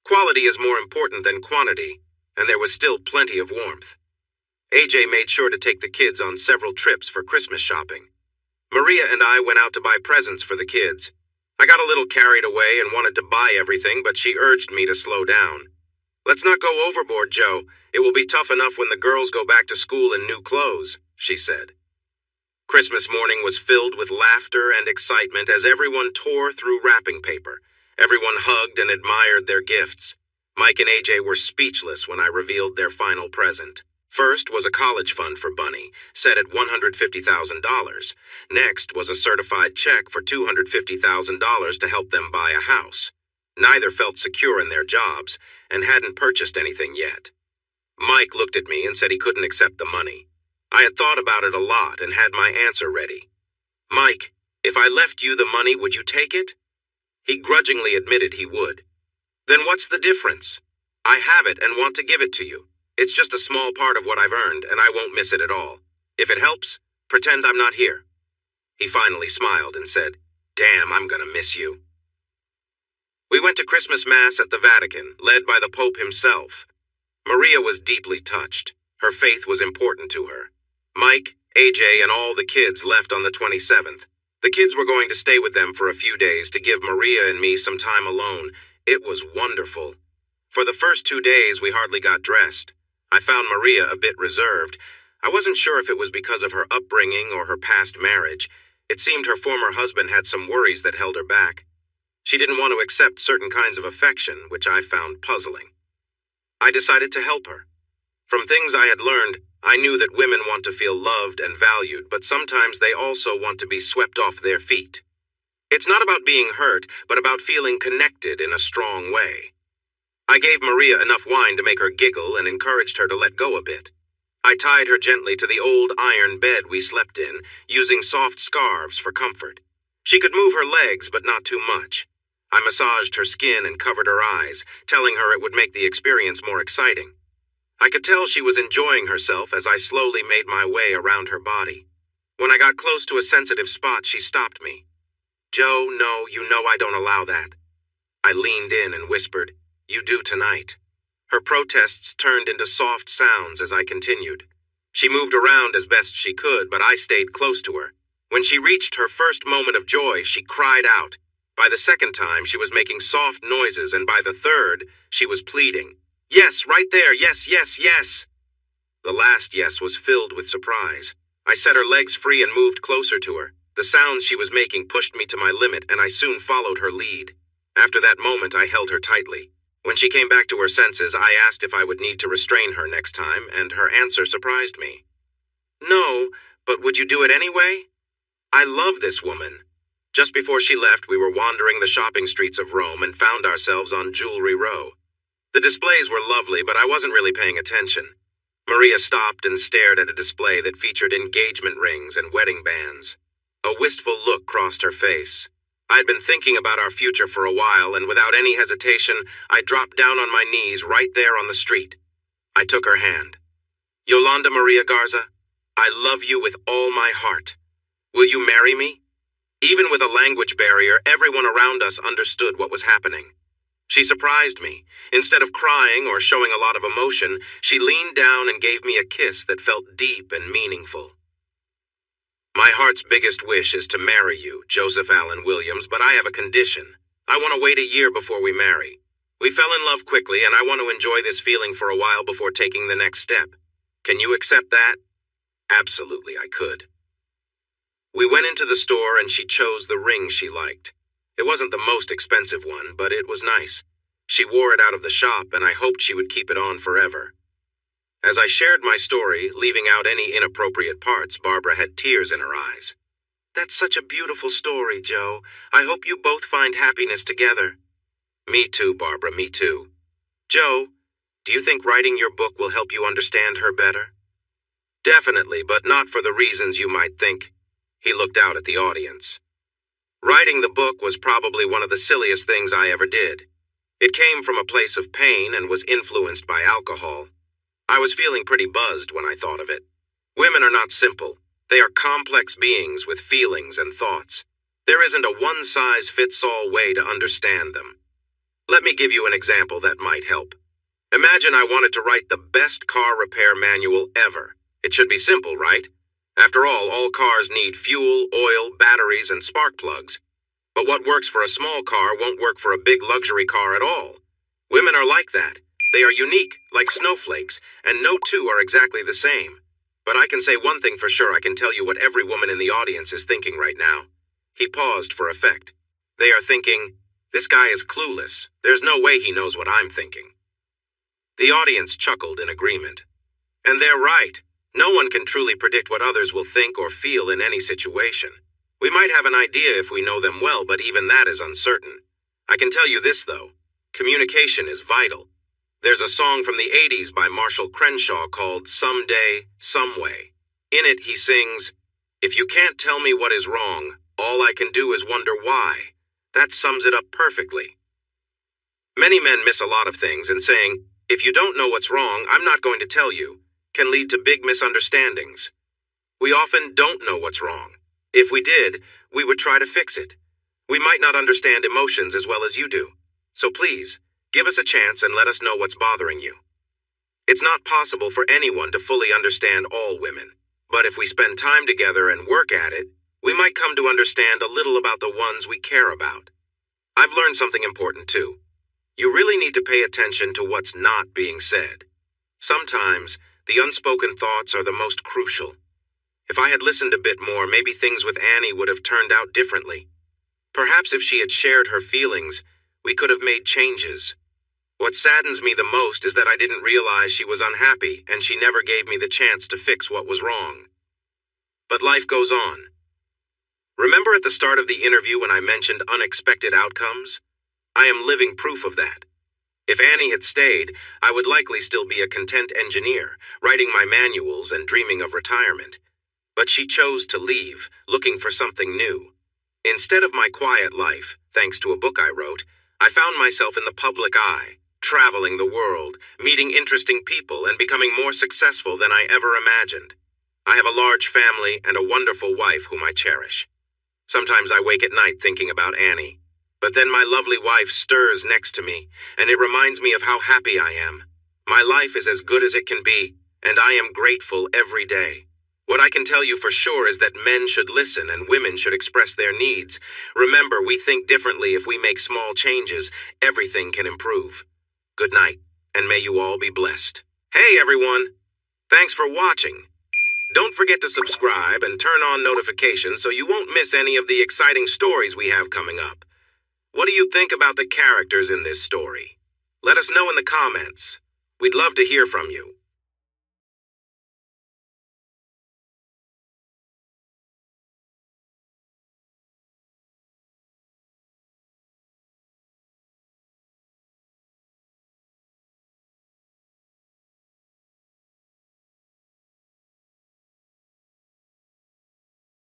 Quality is more important than quantity, and there was still plenty of warmth. AJ made sure to take the kids on several trips for Christmas shopping. Maria and I went out to buy presents for the kids. I got a little carried away and wanted to buy everything, but she urged me to slow down. "Let's not go overboard, Joe. It will be tough enough when the girls go back to school in new clothes," she said. Christmas morning was filled with laughter and excitement as everyone tore through wrapping paper. Everyone hugged and admired their gifts. Mike and AJ were speechless when I revealed their final present. First was a college fund for Bunny, set at $150,000. Next was a certified check for $250,000 to help them buy a house. Neither felt secure in their jobs and hadn't purchased anything yet. Mike looked at me and said he couldn't accept the money. I had thought about it a lot and had my answer ready. Mike, if I left you the money, would you take it? He grudgingly admitted he would. Then what's the difference? I have it and want to give it to you. It's just a small part of what I've earned, and I won't miss it at all. If it helps, pretend I'm not here. He finally smiled and said, Damn, I'm gonna miss you. We went to Christmas Mass at the Vatican, led by the Pope himself. Maria was deeply touched. Her faith was important to her. Mike, AJ, and all the kids left on the 27th. The kids were going to stay with them for a few days to give Maria and me some time alone. It was wonderful. For the first 2 days, we hardly got dressed. I found Maria a bit reserved. I wasn't sure if it was because of her upbringing or her past marriage. It seemed her former husband had some worries that held her back. She didn't want to accept certain kinds of affection, which I found puzzling. I decided to help her. From things I had learned, I knew that women want to feel loved and valued, but sometimes they also want to be swept off their feet. It's not about being hurt, but about feeling connected in a strong way. I gave Maria enough wine to make her giggle and encouraged her to let go a bit. I tied her gently to the old iron bed we slept in, using soft scarves for comfort. She could move her legs, but not too much. I massaged her skin and covered her eyes, telling her it would make the experience more exciting. I could tell she was enjoying herself as I slowly made my way around her body. When I got close to a sensitive spot, she stopped me. Joe, no, you know I don't allow that. I leaned in and whispered, You do tonight. Her protests turned into soft sounds as I continued. She moved around as best she could, but I stayed close to her. When she reached her first moment of joy, she cried out. By the second time, she was making soft noises, and by the third, she was pleading. Yes, right there, yes, yes, yes. The last yes was filled with surprise. I set her legs free and moved closer to her. The sounds she was making pushed me to my limit, and I soon followed her lead. After that moment, I held her tightly. When she came back to her senses, I asked if I would need to restrain her next time, and her answer surprised me. No, but would you do it anyway? I love this woman. Just before she left, we were wandering the shopping streets of Rome and found ourselves on Jewelry Row. The displays were lovely, but I wasn't really paying attention. Maria stopped and stared at a display that featured engagement rings and wedding bands. A wistful look crossed her face. I had been thinking about our future for a while, and without any hesitation, I dropped down on my knees right there on the street. I took her hand. Yolanda Maria Garza, I love you with all my heart. Will you marry me? Even with a language barrier, everyone around us understood what was happening. She surprised me. Instead of crying or showing a lot of emotion, she leaned down and gave me a kiss that felt deep and meaningful. My heart's biggest wish is to marry you, Joseph Allen Williams, but I have a condition. I want to wait a year before we marry. We fell in love quickly, and I want to enjoy this feeling for a while before taking the next step. Can you accept that? Absolutely, I could. We went into the store and she chose the ring she liked. It wasn't the most expensive one, but it was nice. She wore it out of the shop, and I hoped she would keep it on forever. As I shared my story, leaving out any inappropriate parts, Barbara had tears in her eyes. That's such a beautiful story, Joe. I hope you both find happiness together. Me too, Barbara, me too. Joe, do you think writing your book will help you understand her better? Definitely, but not for the reasons you might think. He looked out at the audience. Writing the book was probably one of the silliest things I ever did. It came from a place of pain and was influenced by alcohol. I was feeling pretty buzzed when I thought of it. Women are not simple. They are complex beings with feelings and thoughts. There isn't a one-size-fits-all way to understand them. Let me give you an example that might help. Imagine I wanted to write the best car repair manual ever. It should be simple, right? After all cars need fuel, oil, batteries, and spark plugs. But what works for a small car won't work for a big luxury car at all. Women are like that. They are unique, like snowflakes, and no two are exactly the same. But I can say one thing for sure. I can tell you what every woman in the audience is thinking right now. He paused for effect. They are thinking, this guy is clueless. There's no way he knows what I'm thinking. The audience chuckled in agreement. And they're right. No one can truly predict what others will think or feel in any situation. We might have an idea if we know them well, but even that is uncertain. I can tell you this, though. Communication is vital. There's a song from the 80s by Marshall Crenshaw called Someday, Someway. In it, he sings, "If you can't tell me what is wrong, all I can do is wonder why." That sums it up perfectly. Many men miss a lot of things, and saying, "If you don't know what's wrong, I'm not going to tell you," can lead to big misunderstandings. We often don't know what's wrong. If we did, we would try to fix it. We might not understand emotions as well as you do. So please, give us a chance and let us know what's bothering you. It's not possible for anyone to fully understand all women, but if we spend time together and work at it, we might come to understand a little about the ones we care about. I've learned something important too. You really need to pay attention to what's not being said. Sometimes, the unspoken thoughts are the most crucial. If I had listened a bit more, maybe things with Annie would have turned out differently. Perhaps if she had shared her feelings, we could have made changes. What saddens me the most is that I didn't realize she was unhappy and she never gave me the chance to fix what was wrong. But life goes on. Remember at the start of the interview when I mentioned unexpected outcomes? I am living proof of that. If Annie had stayed, I would likely still be a content engineer, writing my manuals and dreaming of retirement. But she chose to leave, looking for something new. Instead of my quiet life, thanks to a book I wrote, I found myself in the public eye, traveling the world, meeting interesting people, and becoming more successful than I ever imagined. I have a large family and a wonderful wife whom I cherish. Sometimes I wake at night thinking about Annie. But then my lovely wife stirs next to me, and it reminds me of how happy I am. My life is as good as it can be, and I am grateful every day. What I can tell you for sure is that men should listen and women should express their needs. Remember, we think differently. If we make small changes, everything can improve. Good night, and may you all be blessed. Hey everyone! Thanks for watching. Don't forget to subscribe and turn on notifications so you won't miss any of the exciting stories we have coming up. What do you think about the characters in this story? Let us know in the comments. We'd love to hear from you.